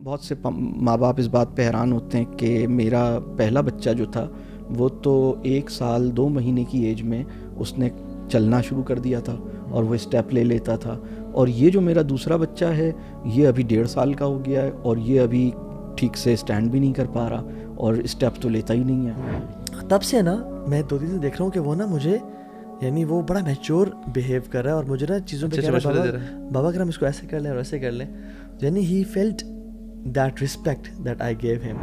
بہت سے ماں باپ اس بات پہ حیران ہوتے ہیں کہ میرا پہلا بچہ جو تھا وہ تو 1 سال 2 مہینے کی ایج میں اس نے چلنا شروع کر دیا تھا اور وہ اسٹیپ لے لیتا تھا، اور یہ جو میرا دوسرا بچہ ہے یہ ابھی 1.5 سال کا ہو گیا ہے اور یہ ابھی ٹھیک سے اسٹینڈ بھی نہیں کر پا رہا اور اسٹیپ تو لیتا ہی نہیں ہے۔ تب سے نا میں 2 دن سے دیکھ رہا ہوں کہ وہ نا مجھے یعنی وہ بڑا میچور بیہیو کر رہا ہے اور مجھے نا چیزوں پہ کہہ رہا ہے بابا اگر ہم اس کو ایسے کر لیں اور ایسے کر لیں، یعنی he felt that respect that I give ham.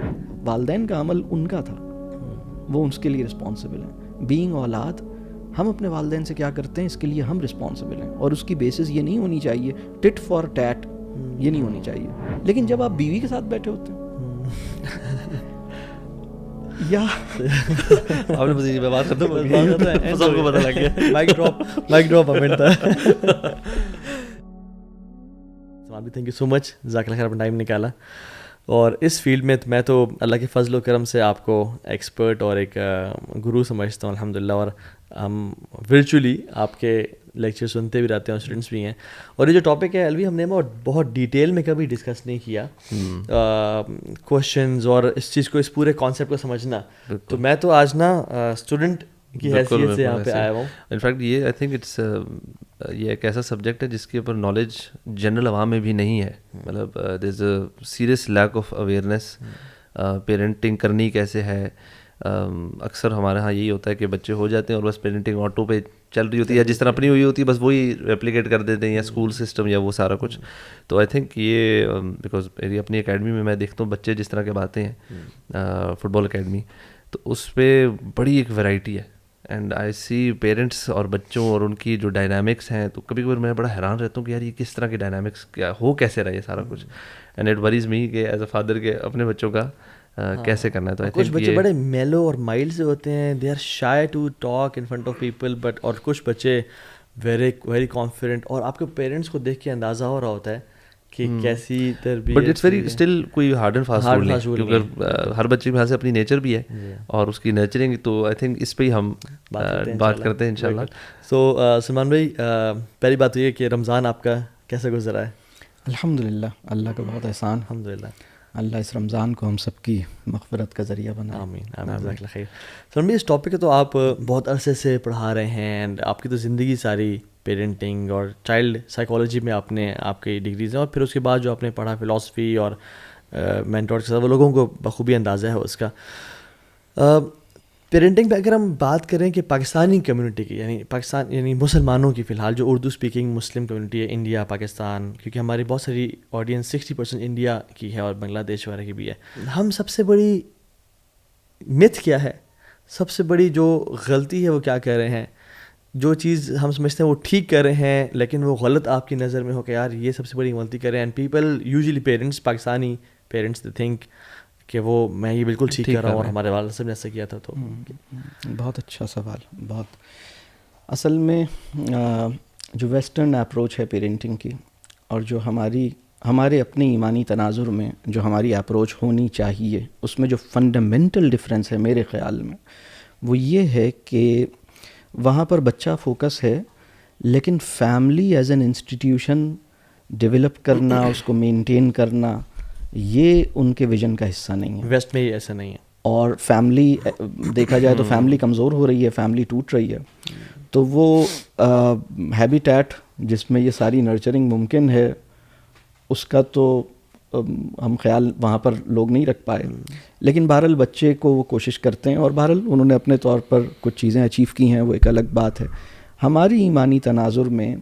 والدین کا عمل ان کا تھا، وہ اس کے لیے رسپانسبل ہیں۔ بینگ اولاد ہم اپنے والدین سے کیا کرتے ہیں اس کے لیے ہم رسپانسبل ہیں، اور اس کی بیسس یہ نہیں ہونی چاہیے ٹٹ فار ٹیٹ، یہ نہیں ہونی چاہیے۔ لیکن جب آپ بیوی کے ساتھ بیٹھے ہوتے ہیں یا آپ نے مجھے بات ختم ہو گئی، سب کو پتہ لگ گیا، مائک ڈراپ ہمیں تھا۔ تھینک یو سو مچ، جزاک اللہ خیر، اپنا ٹائم نکالا۔ اور اس فیلڈ میں میں تو اللہ کے فضل و کرم سے آپ کو ایکسپرٹ اور ایک گرو سمجھتا ہوں الحمدللہ، اور ہم ورچولی آپ کے لیکچر سنتے بھی رہتے ہیں اور اسٹوڈنٹس بھی ہیں۔ اور یہ جو ٹاپک ہے الوی، ہم نے بہت ڈیٹیل میں کبھی ڈسکس نہیں کیا کوشچنز اور اس چیز کو، اس پورے کانسیپٹ کو سمجھنا، تو میں تو آج نا اسٹوڈنٹ کی حیثیت سے یہاں پہ آیا ہوں۔ انفیکٹ یہ آئی تھنک اٹس یہ ایک ایسا سبجیکٹ ہے جس کے اوپر نالج جنرل عوام میں بھی نہیں ہے، مطلب there is a serious lack of awareness. Parenting کرنی کیسے ہے، اکثر ہمارے ہاں یہی ہوتا ہے کہ بچے ہو جاتے ہیں اور بس پیرنٹنگ آٹو پہ چل رہی ہوتی ہے، یا جس طرح اپنی ہوئی ہوتی ہے بس وہی ریپلیکیٹ کر دیتے ہیں، یا اسکول سسٹم یا وہ سارا کچھ۔ تو آئی تھنک یہ بیکاز میری اپنی اکیڈمی میں دیکھتا ہوں بچے جس طرح کے آتے ہیں، فٹ بال اکیڈمی، تو اس پہ بڑی ایک ویرائٹی ہے، اینڈ آئی سی پیرنٹس اور بچوں اور ان کی جو ڈائنامکس ہیں، تو کبھی کبھی میں بڑا حیران رہتا ہوں کہ یار یہ کس طرح کی ڈائنامکس کیا ہو، کیسے رہا یہ سارا کچھ، اینڈ اٹ وریز می کہ ایز اے فادر کے اپنے بچوں کا کیسے کرنا ہے۔ تو کچھ بچے بڑے میلو اور مائلڈ سے ہوتے ہیں، they are shy to talk in front of people, but اور کچھ بچے ویری کانفیڈنٹ، اور آپ کے پیرنٹس کو دیکھ کے اندازہ ہو رہا ہوتا ہے کہ کیسی تربیت۔ بٹ اٹس ویری اسٹل کوئی ہارڈ اینڈ فاسٹ رول نہیں، کیونکہ ہر بچے کے پاس اپنی نیچر بھی ہے اور اس کی نیچرنگ، تو آئی تھنک اس پہ ہی ہم بات کرتے ہیں انشاءاللہ۔ سو سلمان بھائی، پہلی بات تو یہ کہ رمضان آپ کا کیسے گزرا ہے؟ الحمدللہ، اللہ کا بہت احسان، الحمدللہ، اللہ اس رمضان کو ہم سب کی مغفرت کا ذریعہ بنا۔ آمین آمین، جزاک اللہ خیر۔ سلمان بھائی، اس ٹاپک کو تو آپ بہت عرصے سے پڑھا رہے ہیں، اینڈ آپ کی تو زندگی ساری پیرنٹنگ اور چائلڈ سائیکالوجی میں آپ کی ڈگریز ہیں، اور پھر اس کے بعد جو آپ نے پڑھا فلاسفی اور مینٹور کے ساتھ، وہ لوگوں کو بخوبی اندازہ ہے اس کا۔ پیرنٹنگ پہ اگر ہم بات کریں کہ پاکستانی کمیونٹی کی، یعنی مسلمانوں کی، فی الحال جو اردو اسپیکنگ مسلم کمیونٹی ہے انڈیا پاکستان، کیونکہ ہماری بہت ساری آڈینس 60% انڈیا کی ہے اور بنگلہ دیش وغیرہ کی بھی ہے، ہم سب سے بڑی متھ کیا ہے، سب سے بڑی جو غلطی ہے وہ کیا کر رہے ہیں، جو چیز ہم سمجھتے ہیں وہ ٹھیک کر رہے ہیں لیکن وہ غلط آپ کی نظر میں ہو کہ یار یہ سب سے بڑی غلطی کر رہے ہیں، and people usually parents, Pakistani parents they think کہ وہ میں یہ بالکل ٹھیک کر رہا ہوں اور ہمارے والد صاحب نے ایسا کیا تھا۔ تو بہت اچھا سوال، بہت اصل میں جو ویسٹرن اپروچ ہے پیرنٹنگ کی، اور جو ہمارے اپنے ایمانی تناظر میں جو ہماری اپروچ ہونی چاہیے، اس میں جو فنڈامنٹل ڈفرینس ہے میرے خیال میں وہ یہ ہے کہ وہاں پر بچہ فوکس ہے، لیکن family as an institution develop کرنا، اس کو مینٹین کرنا، یہ ان کے ویژن کا حصہ نہیں ہے۔ ویسٹ میں ایسا نہیں ہے، اور فیملی دیکھا جائے تو فیملی کمزور ہو رہی ہے، فیملی ٹوٹ رہی ہے، تو وہ ہیبیٹیٹ جس میں یہ ساری نرچرنگ ممکن ہے اس کا تو ہم خیال وہاں پر لوگ نہیں رکھ پائے، لیکن بہرحال بچے کو وہ کوشش کرتے ہیں، اور بہرحال انہوں نے اپنے طور پر کچھ چیزیں اچیو کی ہیں، وہ ایک الگ بات ہے۔ ہماری ایمانی تناظر میں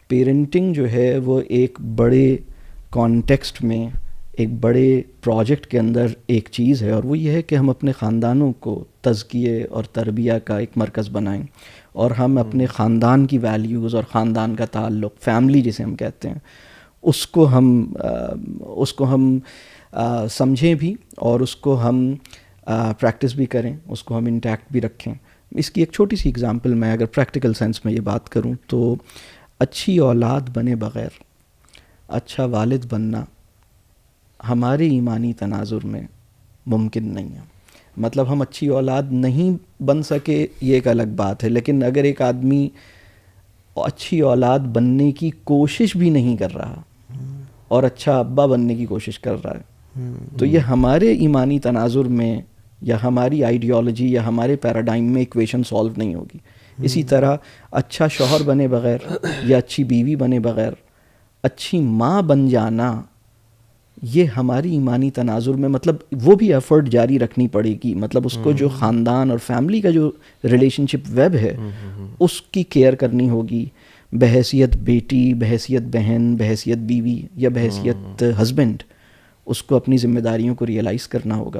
پیرنٹنگ جو ہے وہ ایک بڑے کانٹیکسٹ میں، ایک بڑے پروجیکٹ کے اندر ایک چیز ہے، اور وہ یہ ہے کہ ہم اپنے خاندانوں کو تزکیے اور تربیہ کا ایک مرکز بنائیں، اور ہم اپنے خاندان کی ویلیوز اور خاندان کا تعلق، فیملی جسے ہم کہتے ہیں، اس کو ہم سمجھیں بھی، اور اس کو ہم پریکٹس بھی کریں، اس کو ہم انٹیکٹ بھی رکھیں۔ اس کی ایک چھوٹی سی اگزامپل میں اگر پریکٹیکل سینس میں یہ بات کروں تو اچھی اولاد بنے بغیر اچھا والد بننا ہمارے ایمانی تناظر میں ممکن نہیں ہے۔ مطلب ہم اچھی اولاد نہیں بن سکے یہ ایک الگ بات ہے، لیکن اگر ایک آدمی اچھی اولاد بننے کی کوشش بھی نہیں کر رہا اور اچھا ابا بننے کی کوشش کر رہا ہے. تو یہ ہمارے ایمانی تناظر میں یا ہماری آئیڈیالوجی یا ہمارے پیراڈائم میں ایکویشن سالو نہیں ہوگی. اسی طرح اچھا شوہر بنے بغیر یا اچھی بیوی بنے بغیر اچھی ماں بن جانا یہ ہماری ایمانی تناظر میں مطلب وہ بھی ایفرٹ جاری رکھنی پڑے گی. مطلب اس کو جو خاندان اور فیملی کا جو ریلیشن شپ ویب ہے اس کی کیئر کرنی ہوگی بحیثیت بیٹی, بحیثیت بہن, بحیثیت بیوی یا بحیثیت ہسبینڈ. اس کو اپنی ذمہ داریوں کو ریئلائز کرنا ہوگا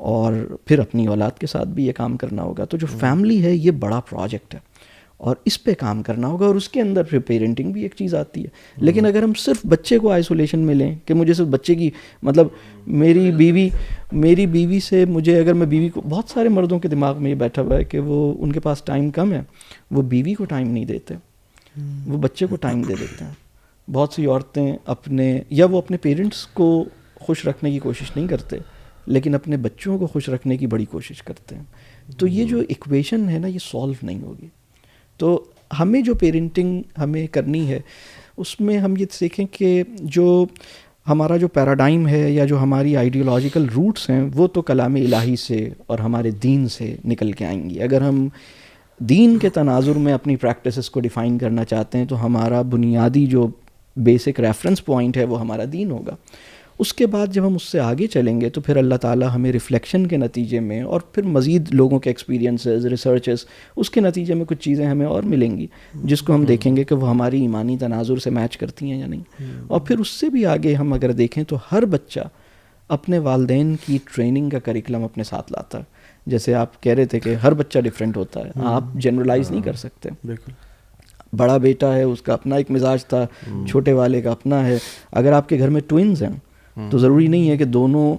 اور پھر اپنی اولاد کے ساتھ بھی یہ کام کرنا ہوگا. تو جو فیملی ہے یہ بڑا پروجیکٹ ہے اور اس پہ کام کرنا ہوگا اور اس کے اندر پھر پیرنٹنگ بھی ایک چیز آتی ہے. لیکن اگر ہم صرف بچے کو آئسولیشن میں لیں کہ مجھے صرف بچے کی مطلب میری بیوی سے مجھے, اگر میں بیوی کو, بہت سارے مردوں کے دماغ میں یہ بیٹھا ہوا ہے کہ وہ ان کے پاس ٹائم کم ہے, وہ بیوی کو ٹائم نہیں دیتے, وہ بچے کو ٹائم دے دیتے ہیں. بہت سی عورتیں وہ اپنے پیرنٹس کو خوش رکھنے کی کوشش نہیں کرتے لیکن اپنے بچوں کو خوش رکھنے کی بڑی کوشش کرتے ہیں. تو یہ جو ایکویشن ہے نا یہ سالو نہیں ہوگی. تو ہمیں جو پیرنٹنگ ہمیں کرنی ہے اس میں ہم یہ دیکھیں کہ جو ہمارا جو پیراڈائم ہے یا جو ہماری آئیڈیولوجیکل روٹس ہیں وہ تو کلام الہی سے اور ہمارے دین سے نکل کے آئیں گی. اگر ہم دین کے تناظر میں اپنی پریکٹسز کو ڈیفائن کرنا چاہتے ہیں تو ہمارا بنیادی جو بیسک ریفرنس پوائنٹ ہے وہ ہمارا دین ہوگا. اس کے بعد جب ہم اس سے آگے چلیں گے تو پھر اللہ تعالیٰ ہمیں ریفلیکشن کے نتیجے میں اور پھر مزید لوگوں کے ایکسپیرینسز, ریسرچز, اس کے نتیجے میں کچھ چیزیں ہمیں اور ملیں گی جس کو ہم دیکھیں گے کہ وہ ہماری ایمانی تناظر سے میچ کرتی ہیں یا نہیں. اور پھر اس سے بھی آگے ہم اگر دیکھیں تو ہر بچہ اپنے والدین کی ٹریننگ کا کریکلم اپنے ساتھ لاتا ہے. جیسے آپ کہہ رہے تھے کہ ہر بچہ ڈفرینٹ ہوتا ہے, آپ جنرلائز نہیں کر سکتے. بالکل. بڑا بیٹا ہے اس کا اپنا ایک مزاج تھا, چھوٹے والے کا اپنا ہے. اگر آپ کے گھر میں ٹوئنز ہیں تو ضروری نہیں ہے کہ دونوں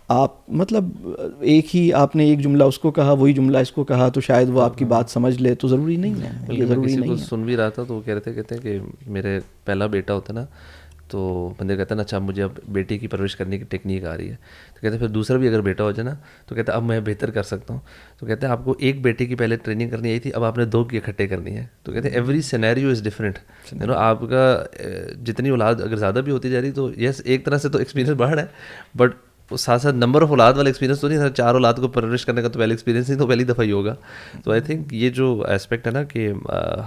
آپ مطلب ایک ہی آپ نے ایک جملہ اس کو کہا وہی جملہ اس کو کہا تو شاید وہ آپ کی بات سمجھ لے, تو ضروری نہیں ہے. یہ ضروری نہیں ہے. سن بھی رہا تھا تو وہ کہتے ہیں کہ میرے پہلا بیٹا ہوتا نا تو بندے کہتے ہیں نا اچھا مجھے اب بیٹی کی پرورش کرنے کی ٹیکنیک آ رہی ہے, تو کہتے ہیں پھر دوسرا بھی اگر بیٹا ہو جائے نا تو کہتے ہیں اب میں بہتر کر سکتا ہوں. تو کہتے ہیں آپ کو ایک بیٹے کی پہلے ٹریننگ کرنی آئی تھی, اب آپ نے 2 کی اکٹھے کرنی ہے. تو کہتے ہیں ایوری سینیریو از ڈفرینٹ. آپ کا جتنی اولاد اگر زیادہ بھی ہوتی جا رہی تو یس ایک طرح سے تو ایکسپیرینس بڑھ رہا ہے, بٹ ساتھ ساتھ نمبر آف اولاد والا ایکسپیرینس تو نہیں. 4 اولاد کو پرورش کرنے کا تو پہلے ایکسپیرینس نہیں, تو پہلی دفعہ ہی ہوگا. تو آئی تھنک یہ جو اسپیکٹ ہے نا کہ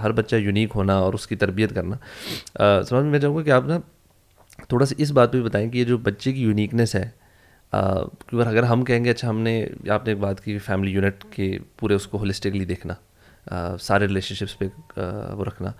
ہر بچہ یونیک ہونا اور اس کی تربیت کرنا, سمجھ میں چاہوں گا کہ آپ نا تھوڑا سا اس بات پہ بھی بتائیں کہ یہ جو بچے کی یونیکنیس ہے, کیونکہ اگر ہم کہیں گے اچھا آپ نے ایک بات کی فیملی یونٹ کے پورے اس کو ہولسٹکلی دیکھنا, سارے ریلیشن شپس پہ وہ رکھنا,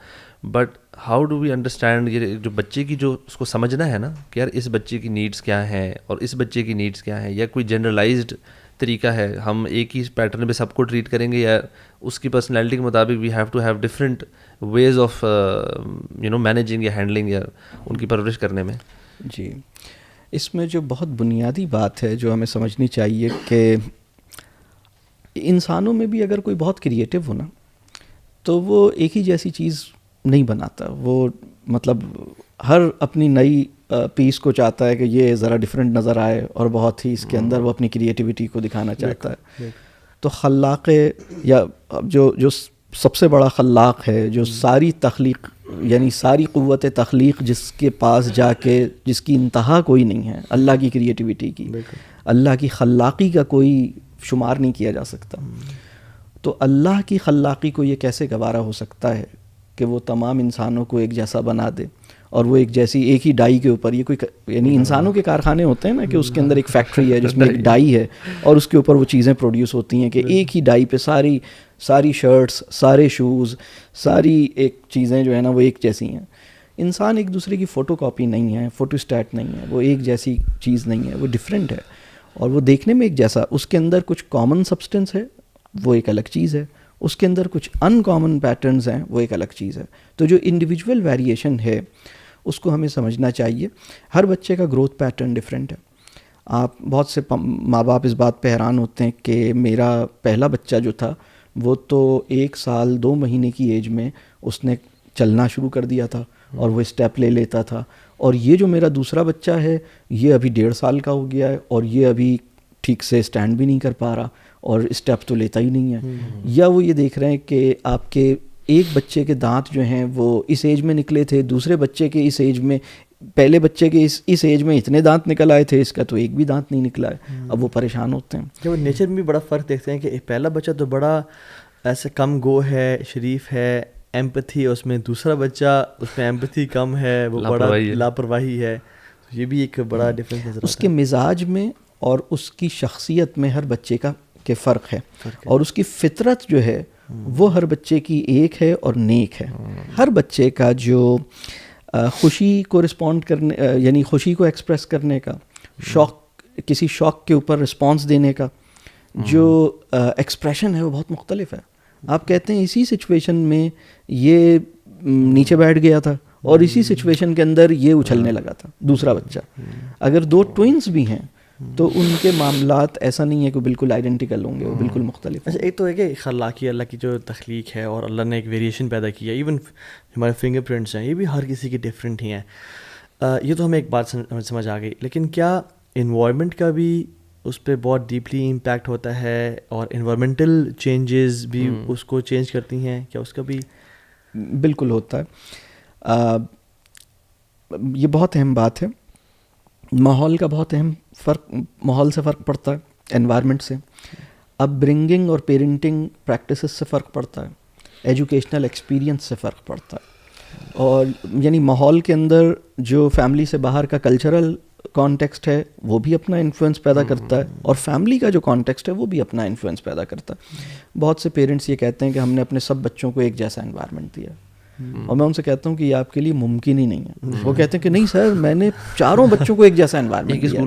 but how do we understand یہ جو بچے کی جو اس کو سمجھنا ہے نا کہ یار اس بچے کی نیڈس کیا ہیں اور اس بچے کی نیڈس کیا ہیں, یا کوئی جنرلائزڈ طریقہ ہے ہم ایک ہی پیٹرن پہ سب کو ٹریٹ کریں گے, یا اس کی پرسنالٹی کے مطابق we have to have different ways of managing یا ہینڈلنگ یا ان کی پرورش کرنے میں. جی, اس میں جو بہت بنیادی بات ہے جو ہمیں سمجھنی چاہیے کہ انسانوں میں بھی اگر کوئی بہت کریٹیو ہو نا تو وہ ایک ہی جیسی چیز نہیں بناتا. وہ مطلب ہر اپنی نئی پیس کو چاہتا ہے کہ یہ ذرا ڈفرینٹ نظر آئے اور بہت ہی اس کے اندر وہ اپنی کریٹیوٹی کو دکھانا چاہتا ہے. تو خلاق یا جو سب سے بڑا خلاق ہے, جو ساری تخلیق یعنی ساری قوت تخلیق جس کے پاس جا کے جس کی انتہا کوئی نہیں ہے, اللہ کی کریٹیوٹی کی, اللہ کی خلاقی کا کوئی شمار نہیں کیا جا سکتا. تو اللہ کی خلاقی کو یہ کیسے گوارا ہو سکتا ہے کہ وہ تمام انسانوں کو ایک جیسا بنا دے اور وہ ایک جیسی ایک ہی ڈائی کے اوپر, یہ کوئی یعنی انسانوں کے کارخانے ہوتے ہیں نا کہ اس کے اندر ایک فیکٹری ہے جس میں ایک ڈائی ہے اور اس کے اوپر وہ چیزیں پروڈیوس ہوتی ہیں کہ ایک ہی ڈائی پہ ساری شرٹس, سارے شوز, ساری ایک چیزیں جو ہے نا وہ ایک جیسی ہیں. انسان ایک دوسرے کی فوٹو کاپی نہیں ہے, فوٹو اسٹیٹ نہیں ہے, وہ ایک جیسی چیز نہیں ہے, وہ ڈفرینٹ ہے اور وہ دیکھنے میں ایک جیسا. اس کے اندر کچھ کامن سبسٹنس ہے وہ ایک الگ چیز ہے, اس کے اندر کچھ ان کامن پیٹرنز ہیں وہ ایک الگ چیز ہے. تو جو انڈیویجول ویریشن ہے اس کو ہمیں سمجھنا چاہیے. ہر بچے کا گروتھ پیٹرن ڈفرینٹ ہے. آپ بہت سے ماں باپ اس بات پہ حیران ہوتے ہیں کہ میرا پہلا بچہ جو تھا وہ تو 1 سال 2 مہینے کی ایج میں اس نے چلنا شروع کر دیا تھا اور وہ اسٹیپ لے لیتا تھا, اور یہ جو میرا دوسرا بچہ ہے یہ ابھی 1.5 سال کا ہو گیا ہے اور یہ ابھی ٹھیک سے اسٹینڈ بھی نہیں کر پا رہا اور اسٹیپ تو لیتا ہی نہیں ہے. یا وہ یہ دیکھ رہے ہیں کہ آپ کے ایک بچے کے دانت جو ہیں وہ اس ایج میں نکلے تھے, دوسرے بچے کے اس ایج میں پہلے بچے کے اس ایج میں اتنے دانت نکل آئے تھے, اس کا تو ایک بھی دانت نہیں نکلا ہے, اب وہ پریشان ہوتے ہیں. جب نیچر میں بھی بڑا فرق دیکھتے ہیں کہ پہلا بچہ تو بڑا ایسے کم گو ہے, شریف ہے, ایمپتھی اس میں, دوسرا بچہ اس میں ایمپتھی کم ہے, وہ بڑا لاپرواہی ہے. یہ بھی ایک بڑا ڈفرینس نظر آتا ہے. اس کے مزاج میں اور اس کی شخصیت میں ہر بچے کا کے فرق ہے, اور اس کی فطرت جو ہے وہ ہر بچے کی ایک ہے اور نیک ہے. ہر بچے کا جو خوشی کو رسپونڈ کرنے, یعنی خوشی کو ایکسپریس کرنے کا, شوق, کسی شوق کے اوپر رسپانس دینے کا جو ایکسپریشن ہے وہ بہت مختلف ہے. آپ کہتے ہیں اسی سچویشن میں یہ نیچے بیٹھ گیا تھا اور اسی سچویشن کے اندر یہ اچھلنے لگا تھا دوسرا بچہ. اگر دو ٹوئنس بھی ہیں تو ان کے معاملات ایسا نہیں ہے کہ بالکل آئیڈینٹیکل ہوں گے, وہ بالکل مختلف. اچھا, ایک تو ہے کہ خلاقی اللہ کی جو تخلیق ہے اور اللہ نے ایک ویریشن پیدا کی ہے, ایون ہمارے فنگر پرنٹس ہیں یہ بھی ہر کسی کی ڈفرینٹ ہی ہیں. یہ تو ہمیں ایک بات سمجھ آ گئی, لیکن کیا انوائرمنٹ کا بھی اس پہ بہت ڈیپلی امپیکٹ ہوتا ہے, اور انوائرمنٹل چینجز بھی اس کو چینج کرتی ہیں, کیا اس کا بھی؟ بالکل ہوتا ہے. یہ بہت اہم بات ہے. ماحول کا بہت اہم فرق, ماحول سے فرق پڑتا ہے, انوائرمنٹ سے. اپ برنگنگ اور پیرنٹنگ پریکٹسز سے فرق پڑتا ہے, ایجوکیشنل ایکسپیرینس سے فرق پڑتا ہے. اور یعنی ماحول کے اندر جو فیملی سے باہر کا کلچرل کانٹیکسٹ ہے وہ بھی اپنا انفلوئنس پیدا کرتا ہے, اور فیملی کا جو کانٹیکسٹ ہے وہ بھی اپنا انفلوئنس پیدا کرتا ہے. بہت سے پیرنٹس یہ کہتے ہیں کہ ہم نے اپنے سب بچوں کو ایک جیسا انوائرمنٹ دیا, اور میں ان سے کہتا ہوں کہ یہ آپ کے لیے ممکن ہی نہیں ہے. وہ کہتے ہیں کہ نہیں سر, میں نے چاروں بچوں کو ایک جیسا انوائرمنٹ دیا.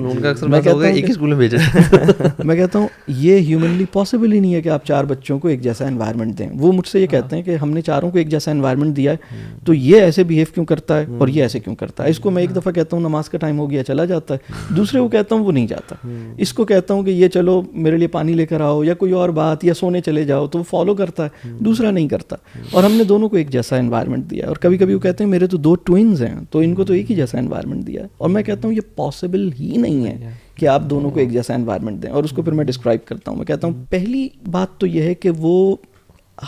میں کہتا ہوں یہ ہیومنلی پاسبل ہی نہیں ہے کہ آپ 4 بچوں کو ایک جیسا انوائرمنٹ دیں. وہ مجھ سے یہ کہتے ہیں کہ ہم نے چاروں کو ایک جیسا انوائرمنٹ دیا ہے, تو یہ ایسے بیہیو کیوں کرتا ہے اور یہ ایسے کیوں کرتا ہے. اس کو میں ایک دفعہ کہتا ہوں نماز کا ٹائم ہو گیا چلا جاتا ہے, دوسرے کو کہتا ہوں وہ نہیں جاتا. اس کو کہتا ہوں کہ یہ چلو میرے لیے پانی لے کر آؤ یا کوئی اور بات, یا سونے چلے جاؤ, تو وہ فالو کرتا ہے, دوسرا نہیں کرتا. اور ہم نے دونوں کو ایک جیسا انوائرمنٹ دیا. اور کبھی کبھی وہ کہتے ہیں میرے تو 2 ٹوئنز ہیں تو ان کو تو ایک ہی جیسا انوائرمنٹ دیا ہے. اور میں کہتا ہوں یہ پاسبل ہی نہیں ہے کہ آپ دونوں کو ایک جیسا انوائرمنٹ دیں. اور اس کو پھر میں ڈسکرائب کرتا ہوں. میں کہتا ہوں پہلی بات تو یہ ہے کہ وہ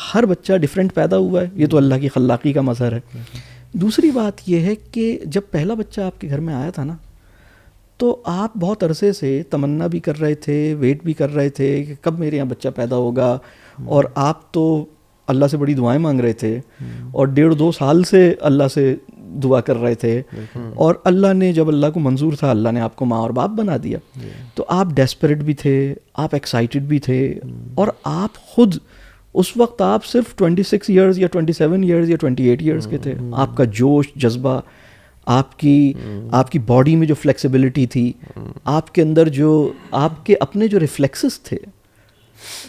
ہر بچہ ڈفرینٹ پیدا ہوا ہے, یہ تو اللہ کی خلاقی کا مظہر ہے. دوسری بات یہ ہے کہ جب پہلا بچہ آپ کے گھر میں آیا تھا نا, تو آپ بہت عرصے سے تمنا بھی کر رہے تھے, ویٹ بھی کر رہے تھے کہ کب میرے یہاں بچہ پیدا ہوگا, اور آپ تو اللہ سے بڑی دعائیں مانگ رہے تھے, اور 1.5-2 سال سے اللہ سے دعا کر رہے تھے, اور اللہ نے, جب اللہ کو منظور تھا, اللہ نے آپ کو ماں اور باپ بنا دیا. تو آپ ڈیسپریٹ بھی تھے, آپ ایکسائٹیڈ بھی تھے, اور آپ خود اس وقت آپ صرف 26 ایئرز یا 27 ایئرز یا 28 ایئرز کے تھے. آپ کا جوش, جذبہ, آپ کی باڈی میں جو فلیکسیبلٹی تھی, آپ کے اندر جو آپ کے اپنے جو ریفلیکسز تھے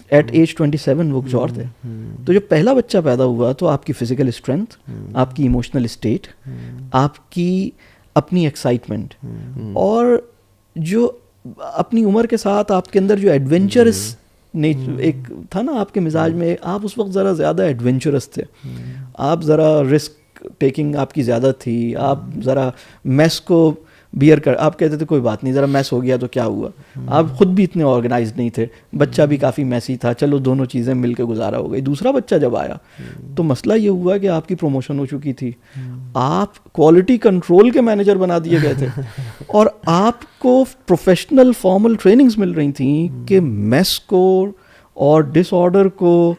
ایٹ ایج 27 وہ کچھ اور تھے. تو جب پہلا بچہ پیدا ہوا تو آپ کی فزیکل اسٹرینتھ, آپ کی ایموشنل اسٹیٹ, آپ کی اپنی ایکسائٹمنٹ, اور جو اپنی عمر کے ساتھ آپ کے اندر جو ایڈونچرس ایک تھا نا آپ کے مزاج میں, آپ اس وقت ذرا زیادہ ایڈونچرس تھے, آپ ذرا رسک ٹیکنگ آپ کی زیادہ تھی, آپ ذرا میس کو بیئر کر, آپ کہتے تھے کوئی بات نہیں, ذرا میس ہو گیا تو کیا ہوا. آپ خود بھی اتنے آرگنائزڈ نہیں تھے, بچہ بھی کافی میسی تھا, چلو دونوں چیزیں مل کے گزارا ہو گئی. دوسرا بچہ جب آیا تو مسئلہ یہ ہوا کہ آپ کی پروموشن ہو چکی تھی, آپ کوالٹی کنٹرول کے مینیجر بنا دیے گئے تھے, اور آپ کو پروفیشنل فارمل ٹریننگز مل رہی تھیں کہ میس کو اور ڈس آرڈر کو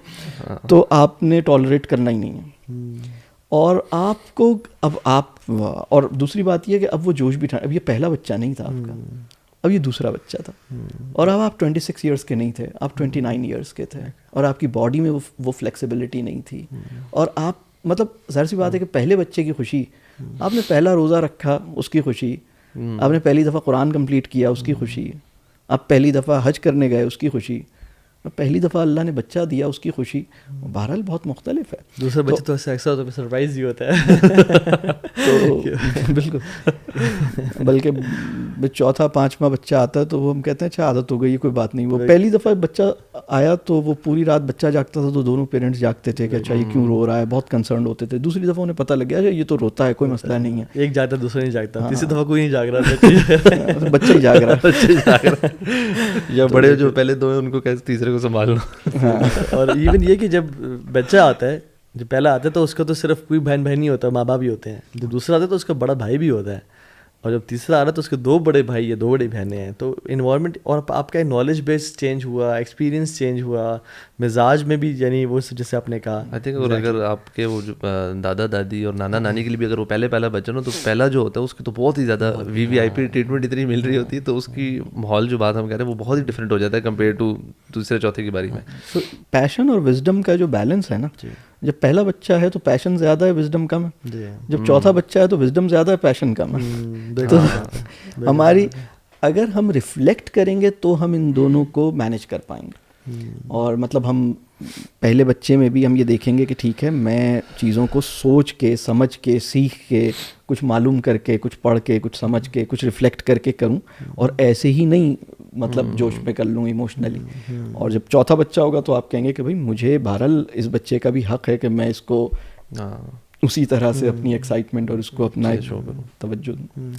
تو آپ نے ٹالریٹ کرنا ہی نہیں ہے. اور آپ کو اب آپ, اور دوسری بات یہ کہ اب وہ جوش بھی تھا, اب یہ پہلا بچہ نہیں تھا آپ کا, اب یہ دوسرا بچہ تھا, اور اب آپ 26 ایئرس کے نہیں تھے, آپ 29 ایئرس کے تھے, اور آپ کی باڈی میں وہ فلیکسیبلٹی نہیں تھی. اور آپ مطلب ظاہر سی بات ہے کہ پہلے بچے کی خوشی, آپ نے پہلا روزہ رکھا اس کی خوشی, آپ نے پہلی دفعہ قرآن کمپلیٹ کیا اس کی خوشی, آپ پہلی دفعہ حج کرنے گئے اس کی خوشی, پہلی دفعہ اللہ نے بچہ دیا اس کی خوشی. بہرحال بہت مختلف ہے. دوسرا بچہ تو ایسا ہوتا ہے سرپرائز ہی ہوتا ہے. تو بالکل, بلکہ چوتھا 5واں بچہ آتا ہے تو وہ ہم کہتے ہیں اچھا عادت ہو گئی, کوئی بات نہیں. وہ پہلی دفعہ بچہ آیا تو وہ پوری رات بچہ جاگتا تھا تو دونوں پیرنٹس جاگتے تھے کہ اچھا یہ کیوں رو رہا ہے, بہت کنسرنڈ ہوتے تھے. دوسری دفعہ انہیں پتہ لگ گیا یہ تو روتا ہے, کوئی مسئلہ نہیں ہے. ایک جاگتا دوسرا نہیں جاگتا, تیسری دفعہ کوئی نہیں جاگ رہا, بچہ ہی جاگ رہا ہے. یا بڑے جو پہلے 2 ہیں ان کو کیسے تیسرے کو سنبھالنا. اور ایون یہ کہ جب بچہ آتا ہے, جب پہلا آتا ہے تو اس کا تو صرف کوئی بہن نہیں ہوتا, ماں باپ بھی ہوتے ہیں. جب دوسرا آتا ہے تو اس کا بڑا بھائی بھی ہوتا ہے. اور جب تیسرا آ رہا ہے تو اس کے 2 بڑے بھائی یا 2 بڑی بہنیں ہیں. تو انوائرمنٹ اور آپ کا نالج بیس چینج ہوا, ایکسپیرینس چینج ہوا, مزاج میں بھی, یعنی وہ جیسے آپ نے کہا. آئی تھنک اور اگر آپ کے وہ جو دادا دادی اور نانا نانی کے لیے بھی اگر وہ پہلا بچہ نا, تو پہلا جو ہوتا ہے اس کی تو بہت ہی زیادہ VIP ٹریٹمنٹ اتنی مل رہی ہوتی ہے, تو اس کی ماحول جو بات ہم کہہ رہے ہیں وہ بہت ہی ڈفرینٹ ہو جاتا ہے کمپیئر ٹو دوسرے چوتھے کی باری میں. تو پیشن اور وزڈم کا جو بیلنس ہے نا, جب پہلا بچہ ہے تو پیشن زیادہ ہے, وزڈم کم ہے. جب چوتھا بچہ ہے تو وزڈم زیادہ ہے, پیشن کم ہے. تو ہماری اگر ہم ریفلیکٹ کریں گے تو ہم ان دونوں کو مینیج کر پائیں گے. اور مطلب ہم پہلے بچے میں بھی ہم یہ دیکھیں گے کہ ٹھیک ہے میں چیزوں کو سوچ کے, سمجھ کے, سیکھ کے, کچھ معلوم کر کے, کچھ پڑھ کے, کچھ سمجھ کے, کچھ ریفلیکٹ کر کے کروں, اور ایسے ہی نہیں مطلب جوش میں کر لوں ایموشنلی. اور جب چوتھا بچہ ہوگا تو آپ کہیں گے کہ بھائی مجھے بہرحال اس بچے کا بھی حق ہے کہ میں اس کو اسی طرح سے اپنی ایکسائٹمنٹ اور اس کو اپنا توجہ دوں.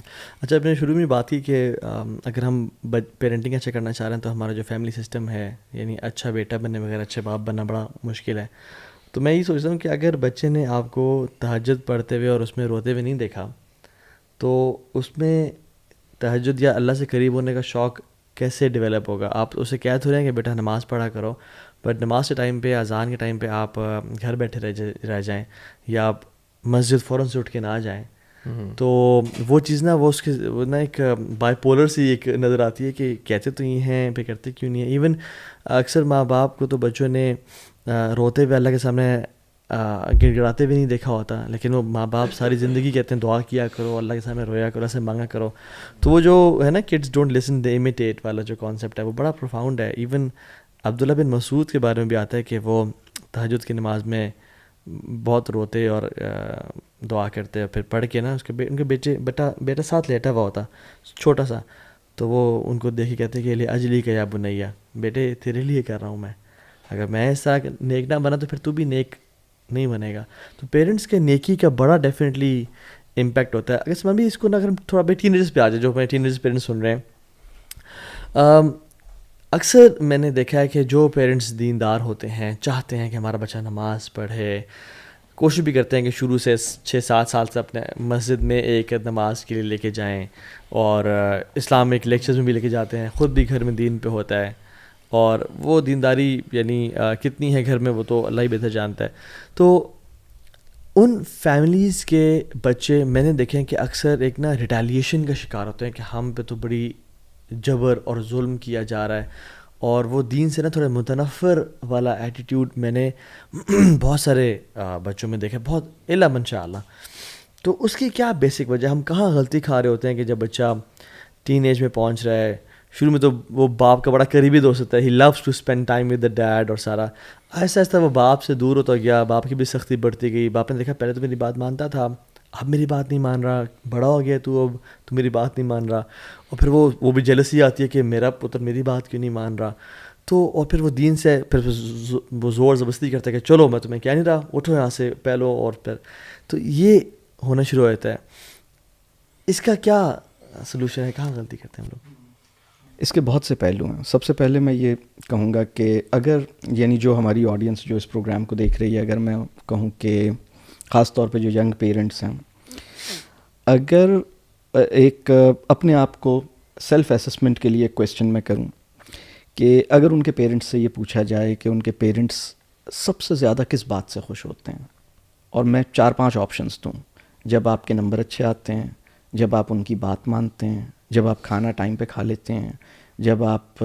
اچھا, آپ نے شروع میں بات کی کہ اگر ہم پیرنٹنگ اچھا کرنا چاہ رہے ہیں تو ہمارا جو فیملی سسٹم ہے, یعنی اچھا بیٹا بننے بغیر اچھے باپ بننا بڑا مشکل ہے. تو میں یہ سوچتا ہوں کہ اگر بچے نے آپ کو تہجد پڑھتے ہوئے اور اس میں روتے ہوئے نہیں دیکھا, تو اس میں تہجد یا اللہ سے قریب ہونے کا شوق کیسے ڈیولپ ہوگا؟ آپ اسے کہہ تو رہے ہیں کہ بیٹا نماز پڑھا کرو, بٹ نماز کے ٹائم پہ, اذان کے ٹائم پہ آپ گھر بیٹھے رہ جائیں یا آپ مسجد فوراً سے اٹھ کے نہ جائیں, تو وہ چیز نا, وہ اس کے نا ایک بائی پولر سی ایک نظر آتی ہے کہ کہتے تو یہ ہیں پہ کرتے کیوں نہیں ہیں. ایون اکثر ماں باپ کو تو بچوں نے روتے ہوئے اللہ کے سامنے گڑ گڑاتے ہوئے نہیں دیکھا ہوتا, لیکن وہ ماں باپ ساری زندگی کہتے ہیں دعا کیا کرو, اللہ کے سامنے رویا کرو, اللہ سے مانگا کرو. تو وہ جو ہے نا kids don't listen they imitate والا جو کانسیپٹ ہے وہ بڑا پروفاؤنڈ ہے. ایون عبداللہ بن مسعود کے بارے میں بھی آتا ہے کہ وہ تہجد کی نماز میں بہت روتے اور دعا کرتے, اور پھر پڑھ کے نا ان کے بیٹا ساتھ لیٹا ہوا ہوتا چھوٹا سا, تو وہ ان کو دیکھ کے کہتے کہ لے اجلی کا یا بنیا, بیٹے تیرے لیے کر رہا ہوں میں, اگر میں ایسا نیک نہ بنا تو پھر تو بھی نیک نہیں بنے گا. تو پیرنٹس کے نیکی کا بڑا ڈیفینیٹلی امپیکٹ ہوتا ہے. اگر سمجھ بھی اس کو نا, اگر تھوڑا بھائی ٹین ایجرس پہ آ جائے, جو ٹین ایجرس پیرنٹس سن رہے ہیں, اکثر میں نے دیکھا ہے کہ جو پیرنٹس دیندار ہوتے ہیں چاہتے ہیں کہ ہمارا بچہ نماز پڑھے, کوشش بھی کرتے ہیں کہ شروع سے 6-7 سال سے اپنے مسجد میں ایک نماز کے لیے لے کے جائیں, اور اسلامک لیکچرز میں بھی لے کے جاتے ہیں, خود بھی گھر میں دین پہ ہوتا ہے, اور وہ دینداری یعنی کتنی ہے گھر میں وہ تو اللہ ہی بہتر جانتا ہے. تو ان فیملیز کے بچے میں نے دیکھے ہیں کہ اکثر ایک نا ریٹیلیشن کا شکار ہوتے ہیں کہ ہم پہ تو بڑی جبر اور ظلم کیا جا رہا ہے, اور وہ دین سے نا تھوڑا متنفر والا ایٹیٹیوڈ میں نے بہت سارے بچوں میں دیکھا, بہت الا منشاء اللہ. تو اس کی کیا بیسک وجہ, ہم کہاں غلطی کھا رہے ہوتے ہیں کہ جب بچہ ٹین ایج میں پہنچ رہا ہے, شروع میں تو وہ باپ کا بڑا قریبی دوست ہوتا ہے, he loves to spend time with the dad, اور سارا آہستہ آہستہ وہ باپ سے دور ہوتا گیا, باپ کی بھی سختی بڑھتی گئی. باپ نے دیکھا پہلے تو میری بات مانتا تھا, اب میری بات نہیں مان رہا, بڑا ہو گیا تو اب تو میری بات نہیں مان رہا, اور پھر وہ بھی جیلسی آتی ہے کہ میرا پتر میری بات کیوں نہیں مان رہا. تو اور پھر وہ دین سے پھر وہ زور زبردستی کرتا ہے کہ چلو میں تمہیں کہہ نہیں رہا, اٹھو یہاں سے پہلو, اور پھر تو یہ ہونا شروع ہو جاتا ہے. اس کا کیا سلوشن ہے, کہاں غلطی کرتے ہیں ہم لوگ؟ اس کے بہت سے پہلو ہیں. سب سے پہلے میں یہ کہوں گا کہ اگر یعنی جو ہماری آڈینس جو اس پروگرام کو دیکھ رہی ہے, اگر میں کہوں کہ خاص طور پہ جو ینگ پیرنٹس ہیں, اگر ایک اپنے آپ کو سیلف اسسمنٹ کے لیے ایک کویسچن میں کروں کہ اگر ان کے پیرنٹس سے یہ پوچھا جائے کہ ان کے پیرنٹس سب سے زیادہ کس بات سے خوش ہوتے ہیں, اور میں 4-5 آپشنس دوں, جب آپ کے نمبر اچھے آتے ہیں, جب آپ ان کی بات مانتے ہیں, جب آپ کھانا ٹائم پہ کھا لیتے ہیں, جب آپ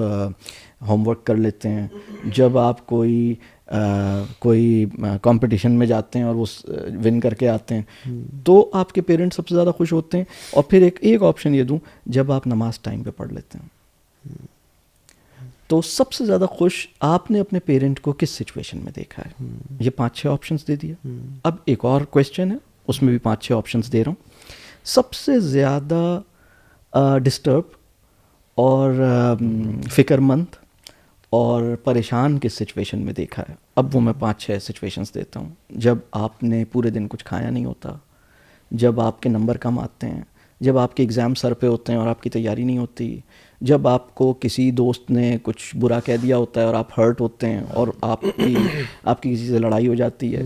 ہوم ورک کر لیتے ہیں, جب آپ کوئی کمپٹیشن میں جاتے ہیں اور وہ ون کر کے آتے ہیں, تو آپ کے پیرنٹس سب سے زیادہ خوش ہوتے ہیں. اور پھر ایک آپشن یہ دوں, جب آپ نماز ٹائم پہ پڑھ لیتے ہیں, تو سب سے زیادہ خوش آپ نے اپنے پیرنٹ کو کس سچویشن میں دیکھا ہے. یہ 5-6 آپشنس دے دیا. اب ایک اور کویسچن ہے, اس میں بھی 5-6 آپشنس دے رہا ہوں. سب سے زیادہ ڈسٹرب اور فکر مند اور پریشان کس سچویشن میں دیکھا ہے. اب وہ میں 5-6 سچویشنس دیتا ہوں. جب آپ نے پورے دن کچھ کھایا نہیں ہوتا, جب آپ کے نمبر کم آتے ہیں, جب آپ کے ایگزام سر پہ ہوتے ہیں اور آپ کی تیاری نہیں ہوتی, جب آپ کو کسی دوست نے کچھ برا کہہ دیا ہوتا ہے اور آپ ہرٹ ہوتے ہیں اور آپ کی کسی سے لڑائی ہو جاتی ہے،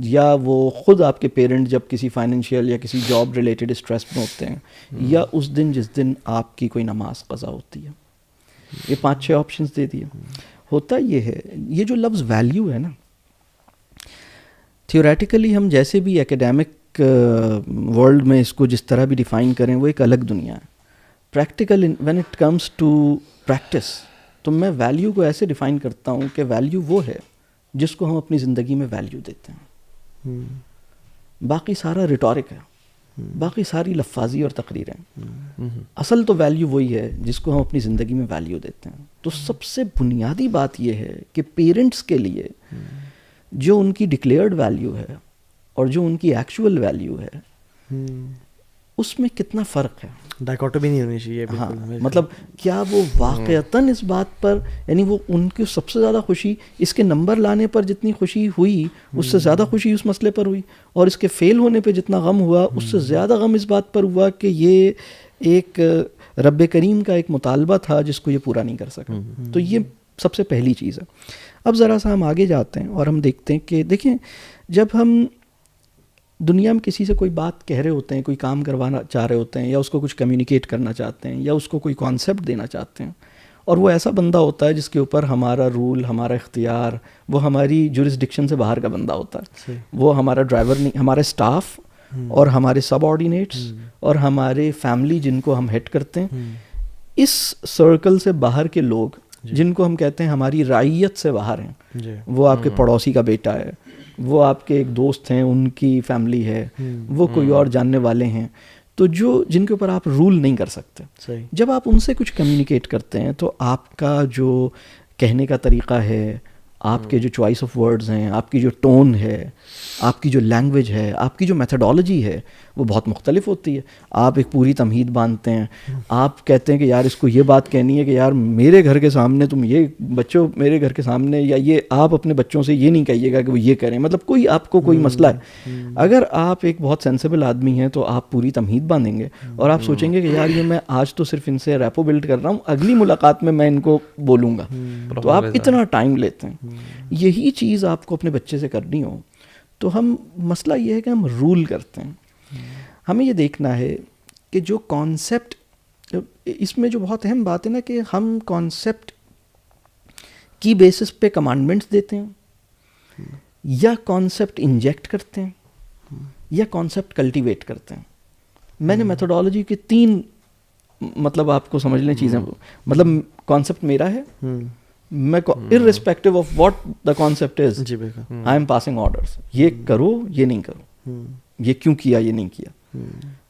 یا وہ خود آپ کے پیرنٹ جب کسی فائنینشیل یا کسی جاب ریلیٹڈ اسٹریس میں ہوتے ہیں، یا اس دن جس دن آپ کی کوئی نماز قضا ہوتی ہے. یہ 5-6 آپشنز دے دیے. ہوتا یہ ہے، یہ جو لفظ ویلیو ہے نا، تھیوریٹیکلی ہم جیسے بھی ایکیڈیمک ورلڈ میں اس کو جس طرح بھی ڈیفائن کریں وہ ایک الگ دنیا ہے. Practical when it comes to practice تو میں ویلیو کو ایسے ڈیفائن کرتا ہوں کہ ویلیو وہ ہے جس کو ہم اپنی زندگی میں ویلیو دیتے ہیں. باقی سارا ریٹورک ہے، باقی ساری لفاظی اور تقریریں. اصل تو ویلیو وہی ہے جس کو ہم اپنی زندگی میں ویلیو دیتے ہیں. تو سب سے بنیادی بات یہ ہے کہ پیرنٹس کے لیے جو ان کی ڈکلیئرڈ ویلیو ہے اور جو ان کی ایکچوئل ویلیو ہے اس میں کتنا فرق ہے. ڈائیکاٹومی نہیں ہونی چاہیے. ہاں، مطلب کیا وہ واقعتاً اس بات پر، یعنی وہ ان کی سب سے زیادہ خوشی اس کے نمبر لانے پر جتنی خوشی ہوئی اس سے زیادہ خوشی اس مسئلے پر ہوئی، اور اس کے فیل ہونے پہ جتنا غم ہوا اس سے زیادہ غم اس بات پر ہوا کہ یہ ایک رب کریم کا ایک مطالبہ تھا جس کو یہ پورا نہیں کر سکا. تو یہ سب سے پہلی چیز ہے. اب ذرا سا ہم آگے جاتے ہیں اور ہم دیکھتے ہیں کہ دیکھیں، جب ہم دنیا میں کسی سے کوئی بات کہہ رہے ہوتے ہیں، کوئی کام کروانا چاہ رہے ہوتے ہیں، یا اس کو کچھ کمیونیکیٹ کرنا چاہتے ہیں، یا اس کو کوئی کانسیپٹ دینا چاہتے ہیں، اور وہ ایسا بندہ ہوتا ہے جس کے اوپر ہمارا رول، ہمارا اختیار، وہ ہماری جورسڈکشن سے باہر کا بندہ ہوتا ہے. وہ ہمارا ڈرائیور نہیں، ہمارا اسٹاف اور ہمارے سب آرڈینیٹس اور ہمارے فیملی جن کو ہم ہیڈ کرتے ہیں، اس سرکل سے باہر کے لوگ جن کو ہم کہتے ہیں ہماری رعیت سے باہر ہیں. وہ آپ کے پڑوسی کا بیٹا ہے، وہ آپ کے ایک دوست ہیں، ان کی فیملی ہے، وہ کوئی اور جاننے والے ہیں، تو جن کے اوپر آپ رول نہیں کر سکتے. جب آپ ان سے کچھ کمیونیکیٹ کرتے ہیں تو آپ کا جو کہنے کا طریقہ ہے، آپ کے جو چوائس آف ورڈز ہیں، آپ کی جو ٹون ہے، آپ کی جو لینگویج ہے، آپ کی جو میتھڈالوجی ہے، وہ بہت مختلف ہوتی ہے. آپ ایک پوری تمہید باندھتے ہیں، آپ کہتے ہیں کہ یار اس کو یہ بات کہنی ہے کہ یار میرے گھر کے سامنے تم یہ بچوں، میرے گھر کے سامنے، یا یہ آپ اپنے بچوں سے یہ نہیں کہیے گا کہ وہ یہ کریں. مطلب آپ کو کوئی مسئلہ ہے، اگر آپ ایک بہت سینسیبل آدمی ہیں تو آپ پوری تمہید باندھیں گے اور آپ سوچیں گے کہ یار یہ میں آج تو صرف ان سے ریپو بلڈ کر رہا ہوں، اگلی ملاقات میں ان کو بولوں گا. تو آپ اتنا ٹائم لیتے ہیں. یہی چیز آپ کو اپنے بچے سے کرنی ہو تو مسئلہ یہ ہے کہ ہم رول کرتے ہیں. ہمیں یہ دیکھنا ہے کہ جو کانسیپٹ، اس میں جو بہت اہم بات ہے نا کہ ہم کانسیپٹ کی بیسس پہ کمانڈمنٹس دیتے ہیں، یا کانسیپٹ انجیکٹ کرتے ہیں، یا کانسیپٹ کلٹیویٹ کرتے ہیں. میں نے میتھڈالوجی کے 3 مطلب آپ کو سمجھ لیں چیزیں. مطلب کانسیپٹ میرا ہے، میں irrespective of what the concept is, I am passing orders. یہ کرو، یہ نہیں کرو، یہ کیوں کیا، یہ نہیں کیا.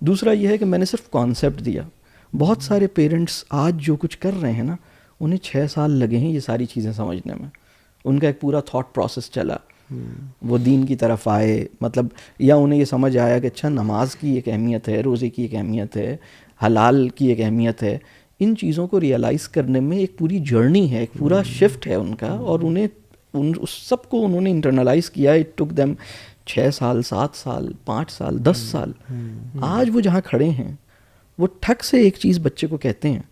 دوسرا یہ ہے کہ میں نے صرف کانسیپٹ دیا. بہت سارے پیرنٹس آج جو کچھ کر رہے ہیں نا، انہیں 6 سال لگے ہیں یہ ساری چیزیں سمجھنے میں. ان کا ایک پورا تھاٹ پروسیس چلا، وہ دین کی طرف آئے، مطلب یا انہیں یہ سمجھ آیا کہ اچھا نماز کی ایک اہمیت ہے، روزے کی ایک اہمیت ہے، حلال کی ایک اہمیت ہے. ان چیزوں کو ریئلائز کرنے میں ایک پوری جرنی ہے، ایک پورا شفٹ ہے ان کا، اور اس سب کو انہوں نے انٹرنلائز کیا. اٹ ٹک دیم 6 سال، 7 سال، 5 سال، 10 سال. آج وہ جہاں کھڑے ہیں وہ ٹھک سے ایک چیز بچے کو کہتے ہیں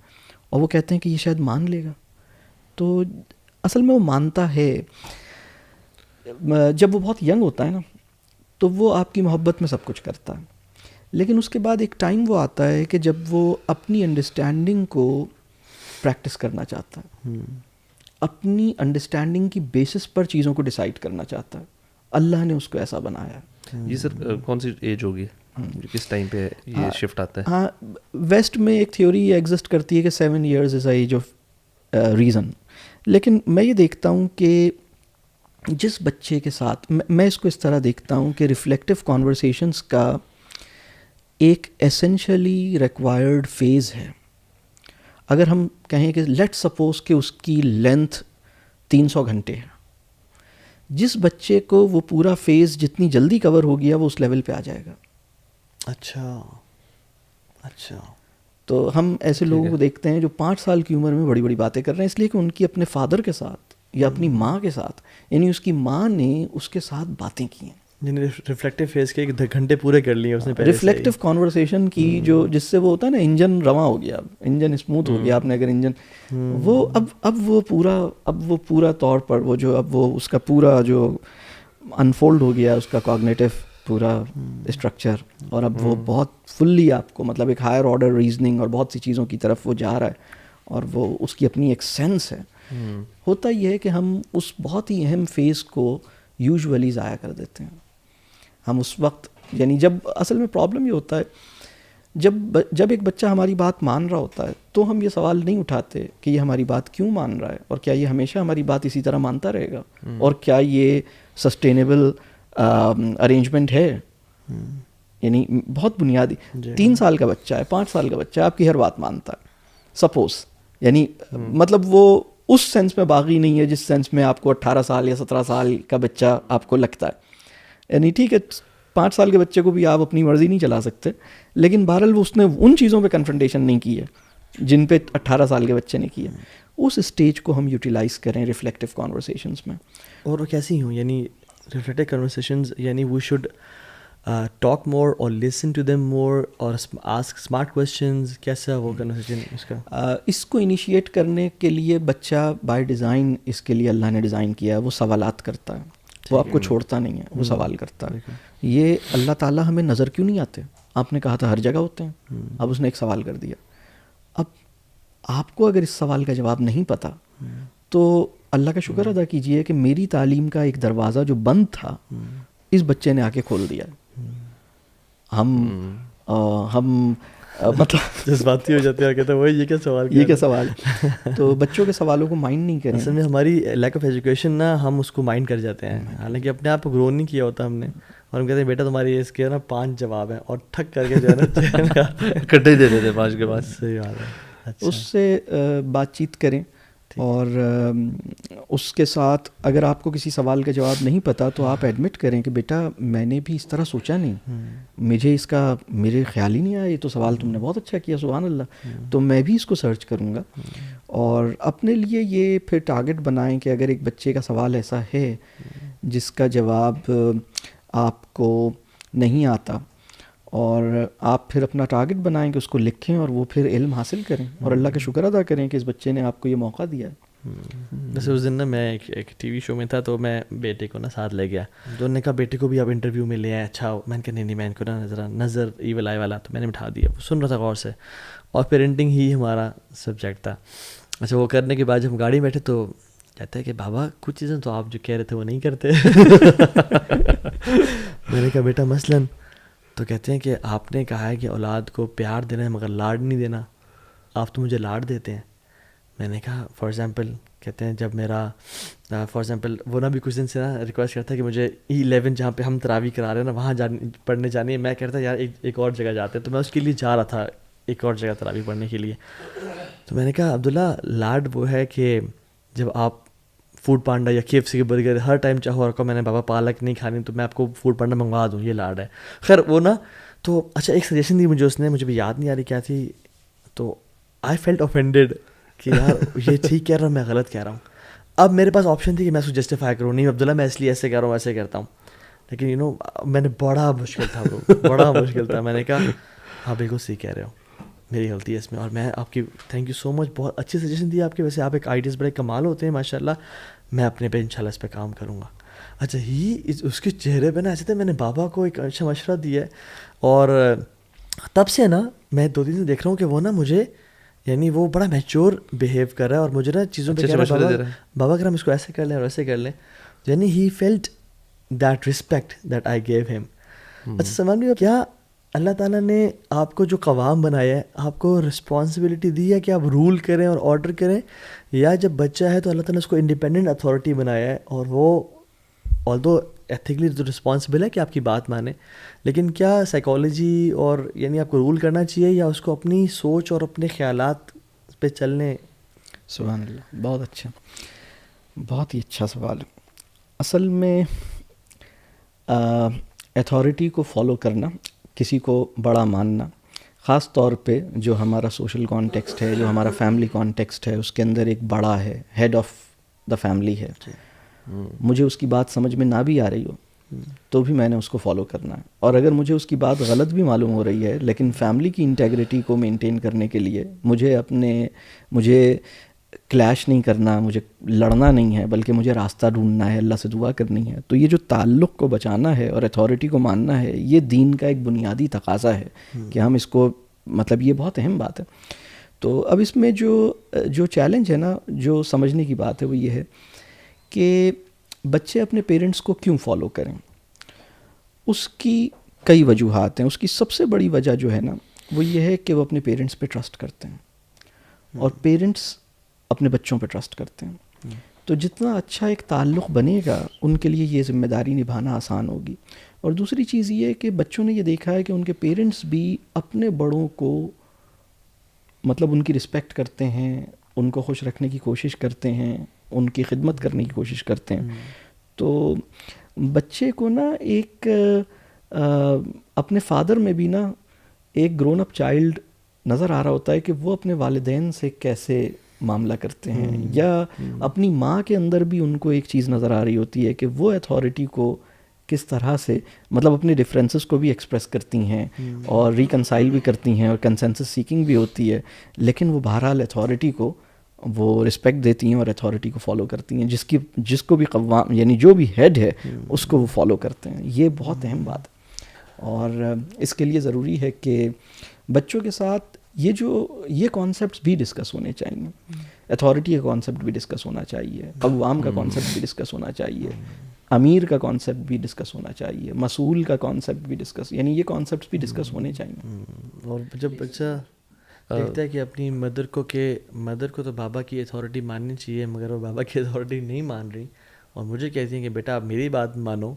اور وہ کہتے ہیں کہ یہ شاید مان لے گا. تو اصل میں وہ مانتا ہے. جب وہ بہت ینگ ہوتا ہے نا تو وہ آپ کی محبت میں سب کچھ کرتا ہے، لیکن اس کے بعد ایک ٹائم وہ آتا ہے کہ جب وہ اپنی انڈرسٹینڈنگ کو پریکٹس کرنا چاہتا ہے، اپنی انڈرسٹینڈنگ کی بیسس پر چیزوں کو ڈیسائیڈ کرنا چاہتا ہے. اللہ نے اس کو ایسا بنایا. جی سر، کون سی ایج ہوگی، کس ٹائم پہ یہ شفٹ آتا ہے؟ ہاں، ویسٹ میں ایک تھیوری ایگزسٹ کرتی ہے کہ 7 years is a age of reason. لیکن میں یہ دیکھتا ہوں کہ جس بچے کے ساتھ میں اس کو اس طرح دیکھتا ہوں کہ ریفلیکٹیو کانورسیشنس کا ایک ایسینشلی ریکوائرڈ فیز ہے. اگر ہم کہیں کہ لیٹ سپوز کہ اس کی لینتھ 300 گھنٹے ہے، جس بچے کو وہ پورا فیز جتنی جلدی کور ہو گیا وہ اس لیول پہ آ جائے گا. اچھا. تو ہم ایسے لوگوں کو دیکھتے ہیں جو 5 سال کی عمر میں بڑی بڑی باتیں کر رہے ہیں، اس لیے کہ ان کی اپنے فادر کے ساتھ یا اپنی ماں کے ساتھ، یعنی اس کی ماں نے اس کے ساتھ باتیں کی ہیں. ریفلیکٹیو فیز کے 10 گھنٹے پورے کر لیے اس نے پہلے. ریفلیکٹیو کانورسیشن کی جو جس سے وہ ہوتا ہے نا انجن رواں ہو گیا, انجن اسموتھ ہو گیا آپ نے اگر انجن وہ اب وہ پورا طور پر وہ جو اب وہ اس کا پورا جو انفولڈ ہو گیا اس کا کوگنیٹو پورا اسٹرکچر, اور اب وہ بہت فلی آپ کو مطلب ایک ہائر آرڈر ریزننگ اور بہت سی چیزوں کی طرف وہ جا رہا ہے, اور وہ اس کی اپنی ایک سینس ہے. ہوتا یہ ہے کہ ہم اس بہت ہی اہم فیز کو یوزولی ضائع کر دیتے ہیں. ہم اس وقت یعنی جب اصل میں پرابلم یہ ہوتا ہے جب ایک بچہ ہماری بات مان رہا ہوتا ہے تو ہم یہ سوال نہیں اٹھاتے کہ یہ ہماری بات کیوں مان رہا ہے, اور کیا یہ ہمیشہ ہماری بات اسی طرح مانتا رہے گا, اور کیا یہ سسٹینیبل ارینجمنٹ ہے. یعنی بہت بنیادی 3 سال کا بچہ ہے, 5 سال کا بچہ ہے, آپ کی ہر بات مانتا ہے سپوز, یعنی مطلب وہ اس سینس میں باغی نہیں ہے جس سینس میں آپ کو 18 سال یا 17 سال کا بچہ آپ کو لگتا ہے. یعنی ٹھیک ہے 5 سال کے بچے کو بھی آپ اپنی مرضی نہیں چلا سکتے, لیکن بہرحال وہ اس نے ان چیزوں پہ کنفرنٹیشن نہیں کی ہے جن پہ 18 سال کے بچے نے کی ہے. اس اسٹیج کو ہم یوٹیلائز کریں ریفلیکٹیو کانورسیشنز میں. اور وہ کیسی ہوں یعنی ریفلیکٹیو کنورسیشنز, یعنی وی شوڈ ٹاک مور اور لسن ٹو دیم مور اور آسک اسمارٹ کویسچنز, کیسا وہ کنورسیشن اس کا؟ اس کو انیشیٹ کرنے کے لیے بچہ بائی ڈیزائن اس کے لیے اللہ نے ڈیزائن کیا ہے, وہ سوالات کرتا ہے, وہ آپ کو چھوڑتا نہیں ہے, وہ سوال کرتا ہے. یہ اللہ تعالیٰ ہمیں نظر کیوں نہیں آتے؟ آپ نے کہا تھا ہر جگہ ہوتے ہیں, اب اس نے ایک سوال کر دیا. اب آپ کو اگر اس سوال کا جواب نہیں پتا تو اللہ کا شکر ادا کیجئے کہ میری تعلیم کا ایک دروازہ جو بند تھا اس بچے نے آ کے کھول دیا. ہم مطلب جذباتی ہو جاتے ہیں اور کہتے ہیں وہ یہ کیا سوال تو بچوں کے سوالوں کو مائنڈ نہیں کریں. اصل میں ہماری لیک آف ایجوکیشن نا, ہم اس کو مائنڈ کر جاتے ہیں, حالانکہ اپنے آپ کو گرو نہیں کیا ہوتا ہم نے, اور ہم کہتے ہیں بیٹا تمہاری اس کے نا 5 جواب ہیں, اور ٹھک کر کے جو ہے نا کٹے دے دیتے 5 کے بعد. صحیح بات ہے. اس سے بات چیت کریں, اور اس کے ساتھ اگر آپ کو کسی سوال کا جواب نہیں پتا تو آپ ایڈمٹ کریں کہ بیٹا میں نے بھی اس طرح سوچا نہیں, مجھے اس کا میرے خیال ہی نہیں آیا, یہ تو سوال تم نے بہت اچھا کیا, سبحان اللہ, تو میں بھی اس کو سرچ کروں گا. اور اپنے لیے یہ پھر ٹارگٹ بنائیں کہ اگر ایک بچے کا سوال ایسا ہے جس کا جواب آپ کو نہیں آتا, اور آپ پھر اپنا ٹارگٹ بنائیں کہ اس کو لکھیں اور وہ پھر علم حاصل کریں, اور اللہ کا شکر ادا کریں کہ اس بچے نے آپ کو یہ موقع دیا ہے. جیسے اس دن نا میں ایک ٹی وی شو میں تھا, تو میں بیٹے کو نا ساتھ لے گیا, تو انہوں نے کہا بیٹے کو بھی آپ انٹرویو میں لے آئے. اچھا, میں نے کہا نہیں میں ان کو نا ذرا نظر ایول آئی والا, تو میں نے بٹھا دیا, وہ سن رہا تھا غور سے, اور پیرنٹنگ ہی ہمارا سبجیکٹ تھا. اچھا, وہ کرنے کے بعد جب ہم گاڑی میں بیٹھے تو کہتا ہے کہ بابا کچھ چیزیں تو آپ جو کہہ رہے تھے وہ نہیں کرتے. میں نے کہا بیٹا مثلاً, تو کہتے ہیں کہ آپ نے کہا ہے کہ اولاد کو پیار دینا ہے مگر لاڈ نہیں دینا, آپ تو مجھے لاڈ دیتے ہیں. میں نے کہا فار ایگزامپل, کہتے ہیں جب میرا فار ایگزامپل وہ نا بھی کچھ دن سے نا ریکویسٹ کرتا ہے کہ مجھے E11 جہاں پہ ہم تراویح کرا رہے ہیں نا وہاں پڑھنے جانی ہے. میں کہتا یار ایک اور جگہ جاتے ہیں, تو میں اس کے لیے جا رہا تھا ایک اور جگہ تراویح پڑھنے کے لیے. تو میں نے کہا عبداللہ لاڈ وہ ہے کہ جب آپ فوڈ پانڈا یا KFC کے برگر ہر ٹائم چاہو رکھو, میں نے بابا پالک نہیں کھانی تو میں آپ کو فوڈ پانڈا منگوا دوں, یہ لاڈ ہے. خیر وہ نا تو اچھا ایک سجیشن دی مجھے اس نے, مجھے بھی یاد نہیں آ رہی کیا تھی, تو آئی فیلٹ اوفینڈیڈ کہ یار یہ ٹھیک کہہ رہا ہوں میں غلط کہہ رہا ہوں. اب میرے پاس آپشن تھی کہ میں اس کو جسٹیفائی کروں, نہیں عبداللہ میں اس لیے ایسے کہہ رہا ہوں ایسے کرتا ہوں, لیکن میں نے بڑا مشکل تھا بڑا مشکل تھا. میں نے کہا ہاں بالکل صحیح کہہ رہے ہو, میری غلطی ہے اس میں, اور میں آپ کی تھینک یو سو مچ, بہت اچھی سجیشن دی آپ کے. ویسے آپ ایک آئیڈیاز بڑے کمال ہوتے ہیں ماشاء اللہ, میں اپنے پہ انشاء اللہ اس پہ کام کروں گا. اچھا اس کے چہرے پہ نا ایسے تھے میں نے بابا کو ایک اچھا مشورہ دیا ہے, اور تب سے نا میں 2 دن سے دیکھ رہا ہوں کہ وہ نا مجھے یعنی وہ بڑا میچور بیہیو کر رہا ہے, اور مجھے نا چیزوں پہ کہہ رہا ہے بابا اگر ہم اس کو ایسے کر لیں اور ایسے کر لیں, یعنی he felt that respect that I give ham. اچھا سلمان بھائی, کیا اللہ تعالیٰ نے آپ کو جو قوام بنایا ہے آپ کو رسپانسبلٹی دی ہے کہ آپ رول کریں اور آرڈر کریں, یا جب بچہ ہے تو اللہ تعالیٰ نے اس کو انڈیپینڈنٹ اتھارٹی بنایا ہے, اور وہ آلدو ایتھیکلی تو رسپانسبل ہے کہ آپ کی بات مانیں, لیکن کیا سائیکالوجی اور یعنی آپ کو رول کرنا چاہیے یا اس کو اپنی سوچ اور اپنے خیالات پہ چلنے؟ سبحان اللہ, بہت اچھا, بہت ہی اچھا سوال. اصل میں اتھارٹی کو فالو کرنا, کسی کو بڑا ماننا, خاص طور پہ جو ہمارا سوشل کانٹیکسٹ ہے, جو ہمارا فیملی کانٹیکسٹ ہے, اس کے اندر ایک بڑا ہے, ہیڈ آف دا فیملی ہے, مجھے اس کی بات سمجھ میں نہ بھی آ رہی ہو تو بھی میں نے اس کو فالو کرنا ہے. اور اگر مجھے اس کی بات غلط بھی معلوم ہو رہی ہے لیکن فیملی کی انٹیگریٹی کو مینٹین کرنے کے لیے مجھے کلیش نہیں کرنا, مجھے لڑنا نہیں ہے, بلکہ مجھے راستہ ڈھونڈنا ہے, اللہ سے دعا کرنی ہے. تو یہ جو تعلق کو بچانا ہے اور اتھارٹی کو ماننا ہے, یہ دین کا ایک بنیادی تقاضا ہے کہ ہم اس کو, مطلب یہ بہت اہم بات ہے. تو اب اس میں جو چیلنج ہے نا, جو سمجھنے کی بات ہے وہ یہ ہے کہ بچے اپنے پیرنٹس کو کیوں فالو کریں. اس کی کئی وجوہات ہیں. اس کی سب سے بڑی وجہ جو ہے نا وہ یہ ہے کہ وہ اپنے پیرنٹس پہ ٹرسٹ کرتے ہیں اور پیرنٹس اپنے بچوں پہ ٹرسٹ کرتے ہیں. تو جتنا اچھا ایک تعلق بنے گا ان کے لیے یہ ذمہ داری نبھانا آسان ہوگی. اور دوسری چیز یہ ہے کہ بچوں نے یہ دیکھا ہے کہ ان کے پیرنٹس بھی اپنے بڑوں کو, مطلب ان کی رسپیکٹ کرتے ہیں, ان کو خوش رکھنے کی کوشش کرتے ہیں, ان کی خدمت کرنے کی کوشش کرتے ہیں. تو بچے کو نا ایک اپنے فادر میں بھی نا ایک گرون اپ چائلڈ نظر آ رہا ہوتا ہے کہ وہ اپنے والدین سے کیسے معاملہ کرتے ہیں, یا اپنی ماں کے اندر بھی ان کو ایک چیز نظر آ رہی ہوتی ہے کہ وہ اتھارٹی کو کس طرح سے, مطلب اپنے ڈفرینسز کو بھی ایکسپریس کرتی ہیں اور ریکنسائل بھی کرتی ہیں اور کنسنسس سیکنگ بھی ہوتی ہے, لیکن وہ بہرحال اتھارٹی کو وہ رسپیکٹ دیتی ہیں اور اتھارٹی کو فالو کرتی ہیں. جس کو بھی قوام, یعنی جو بھی ہیڈ ہے اس کو وہ فالو کرتے ہیں. یہ بہت اہم بات ہے. اور اس کے لیے ضروری ہے کہ بچوں کے ساتھ یہ کانسیپٹس بھی ڈسکس ہونے چاہیے. اتھارٹی کا کانسیپٹ بھی ڈسکس ہونا چاہیے, قوام کا کانسیپٹ بھی ڈسکس ہونا چاہیے, امیر کا کانسیپٹ بھی ڈسکس ہونا چاہیے, مسئول کا کانسیپٹ بھی ڈسکس, یعنی یہ کانسیپٹس بھی ڈسکس ہونے چاہیے. اور جب بچہ دیکھتا ہے کہ اپنی مدر کو تو بابا کی اتھارٹی ماننی چاہیے مگر وہ بابا کی اتھارٹی نہیں مان رہی اور مجھے کہتی ہیں کہ بیٹا آپ میری بات مانو,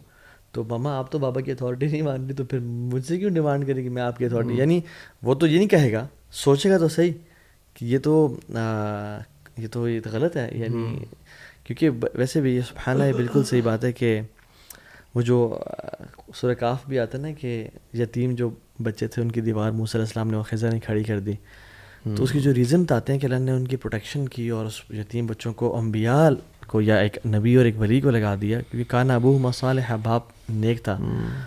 تو ماما آپ تو بابا کی اتھارٹی نہیں مان رہی, تو پھر مجھ سے کیوں ڈیمانڈ کرے کہ میں آپ کی اتھارٹی. یعنی وہ تو یہ نہیں کہے گا, سوچے گا تو صحیح کہ یہ تو غلط ہے. یعنی کیونکہ ویسے بھی یہ سبحان اللہ بالکل صحیح بات ہے کہ وہ جو سورہ کاف بھی آتا ہے نا کہ یتیم جو بچے تھے ان کی دیوار موسیٰ علیہ السلام نے وہ خضر نے کھڑی کر دی, تو اس کی جو ریزن بتاتے ہیں کہ اللہ نے ان کی پروٹیکشن کی اور اس یتیم بچوں کو انبیاء کو یا ایک نبی اور ایک ولی کو لگا دیا, کیونکہ کان ابوہما صالحا, باپ نیک تھا,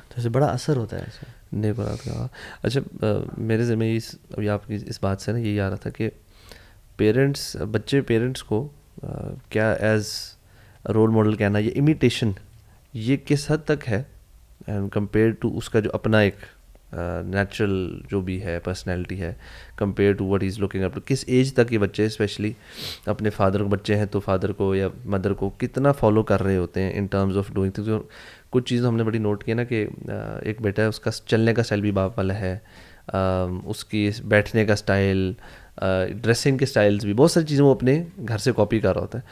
تو اسے بڑا اثر ہوتا ہے اسے نیک بات کا. اچھا میرے ذہن میں ابھی آپ کی اس بات سے نا یہی آ رہا تھا کہ پیرنٹس کو کیا ایز رول ماڈل کہنا یا امیٹیشن یہ کس حد تک ہے کمپیئر ٹو اس کا جو اپنا ایک نیچرل جو بھی ہے پرسنالٹی ہے compare to what is looking up, کس ایج تک یہ بچے اسپیشلی اپنے فادر کو, بچے ہیں تو فادر کو یا مدر کو کتنا فالو کر رہے ہوتے ہیں in terms of doing things. کچھ چیزیں ہم نے بڑی نوٹ کی نا کہ ایک بیٹا ہے اس کا چلنے کا اسٹائل بھی باپ والا ہے, اس کی بیٹھنے کا اسٹائل, ڈریسنگ کے اسٹائلز بھی, بہت ساری چیزیں وہ اپنے گھر سے کاپی کر رہا ہوتا ہے,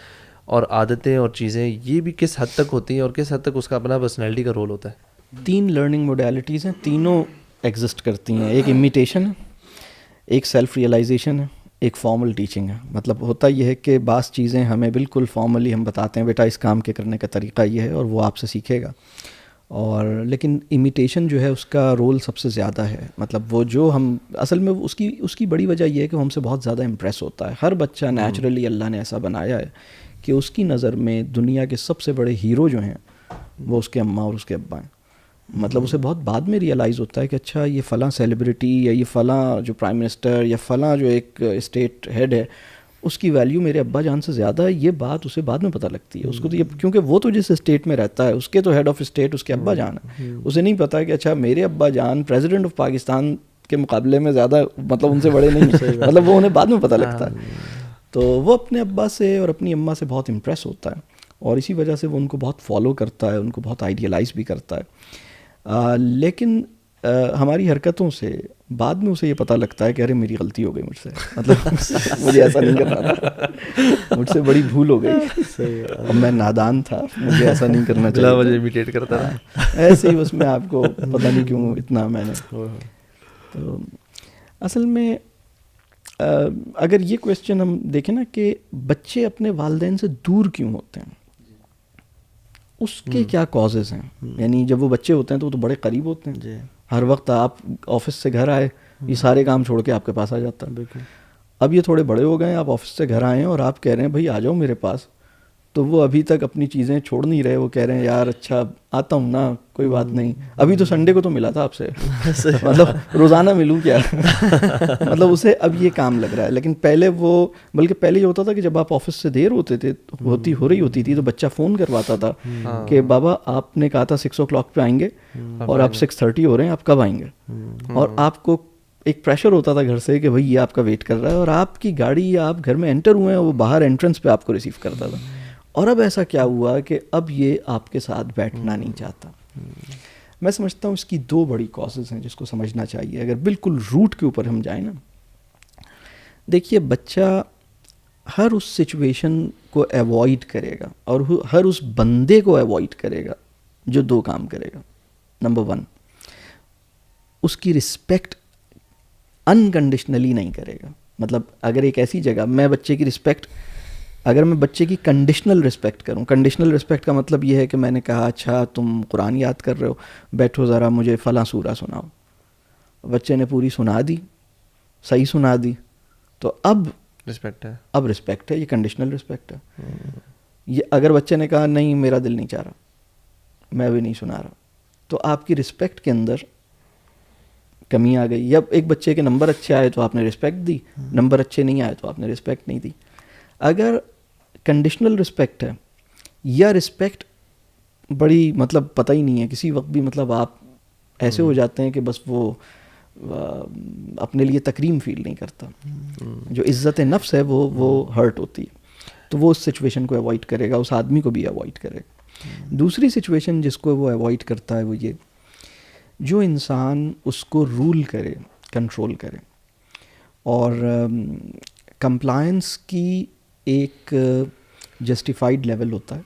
اور عادتیں اور چیزیں یہ بھی کس حد تک ہوتی ہیں اور کس حد تک اس کا اپنا پرسنالٹی کا رول ہوتا ہے. 3 لرننگ موڈیلٹیز ہیں, تینوں ایگزسٹ کرتی ہیں. ایک امیٹیشن ہے, ایک سیلف ریئلائزیشن ہے, ایک فارمل ٹیچنگ ہے. مطلب ہوتا یہ ہے کہ بعض چیزیں ہمیں بالکل فارملی ہم بتاتے ہیں بیٹا اس کام کے کرنے کا طریقہ یہ ہے اور وہ آپ سے سیکھے گا, اور لیکن امیٹیشن جو ہے اس کا رول سب سے زیادہ ہے. مطلب وہ جو ہم اصل میں اس کی بڑی وجہ یہ ہے کہ وہ ہم سے بہت زیادہ امپریس ہوتا ہے. ہر بچہ نیچرلی اللہ نے ایسا بنایا ہے کہ اس کی نظر میں دنیا کے سب سے بڑے ہیرو جو ہیں وہ اس کے اماں اور اس کے ابا ہیں. مطلب اسے بہت بعد میں ریئلائز ہوتا ہے کہ اچھا یہ فلاں سیلیبریٹی یا یہ فلاں جو پرائم منسٹر یا فلاں جو ایک اسٹیٹ ہیڈ ہے اس کی ویلیو میرے ابا جان سے زیادہ ہے. یہ بات اسے بعد میں پتہ لگتی ہے. اس کو تو یہ, کیونکہ وہ تو جس اسٹیٹ میں رہتا ہے اس کے تو ہیڈ آف اسٹیٹ اس کے ابا جان ہے. اسے نہیں پتا کہ اچھا میرے ابا جان پریزیڈنٹ آف پاکستان کے مقابلے میں زیادہ مطلب ان سے بڑے نہیں, مطلب وہ انہیں بعد میں پتہ لگتا ہے. تو وہ اپنے ابا سے اور اپنی اماں سے بہت امپریس ہوتا ہے اور اسی وجہ سے وہ ان کو بہت فالو کرتا ہے, ان کو بہت آئیڈیلائز بھی کرتا ہے. لیکن ہماری حرکتوں سے بعد میں اسے یہ پتہ لگتا ہے کہ ارے میری غلطی ہو گئی مجھ سے, مطلب مجھے ایسا نہیں کرنا تھا, مجھ سے بڑی بھول ہو گئی اور میں نادان تھا, مجھے ایسا نہیں کرنا چاہیے, مجھے امیٹیٹ کرتا رہا ایسے ہی بس میں آپ کو پتہ نہیں کیوں اتنا میں نے. تو اصل میں اگر یہ کویسچن ہم دیکھیں نا کہ بچے اپنے والدین سے دور کیوں ہوتے ہیں, اس کے کیا کازز ہیں. یعنی جب وہ بچے ہوتے ہیں تو وہ تو بڑے قریب ہوتے ہیں, ہر وقت آپ آفس سے گھر آئے یہ سارے کام چھوڑ کے آپ کے پاس آ جاتا ہے. اب یہ تھوڑے بڑے ہو گئے ہیں, آپ آفس سے گھر آئے ہیں اور آپ کہہ رہے ہیں بھائی آ جاؤ میرے پاس, تو وہ ابھی تک اپنی چیزیں چھوڑ نہیں رہے. وہ کہہ رہے ہیں یار اچھا آتا ہوں نا, کوئی بات نہیں, ابھی تو سنڈے کو تو ملا تھا آپ سے, مطلب روزانہ ملوں کیا, مطلب اسے اب یہ کام لگ رہا ہے. لیکن پہلے وہ, بلکہ پہلے یہ ہوتا تھا کہ جب آپ آفس سے دیر ہوتے تھے ہو رہی ہوتی تھی تو بچہ فون کرواتا تھا کہ بابا آپ نے کہا تھا 6 o'clock پہ آئیں گے اور آپ 6:30 ہو رہے ہیں, آپ کب آئیں گے. اور آپ کو ایک پریشر ہوتا تھا گھر سے کہ بھائی یہ آپ کا ویٹ کر رہا ہے, اور آپ کی گاڑی یا آپ گھر میں انٹر ہوئے ہیں وہ باہر انٹرنس پہ آپ کو ریسیو کرتا تھا. اور اب ایسا کیا ہوا کہ اب یہ آپ کے ساتھ بیٹھنا نہیں چاہتا. میں سمجھتا ہوں اس کی 2 بڑی کازز ہیں جس کو سمجھنا چاہیے. اگر بالکل روٹ کے اوپر ہم جائیں نا, دیکھیے بچہ ہر اس سچویشن کو ایوائڈ کرے گا اور ہر اس بندے کو ایوائڈ کرے گا جو 2 کام کرے گا. نمبر 1, اس کی رسپیکٹ انکنڈیشنلی نہیں کرے گا. مطلب اگر ایک ایسی جگہ میں بچے کی رسپیکٹ, اگر میں بچے کی کنڈیشنل رسپیکٹ کروں, کنڈیشنل رسپیکٹ کا مطلب یہ ہے کہ میں نے کہا اچھا تم قرآن یاد کر رہے ہو, بیٹھو ذرا مجھے فلاں سورہ سناؤ. بچے نے پوری سنا دی, صحیح سنا دی, تو اب رسپیکٹ ہے, اب رسپیکٹ ہے, یہ کنڈیشنل رسپیکٹ ہے. یہ اگر بچے نے کہا نہیں میرا دل نہیں چاہ رہا, میں بھی نہیں سنا رہا, تو آپ کی رسپیکٹ کے اندر کمی آ گئی. جب ایک بچے کے نمبر اچھے آئے تو آپ نے رسپیکٹ دی, نمبر اچھے نہیں آئے تو آپ نے رسپیکٹ نہیں دی. اگر کنڈیشنل رسپیکٹ ہے یا رسپیکٹ بڑی مطلب پتہ ہی نہیں ہے کسی وقت بھی, مطلب آپ ایسے ہو جاتے ہیں کہ بس وہ اپنے لیے تکریم فیل نہیں کرتا, جو عزت نفس ہے وہ ہرٹ ہوتی ہے, تو وہ اس سچویشن کو ایوائڈ کرے گا, اس آدمی کو بھی ایوائڈ کرے گا. دوسری سچویشن جس کو وہ ایوائڈ کرتا ہے وہ یہ, جو انسان اس کو رول کرے, کنٹرول کرے. اور کمپلائنس کی ایک جسٹیفائڈ لیول ہوتا ہے,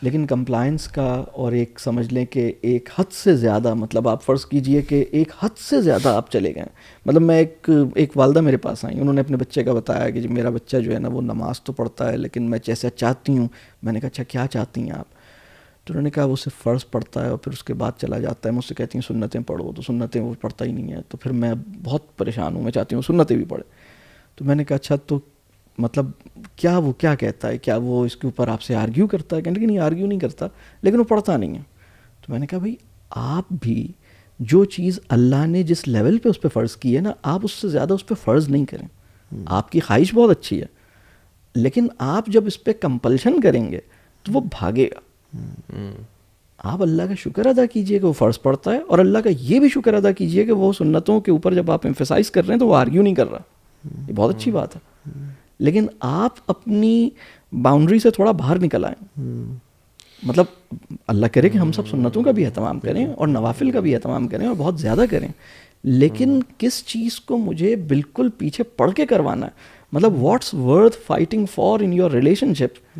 لیکن کمپلائنس کا اور ایک سمجھ لیں کہ ایک حد سے زیادہ, مطلب آپ فرض کیجئے کہ ایک حد سے زیادہ آپ چلے گئے. مطلب میں ایک والدہ میرے پاس آئیں, انہوں نے اپنے بچے کا بتایا کہ جی میرا بچہ جو ہے نا وہ نماز تو پڑھتا ہے لیکن میں جیسا چاہتی ہوں. میں نے کہا اچھا کیا چاہتی ہیں آپ؟ تو انہوں نے کہا وہ صرف فرض پڑھتا ہے اور پھر اس کے بعد چلا جاتا ہے. مجھ سے کہتی ہیں سنتیں پڑھو, تو سنتیں وہ پڑھتا ہی نہیں ہے. تو پھر میں بہت پریشان ہوں, میں چاہتی ہوں سنتیں بھی پڑھے. تو میں نے کہا اچھا تو مطلب کیا وہ کیا کہتا ہے, کیا وہ اس کے اوپر آپ سے آرگیو کرتا ہے؟ کہنے کہ نہیں آرگیو نہیں کرتا لیکن وہ پڑھتا نہیں ہے. تو میں نے کہا بھائی آپ بھی جو چیز اللہ نے جس لیول پہ اس پہ فرض کی ہے نا, آپ اس سے زیادہ اس پہ فرض نہیں کریں. آپ کی خواہش بہت اچھی ہے لیکن آپ جب اس پہ کمپلشن کریں گے تو وہ بھاگے گا. آپ اللہ کا شکر ادا کیجئے کہ وہ فرض پڑھتا ہے, اور اللہ کا یہ بھی شکر ادا کیجئے کہ وہ سنتوں کے اوپر جب آپ ایمفیسائز کر رہے ہیں تو وہ آرگیو نہیں کر رہا. یہ بہت اچھی بات ہے. لیکن آپ اپنی باؤنڈری سے تھوڑا باہر نکل آئیں. مطلب اللہ کرے کہ ہم سب سنتوں کا بھی اہتمام کریں اور نوافل کا بھی اہتمام کریں اور بہت زیادہ کریں, لیکن کس چیز کو مجھے بالکل پیچھے پڑھ کے کروانا ہے, مطلب what's worth fighting for in your relationship,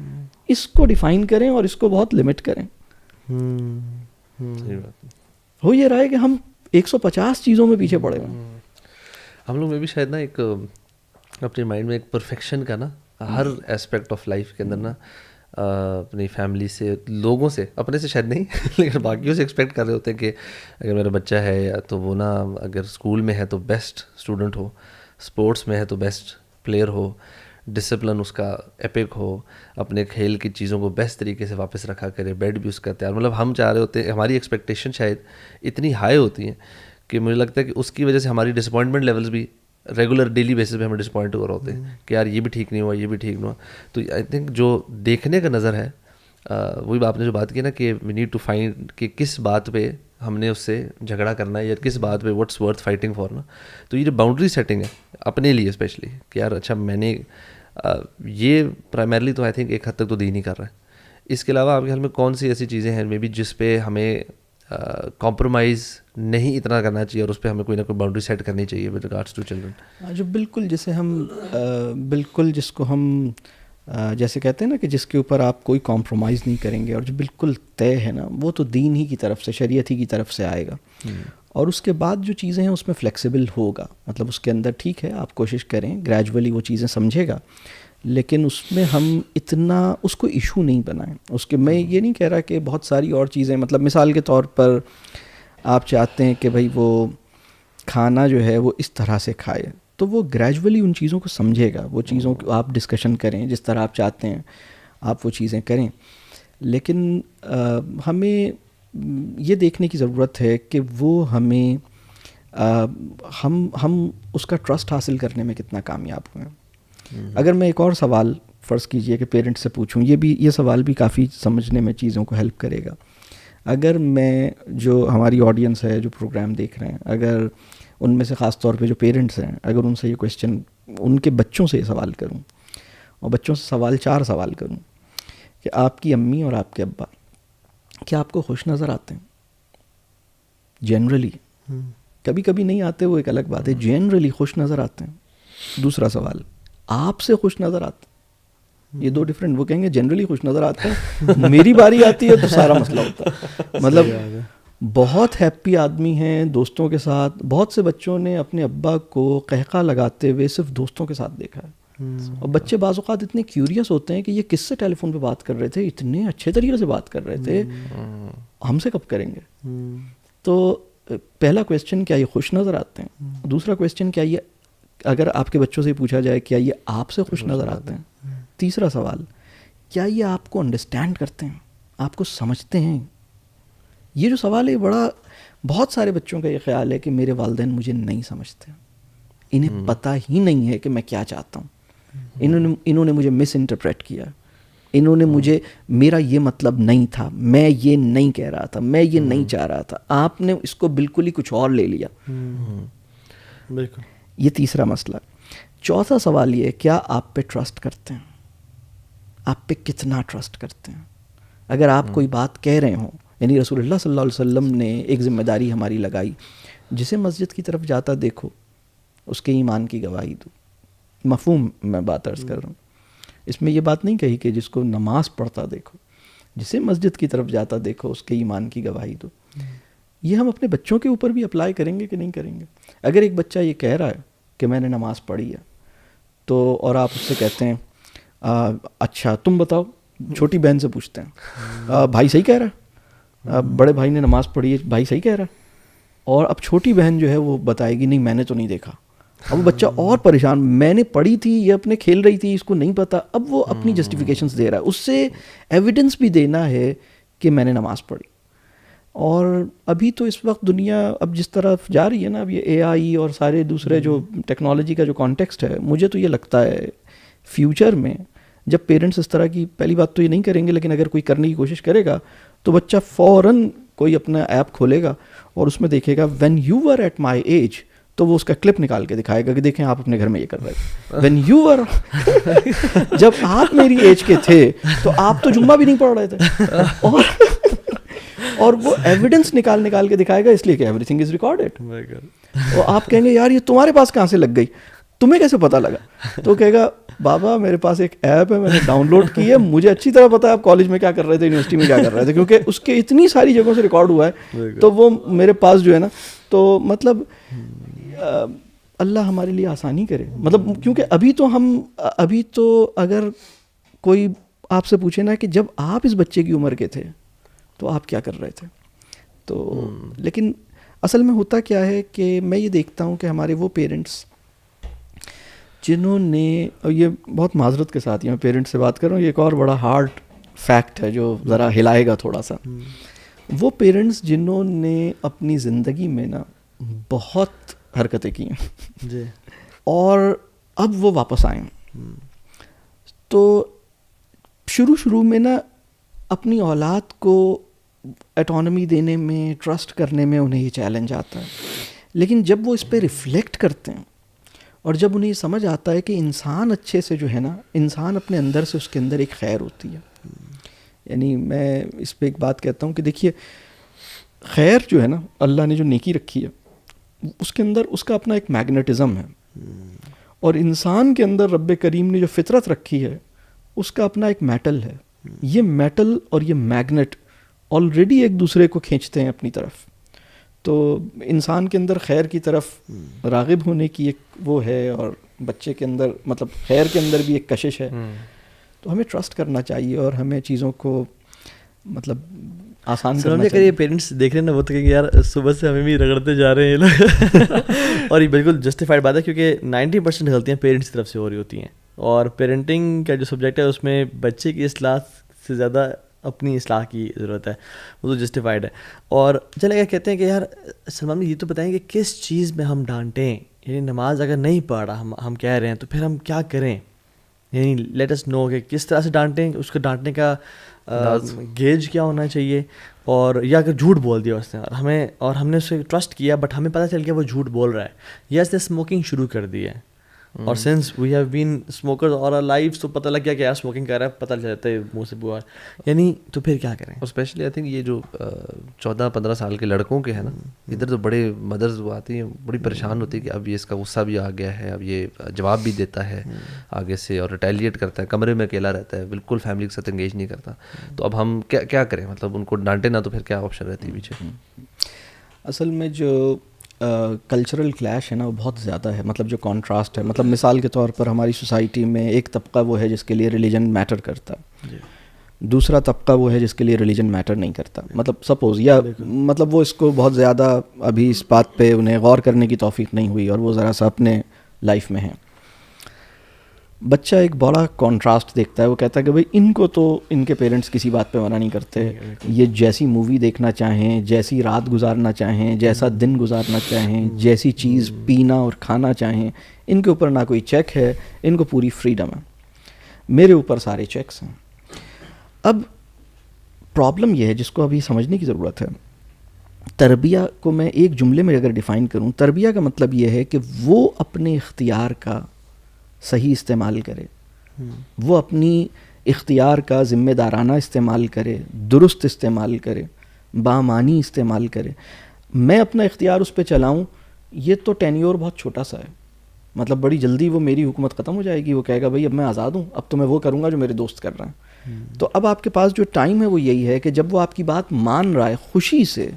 اس کو ڈیفائن کریں اور اس کو بہت لمٹ کریں. ہو یہ رہا ہے کہ ہم 150 چیزوں میں پیچھے پڑے ہوئے. ہم لوگ میں بھی شاید نا ایک اپنے مائنڈ میں ایک پرفیکشن کا نا ہر اسپیکٹ آف لائف کے اندر نا اپنی فیملی سے, لوگوں سے, اپنے سے شاید نہیں لیکن باقیوں سے ایکسپیکٹ کر رہے ہوتے ہیں کہ اگر میرا بچہ ہے یا تو وہ نا اگر اسکول میں ہے تو بیسٹ اسٹوڈنٹ ہو, اسپورٹس میں ہے تو بیسٹ پلیئر ہو, ڈسپلن اس کا ایپک ہو, اپنے کھیل کی چیزوں کو بیسٹ طریقے سے واپس رکھا کرے, بیڈ بھی اس کا تیار. مطلب ہم چاہ رہے ہوتے ہیں, ہماری ایکسپیکٹیشن شاید اتنی ہائی ہوتی ہیں کہ مجھے لگتا ہے کہ اس کی وجہ سے ہماری ڈسپوائنٹمنٹ لیولز بھی ریگولر ڈیلی بیسس پہ ہمیں ڈسپوائنٹ ہو رہے ہوتے ہیں کہ یار یہ بھی ٹھیک نہیں ہوا, یہ بھی ٹھیک نہیں ہوا. تو آئی تھنک جو دیکھنے کا نظر ہے, وہی آپ نے جو بات کی نا کہ وی نیڈ ٹو فائنڈ کہ کس بات پہ ہم نے اس سے جھگڑا کرنا ہے یا کس بات پہ واٹس ورتھ فائٹنگ فار نا. تو یہ جو باؤنڈری سیٹنگ ہے اپنے لیے اسپیشلی کہ یار اچھا میں نے یہ پرائمرلی تو آئی تھنک ایک حد تک تو دین ہی کر رہا ہے. اس کے علاوہ آپ کے خیال میں کون سی ایسی چیزیں ہیں مے بی جس پہ ہمیں کمپرومائز نہیں اتنا کرنا چاہیے اور اس پہ ہمیں کوئی نہ کوئی باؤنڈری سیٹ کرنی چاہیے ود ریگارڈس ٹو چلڈرن؟ جو بالکل جسے ہم بالکل جس کو ہم جیسے کہتے ہیں نا کہ جس کے اوپر آپ کوئی کمپرومائز نہیں کریں گے اور جو بالکل طے ہے نا, وہ تو دین ہی کی طرف سے, شریعت ہی کی طرف سے آئے گا. اور اس کے بعد جو چیزیں ہیں اس میں فلیکسیبل ہوگا, مطلب اس کے اندر ٹھیک ہے آپ کوشش کریں گریجولی وہ چیزیں سمجھے گا, لیکن اس میں ہم اتنا اس کو ایشو نہیں بنائیں. اس کے میں یہ نہیں کہہ رہا کہ بہت ساری اور چیزیں, مطلب مثال کے طور پر آپ چاہتے ہیں کہ بھائی وہ کھانا جو ہے وہ اس طرح سے کھائے, تو وہ گریجولی ان چیزوں کو سمجھے گا, وہ چیزوں کو آپ ڈسکشن کریں جس طرح آپ چاہتے ہیں. آپ وہ چیزیں کریں. لیکن ہمیں یہ دیکھنے کی ضرورت ہے کہ وہ ہمیں ہم اس کا ٹرسٹ حاصل کرنے میں کتنا کامیاب ہوئے. اگر میں ایک اور سوال فرض کیجئے کہ پیرنٹ سے پوچھوں, یہ سوال بھی کافی سمجھنے میں چیزوں کو ہیلپ کرے گا. اگر میں, جو ہماری آڈینس ہے جو پروگرام دیکھ رہے ہیں, اگر ان میں سے خاص طور پہ جو پیرنٹس ہیں, اگر ان سے یہ کویشچن, ان کے بچوں سے یہ سوال کروں, اور بچوں سے 4 سوال کروں کہ آپ کی امی اور آپ کے ابا کیا آپ کو خوش نظر آتے ہیں؟ جنرلی, کبھی کبھی نہیں آتے, وہ ایک الگ بات ہے. جنرلی خوش نظر آتے ہیں. دوسرا سوال, آپ سے خوش نظر آتے ہیں؟ یہ 2 ڈفرینٹ. وہ کہیں گے جنرلی خوش نظر آتے ہیں, میری باری آتی ہے تو سارا مسئلہ ہوتا ہے. مطلب بہت ہیپی آدمی ہیں دوستوں کے ساتھ. بہت سے بچوں نے اپنے ابا کو قہقہ لگاتے ہوئے صرف دوستوں کے ساتھ دیکھا ہے. اور بچے بعض اوقات اتنے کیوریس ہوتے ہیں کہ یہ کس سے ٹیلی فون پہ بات کر رہے تھے, اتنے اچھے طریقے سے بات کر رہے تھے, ہم سے کب کریں گے؟ تو پہلا کویشچن, کیا یہ خوش نظر آتے ہیں؟ دوسرا کویشچن, کیا یہ, اگر آپ کے بچوں سے پوچھا جائے کیا یہ آپ سے خوش نظر آتے ہیں؟ تیسرا سوال, کیا یہ آپ کو انڈرسٹینڈ کرتے ہیں, آپ کو سمجھتے ہیں؟ یہ جو سوال ہے, بہت سارے بچوں کا یہ خیال ہے کہ میرے والدین مجھے نہیں سمجھتے, انہیں پتہ ہی نہیں ہے کہ میں کیا چاہتا ہوں, انہوں نے مجھے مس انٹرپریٹ کیا, انہوں نے مجھے, میرا یہ مطلب نہیں تھا, میں یہ نہیں کہہ رہا تھا, میں یہ نہیں چاہ رہا تھا, آپ نے اس کو بالکل ہی کچھ اور لے لیا. بالکل. یہ تیسرا مسئلہ. چوتھا سوال یہ, کیا آپ پہ ٹرسٹ کرتے ہیں, آپ پہ کتنا ٹرسٹ کرتے ہیں؟ اگر آپ کوئی بات کہہ رہے ہوں, یعنی رسول اللہ صلی اللہ علیہ وسلم نے ایک ذمہ داری ہماری لگائی, جسے مسجد کی طرف جاتا دیکھو اس کے ایمان کی گواہی دو. مفہوم میں بات عرض کر رہا ہوں, اس میں یہ بات نہیں کہی کہ جس کو نماز پڑھتا دیکھو, جسے مسجد کی طرف جاتا دیکھو اس کے ایمان کی گواہی دو. یہ ہم اپنے بچوں کے اوپر بھی اپلائی کریں گے کہ نہیں کریں گے؟ اگر ایک بچہ یہ کہہ رہا ہے کہ میں نے نماز پڑھی ہے, تو اور آپ اس سے کہتے ہیں اچھا تم بتاؤ, چھوٹی بہن سے پوچھتے ہیں بھائی صحیح کہہ رہا ہے, بڑے بھائی نے نماز پڑھی ہے, بھائی صحیح کہہ رہا ہے, اور اب چھوٹی بہن جو ہے وہ بتائے گی نہیں میں نے تو نہیں دیکھا. اب وہ بچہ اور پریشان, میں نے پڑھی تھی, یہ اپنے کھیل رہی تھی, اس کو نہیں پتا. اب وہ اپنی جسٹیفیکیشنز دے رہا ہے, اس سے ایویڈنس بھی دینا ہے کہ میں نے نماز پڑھی. اور ابھی تو اس وقت دنیا اب جس طرف جا رہی ہے نا, اب یہ اے آئی اور سارے دوسرے جو ٹیکنالوجی کا جو کانٹیکسٹ ہے, مجھے تو یہ لگتا ہے فیوچر میں جب پیرنٹس اس طرح کی, پہلی بات تو یہ نہیں کریں گے, لیکن اگر کوئی کرنے کی کوشش کرے گا تو بچہ فوراً کوئی اپنا ایپ کھولے گا اور اس میں دیکھے گا when you were at my age, تو وہ اس کا کلپ نکال کے دکھائے گا کہ دیکھیں آپ اپنے گھر میں یہ کر رہے تھے. وین یو ور, جب آپ میری ایج کے تھے تو آپ تو جمعہ بھی نہیں پڑھ رہے تھے. اور وہ ایویڈنس نکال کے دکھائے گا, اس لیے کہ ایوری تھنگ از ریکارڈیڈ. اور آپ کہیں گے یار یہ تمہارے پاس کہاں سے لگ گئی, تمہیں کیسے پتہ لگا؟ تو کہے گا بابا میرے پاس ایک ایپ ہے, میں نے ڈاؤن لوڈ کی ہے, مجھے اچھی طرح پتا ہے آپ کالج میں کیا کر رہے تھے, یونیورسٹی میں کیا کر رہے تھے, کیونکہ اس کے اتنی ساری جگہوں سے ریکارڈ ہوا ہے, تو وہ میرے پاس جو ہے نا. تو مطلب اللہ ہمارے لیے آسانی کرے, مطلب کیونکہ ابھی تو اگر کوئی آپ سے پوچھے نا کہ جب آپ اس بچے کی عمر کے تھے تو آپ کیا کر رہے تھے, تو لیکن اصل میں ہوتا کیا ہے کہ میں یہ دیکھتا ہوں کہ ہمارے وہ پیرنٹس جنہوں نے, اور یہ بہت معذرت کے ساتھ میں پیرنٹس سے بات کر رہا ہوں, یہ ایک اور بڑا ہارڈ فیکٹ ہے جو ذرا ہلائے گا تھوڑا سا, وہ پیرنٹس جنہوں نے اپنی زندگی میں نا بہت حرکتیں کی ہیں جی, اور اب وہ واپس آئیں, تو شروع میں نا اپنی اولاد کو اٹانومی دینے میں, ٹرسٹ کرنے میں انہیں یہ چیلنج آتا ہے. لیکن جب وہ اس پہ ریفلیکٹ کرتے ہیں اور جب انہیں یہ سمجھ آتا ہے کہ انسان اچھے سے جو ہے نا, انسان اپنے اندر سے اس کے اندر ایک خیر ہوتی ہے. یعنی میں اس پہ ایک بات کہتا ہوں کہ دیکھیے خیر جو ہے نا, اللہ نے جو نیکی رکھی ہے اس کے اندر اس کا اپنا ایک میگنیٹزم ہے, اور انسان کے اندر رب کریم نے جو فطرت رکھی ہے اس کا اپنا ایک میٹل ہے. یہ میٹل اور یہ میگنیٹ آلریڈی ایک دوسرے کو کھینچتے ہیں اپنی طرف. تو انسان کے اندر خیر کی طرف راغب ہونے کی ایک وہ ہے, اور بچے کے اندر مطلب خیر کے اندر بھی ایک کشش ہے. تو ہمیں ٹرسٹ کرنا چاہیے اور ہمیں چیزوں کو مطلب آسان کرنا چاہیے. یہ پیرنٹس دیکھ رہے ہیں نا, وہ تو کہ یار صبح سے ہمیں بھی رگڑتے جا رہے ہیں لوگ. اور یہ بالکل جسٹیفائڈ بات ہے, کیونکہ 90% غلطیاں پیرنٹس کی طرف سے ہو رہی ہوتی ہیں. اور پیرنٹنگ کا جو سبجیکٹ ہے اس میں بچے کی اصلاح سے زیادہ اپنی اصلاح کی ضرورت ہے, وہ تو جسٹیفائڈ ہے. اور چلے اگر کہتے ہیں کہ یار سلمان بھائی یہ تو بتائیں کہ کس چیز میں ہم ڈانٹیں, یعنی نماز اگر نہیں پڑھ رہا ہم کہہ رہے ہیں تو پھر ہم کیا کریں, یعنی لیٹ اس نو کہ کس طرح سے ڈانٹیں, اس کو ڈانٹنے کا گیج کیا ہونا چاہیے, اور یا اگر جھوٹ بول دیا اس نے اور ہم نے اسے ٹرسٹ کیا بٹ ہمیں پتہ چل گیا وہ جھوٹ بول رہا ہے, یا اس نے اسموکنگ شروع کر دی ہے, اور since we have been smokers all our life, تو پتہ لگ گیا کہ یار اسموکنگ کر رہا ہے, پتہ چل جاتا ہے منہ سے بوا, یعنی تو پھر کیا کریں. اور اسپیشلی آئی تھنک یہ جو 14-15 سال کے لڑکوں کے ہیں نا, ادھر تو بڑے مدرز وہ آتی ہیں بڑی پریشان ہوتی ہے کہ اب یہ اس کا غصہ بھی آ گیا ہے, اب یہ جواب بھی دیتا ہے آگے سے اور ریٹیلیٹ کرتا ہے, کمرے میں اکیلا رہتا ہے, بالکل فیملی کے ساتھ انگیج نہیں کرتا. تو اب ہم کیا کریں, مطلب ان کو ڈانٹے نا تو پھر کیا آپشن رہتی ہے پیچھے. اصل میں جو کلچرل کلیش ہے نا وہ بہت زیادہ ہے, مطلب جو کانٹراسٹ ہے, مطلب مثال کے طور پر ہماری سوسائٹی میں ایک طبقہ وہ ہے جس کے لیے ریلیجن میٹر کرتا ہے, دوسرا طبقہ وہ ہے جس کے لیے ریلیجن میٹر نہیں کرتا. مطلب سپوز یا مطلب وہ اس کو بہت زیادہ ابھی اس بات پہ انہیں غور کرنے کی توفیق نہیں ہوئی اور وہ ذرا سا اپنے لائف میں ہیں. بچہ ایک بڑا کانٹراسٹ دیکھتا ہے, وہ کہتا ہے کہ بھائی ان کو تو ان کے پیرنٹس کسی بات پہ منع نہیں کرتے, یہ جیسی مووی دیکھنا چاہیں, جیسی رات گزارنا چاہیں, جیسا دن گزارنا چاہیں, جیسی چیز پینا اور کھانا چاہیں, ان کے اوپر نہ کوئی چیک ہے, ان کو پوری فریڈم ہے. میرے اوپر سارے چیکس ہیں. اب پرابلم یہ ہے جس کو ابھی سمجھنے کی ضرورت ہے. تربیہ کو میں ایک جملے میں اگر ڈیفائن کروں, تربیہ کا مطلب یہ ہے کہ وہ اپنے اختیار کا صحیح استعمال کرے, وہ اپنی اختیار کا ذمہ دارانہ استعمال کرے, درست استعمال کرے, بامانی استعمال کرے. میں اپنا اختیار اس پہ چلاؤں, یہ تو ٹینیور بہت چھوٹا سا ہے, مطلب بڑی جلدی وہ میری حکومت ختم ہو جائے گی, وہ کہے گا بھائی اب میں آزاد ہوں, اب تو میں وہ کروں گا جو میرے دوست کر رہے ہیں. تو اب آپ کے پاس جو ٹائم ہے وہ یہی ہے کہ جب وہ آپ کی بات مان رہا ہے خوشی سے,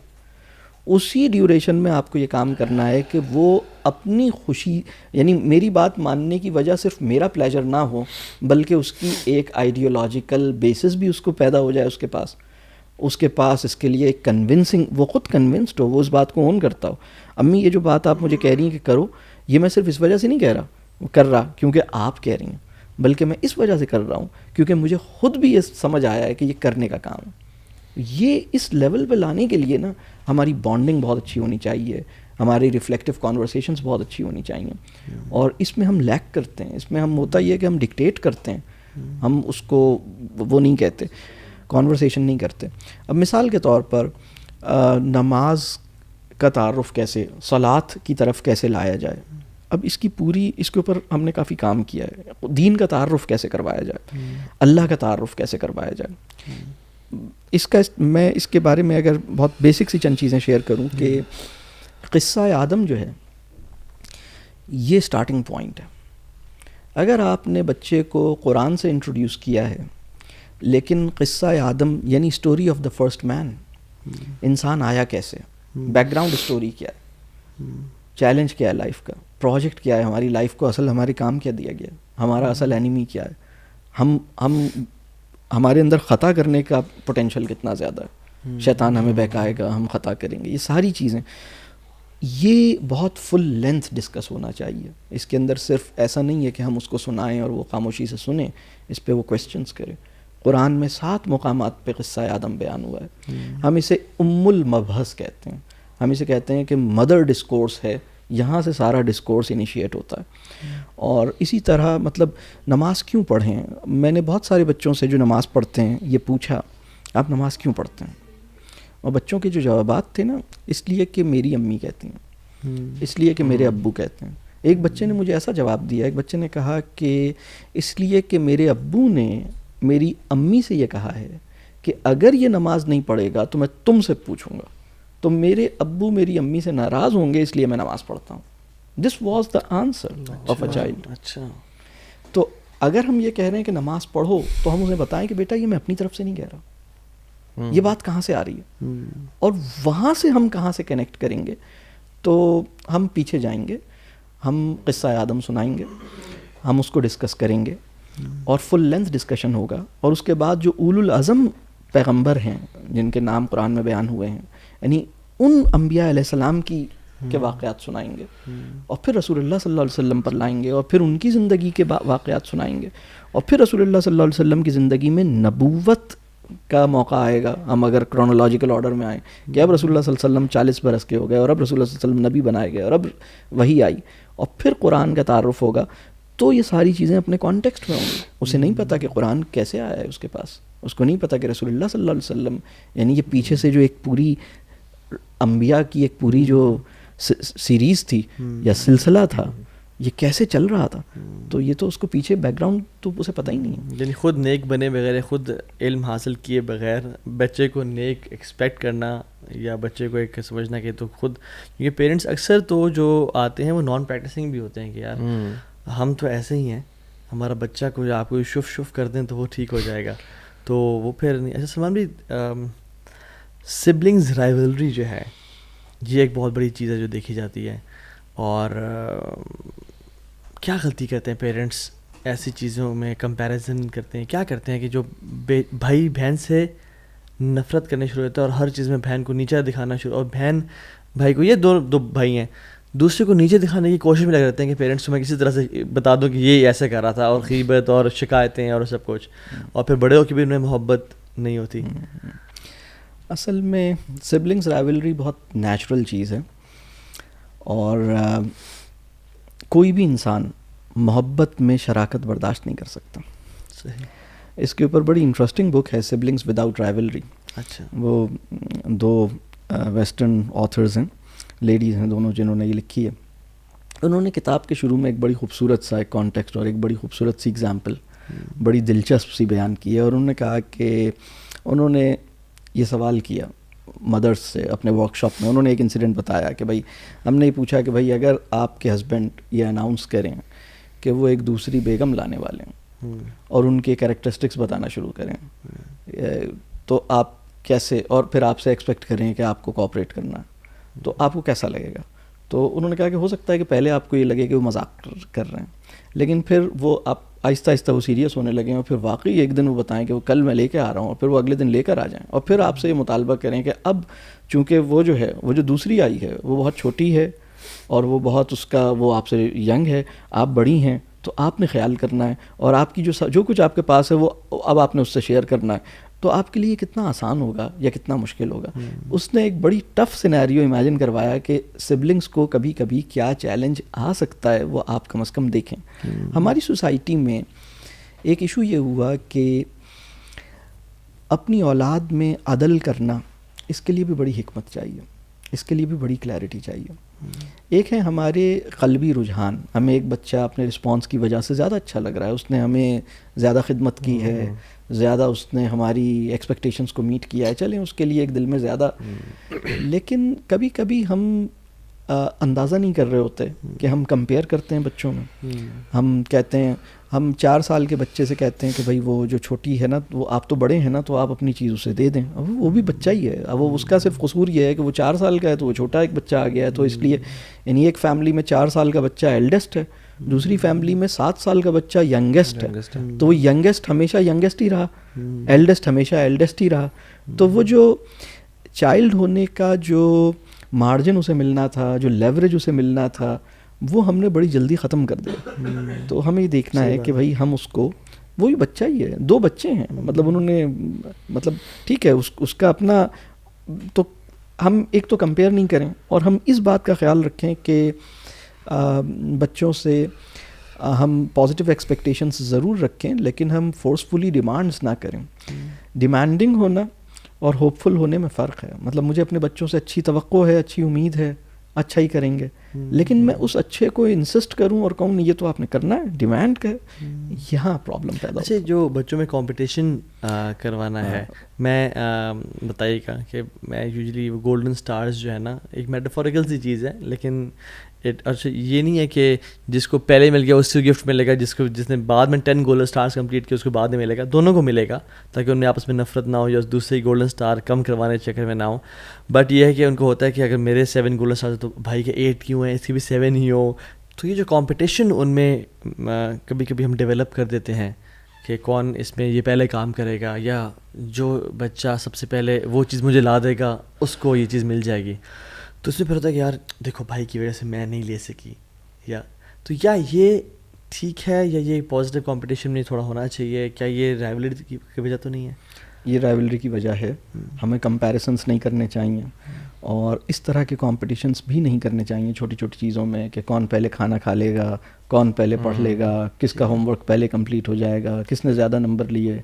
اسی ڈیوریشن میں آپ کو یہ کام کرنا ہے کہ وہ اپنی خوشی, یعنی میری بات ماننے کی وجہ صرف میرا پلیجر نہ ہو بلکہ اس کی ایک آئیڈیولوجیکل بیسس بھی اس کو پیدا ہو جائے, اس کے پاس اس کے لیے ایک کنونسنگ, وہ خود کنونسڈ ہو, وہ اس بات کو اون کرتا ہو. امی یہ جو بات آپ مجھے کہہ رہی ہیں کہ کرو, یہ میں صرف اس وجہ سے نہیں کہہ رہا کر رہا کیونکہ آپ کہہ رہی ہیں, بلکہ میں اس وجہ سے کر رہا ہوں کیونکہ مجھے خود بھی یہ سمجھ آیا ہے کہ یہ کرنے کا کام ہے. یہ اس لیول پہ لانے کے لیے نا ہماری بانڈنگ بہت اچھی ہونی چاہیے, ہماری ریفلیکٹیو کانورسیشنز بہت اچھی ہونی چاہیے, اور اس میں ہم لیک کرتے ہیں. اس میں ہم ہوتا یہ ہے کہ ہم ڈکٹیٹ کرتے ہیں, ہم اس کو وہ نہیں کہتے, کانورسیشن نہیں کرتے. اب مثال کے طور پر نماز کا تعارف کیسے, صلاۃ کی طرف کیسے لایا جائے, اب اس کے اوپر ہم نے کافی کام کیا ہے. دین کا تعارف کیسے کروایا جائے, اللہ کا تعارف کیسے کروایا جائے. میں اس کے بارے میں اگر بہت بیسک سی چند چیزیں شیئر کروں کہ قصہ آدم جو ہے یہ سٹارٹنگ پوائنٹ ہے. اگر آپ نے بچے کو قرآن سے انٹروڈیوس کیا ہے لیکن قصہ آدم یعنی اسٹوری آف دا فرسٹ مین, انسان آیا کیسے, بیک گراؤنڈ اسٹوری کیا ہے, چیلنج کیا ہے لائف کا, پروجیکٹ کیا ہے ہماری لائف کو, اصل ہمارے کام کیا دیا گیا, ہمارا اصل اینیمی کیا ہے, ہمارے اندر خطا کرنے کا پوٹینشیل کتنا زیادہ ہے, شیطان ہمیں بہکائے گا, ہم خطا کریں گے, یہ ساری چیزیں یہ بہت فل لینتھ ڈسکس ہونا چاہیے. اس کے اندر صرف ایسا نہیں ہے کہ ہم اس کو سنائیں اور وہ خاموشی سے سنیں, اس پہ وہ کویسچنس کریں. قرآن میں 7 مقامات پہ قصہ آدم بیان ہوا ہے. ہم اسے المبحث کہتے ہیں, ہم اسے کہتے ہیں کہ مدر ڈسکورس ہے, یہاں سے سارا ڈسکورس انیشیٹ ہوتا ہے. اور اسی طرح مطلب نماز کیوں پڑھیں, میں نے بہت سارے بچوں سے جو نماز پڑھتے ہیں یہ پوچھا آپ نماز کیوں پڑھتے ہیں, اور بچوں کے جو جوابات تھے نا, اس لیے کہ میری امی کہتی ہیں, اس لیے کہ میرے ابو کہتے ہیں. ایک بچے نے مجھے ایسا جواب دیا, ایک بچے نے کہا کہ اس لیے کہ میرے ابو نے میری امی سے یہ کہا ہے کہ اگر یہ نماز نہیں پڑھے گا تو میں تم سے پوچھوں گا, تو میرے ابو میری امی سے ناراض ہوں گے, اس لیے میں نماز پڑھتا ہوں. This was the answer of a child. اچھا, تو اگر ہم یہ کہہ رہے ہیں کہ نماز پڑھو تو ہم اسے بتائیں کہ بیٹا یہ میں اپنی طرف سے نہیں کہہ رہا, یہ بات کہاں سے آ رہی ہے, اور وہاں سے ہم کہاں سے کنیکٹ کریں گے. تو ہم پیچھے جائیں گے, ہم قصہ آدم سنائیں گے, ہم اس کو ڈسکس کریں گے اور فل لینتھ ڈسکشن ہوگا. اور اس کے بعد جو اولو العزم پیغمبر ہیں جن کے نام قرآن میں بیان ہوئے ہیں, یعنی ان انبیاء علیہ السلام کی کے واقعات سنائیں گے, اور پھر رسول اللہ صلی اللہ علیہ وسلم پر لائیں گے, اور پھر ان کی زندگی کے واقعات سنائیں گے, اور پھر رسول اللہ صلی اللہ علیہ وسلم کی زندگی میں نبوت کا موقع آئے گا. ہم اگر کرونالوجیکل آرڈر میں آئیں کہ اب رسول اللہ صلی اللہ علیہ وسلم 40 برس کے ہو گئے, اور اب رسول اللہ صلی اللہ علیہ وسلم نبی بنائے گئے, اور اب وحی آئی, اور پھر قرآن کا تعارف ہوگا, تو یہ ساری چیزیں اپنے کانٹیکسٹ میں ہوں گی. اسے نہیں پتہ کہ قرآن کیسے آیا ہے اس کے پاس, اس کو نہیں پتہ کہ رسول اللہ صلی اللہ علیہ وسلم, یعنی یہ پیچھے سے جو ایک پوری انبیاء کی ایک پوری جو سیریز تھی یا سلسلہ تھا, یہ کیسے چل رہا تھا, تو یہ تو اس کو پیچھے بیک گراؤنڈ تو اسے پتہ ہی نہیں ہے. یعنی خود نیک بنے بغیر, خود علم حاصل کیے بغیر بچے کو نیک ایکسپیکٹ کرنا یا بچے کو ایک سمجھنا کہ تو خود, کیونکہ پیرنٹس اکثر تو جو آتے ہیں وہ نان پریکٹسنگ بھی ہوتے ہیں کہ یار ہم تو ایسے ہی ہیں, ہمارا بچہ کو آپ کو شف کر دیں تو وہ ٹھیک ہو جائے گا, تو وہ پھر نہیں. اچھا سلمان بھی, سبلنگز رائیولری جو ہے یہ ایک بہت بڑی چیز ہے جو دیکھی جاتی ہے, اور کیا غلطی کرتے ہیں پیرنٹس ایسی چیزوں میں, کمپیریزن کرتے ہیں, کیا کرتے ہیں کہ جو بھائی بہن سے نفرت کرنے شروع ہوتا ہے, اور ہر چیز میں بہن کو نیچا دکھانا شروع, اور بہن بھائی کو, یہ دو بھائی ہیں, دوسرے کو نیچے دکھانے کی کوشش میں لگ رہتے ہیں کہ پیرنٹس کو میں کسی طرح سے بتا دوں کہ یہ ایسے کر رہا تھا, اور غیبت اور شکایتیں اور سب کچھ, اور پھر بڑے ہو کے بھی انہیں محبت نہیں ہوتی. اصل میں سبلنگز رائیولری بہت نیچرل چیز ہے, اور کوئی بھی انسان محبت میں شراکت برداشت نہیں کر سکتا. صحیح. اس کے اوپر بڑی انٹرسٹنگ بک ہے سبلنگز وداؤٹ رائیولری. اچھا. وہ دو ویسٹرن آتھرز ہیں, لیڈیز ہیں دونوں, جنہوں نے یہ لکھی ہے. انہوں نے کتاب کے شروع میں ایک بڑی خوبصورت سا ایک کانٹیکسٹ اور ایک بڑی خوبصورت سی ایگزامپل بڑی دلچسپ سی بیان کی ہے, اور انہوں نے کہا کہ انہوں نے یہ سوال کیا مدرس سے اپنے ورک شاپ میں. انہوں نے ایک انسیڈنٹ بتایا کہ بھائی ہم نے یہ پوچھا کہ بھائی اگر آپ کے ہسبینڈ یہ اناؤنس کریں کہ وہ ایک دوسری بیگم لانے والے ہیں اور ان کے کیریکٹرسٹکس بتانا شروع کریں, تو آپ کیسے, اور پھر آپ سے ایکسپیکٹ کریں کہ آپ کو کوآپریٹ کرنا, تو آپ کو کیسا لگے گا؟ تو انہوں نے کہا کہ ہو سکتا ہے کہ پہلے آپ کو یہ لگے کہ وہ مذاق کر رہے ہیں, لیکن پھر وہ آپ آہستہ آہستہ وہ سیریس ہونے لگیں, اور پھر واقعی ایک دن وہ بتائیں کہ وہ کل میں لے کے آ رہا ہوں, اور پھر وہ اگلے دن لے کر آ جائیں, اور پھر آپ سے یہ مطالبہ کریں کہ اب چونکہ وہ جو ہے, وہ جو دوسری آئی ہے وہ بہت چھوٹی ہے, اور وہ بہت اس کا وہ آپ سے ینگ ہے, آپ بڑی ہیں, تو آپ نے خیال کرنا ہے, اور آپ کی جو کچھ آپ کے پاس ہے وہ اب آپ نے اس سے شیئر کرنا ہے, تو آپ کے لیے کتنا آسان ہوگا یا کتنا مشکل ہوگا. اس نے ایک بڑی ٹف سینیریو امیجن کروایا کہ سبلنگس کو کبھی کبھی کیا چیلنج آ سکتا ہے, وہ آپ کم از کم دیکھیں. ہماری سوسائٹی میں ایک ایشو یہ ہوا کہ اپنی اولاد میں عدل کرنا, اس کے لیے بھی بڑی حکمت چاہیے, اس کے لیے بھی بڑی کلیئرٹی چاہیے. ایک ہے ہمارے قلبی رجحان, ہمیں ایک بچہ اپنے رسپانس کی وجہ سے زیادہ اچھا لگ رہا ہے, اس نے ہمیں زیادہ خدمت کی ہے, زیادہ اس نے ہماری ایکسپیکٹیشنس کو میٹ کیا ہے, چلیں اس کے لیے ایک دل میں زیادہ. لیکن کبھی کبھی ہم اندازہ نہیں کر رہے ہوتے کہ ہم کمپیئر کرتے ہیں بچوں میں. ہم کہتے ہیں, ہم 4 سال کے بچے سے کہتے ہیں کہ بھائی وہ جو چھوٹی ہے نا, وہ آپ تو بڑے ہیں نا, تو آپ اپنی چیز اسے دے دیں. اب وہ بھی بچہ ہی ہے, اب وہ اس کا صرف قصور یہ ہے کہ وہ 4 سال کا ہے, تو وہ چھوٹا ایک بچہ آ گیا ہے, تو اس لیے یعنی ایک فیملی میں 4 سال کا بچہ ایلڈسٹ ہے, دوسری فیملی میں 7 سال کا بچہ ینگسٹ ہے, تو وہ ینگسٹ ہمیشہ ینگسٹ ہی رہا, ایلڈسٹ ہمیشہ ایلڈسٹ ہی رہا. تو وہ جو چائلڈ ہونے کا جو مارجن اسے ملنا تھا, جو لیوریج اسے ملنا تھا, وہ ہم نے بڑی جلدی ختم کر دیا. تو ہمیں یہ دیکھنا ہے کہ بھائی ہم اس کو, وہی بچہ ہی ہے, 2 بچے ہیں, مطلب انہوں نے, مطلب ٹھیک ہے اس کا اپنا, تو ہم ایک تو کمپیئر نہیں کریں, اور ہم اس بات کا خیال رکھیں کہ بچوں سے ہم پازیٹیو ایکسپیکٹیشنس ضرور رکھیں, لیکن ہم فورسفلی ڈیمانڈس نہ کریں. ڈیمانڈنگ ہونا اور ہوپ فل ہونے میں فرق ہے. مطلب مجھے اپنے بچوں سے اچھی توقع ہے, اچھی امید ہے, اچھا ہی کریں گے, لیکن میں اس اچھے کو انسسٹ کروں اور کہوں نہیں یہ تو آپ نے کرنا ہے, ڈیمانڈ کا, یہاں پرابلم پیدا. اچھا, جو بچوں میں کمپٹیشن کروانا ہے, میں بتائیے گا کہ میں یوزلی وہ گولڈن سٹارز جو ہے نا, ایک میٹافوریکل سی چیز ہے, لیکن اچھا یہ نہیں ہے کہ جس کو پہلے مل گیا اس سے گفٹ ملے گا, جس نے بعد میں 10 گولڈن سٹارز کمپلیٹ کیا اس کو بعد میں ملے گا. دونوں کو ملے گا, تاکہ ان میں آپس میں نفرت نہ ہو یا دوسرے گولڈن سٹار کم کروانے کے چکر میں نہ ہو. بٹ یہ ہے کہ ان کو ہوتا ہے کہ اگر میرے 7 گولڈن سٹارز تو بھائی کے 8 کیوں ہیں, اس کی بھی 7 ہی ہو. تو یہ جو کمپٹیشن ان میں کبھی کبھی ہم ڈیولپ کر دیتے ہیں کہ کون اس میں یہ پہلے کام کرے گا, یا جو بچہ سب سے پہلے وہ چیز مجھے لا دے گا اس کو یہ چیز مل جائے گی. تو اس میں پھر ہوتا ہے کہ یار دیکھو بھائی کی وجہ سے میں نہیں لے سکی، یا تو یا یہ ٹھیک ہے، یا یہ پازیٹیو کمپٹیشن میں تھوڑا ہونا چاہیے، کیا یہ رائیولری کی وجہ تو نہیں ہے؟ یہ رائیولری کی وجہ ہے. ہمیں کمپیریسنس نہیں کرنے چاہیے، اور اس طرح کے کمپٹیشنس بھی نہیں کرنے چاہیے چھوٹی چھوٹی چیزوں میں، کہ کون پہلے کھانا کھا لے گا، کون پہلے پڑھ لے گا، کس کا ہوم ورک پہلے کمپلیٹ ہو جائے گا، کس نے زیادہ نمبر لیے.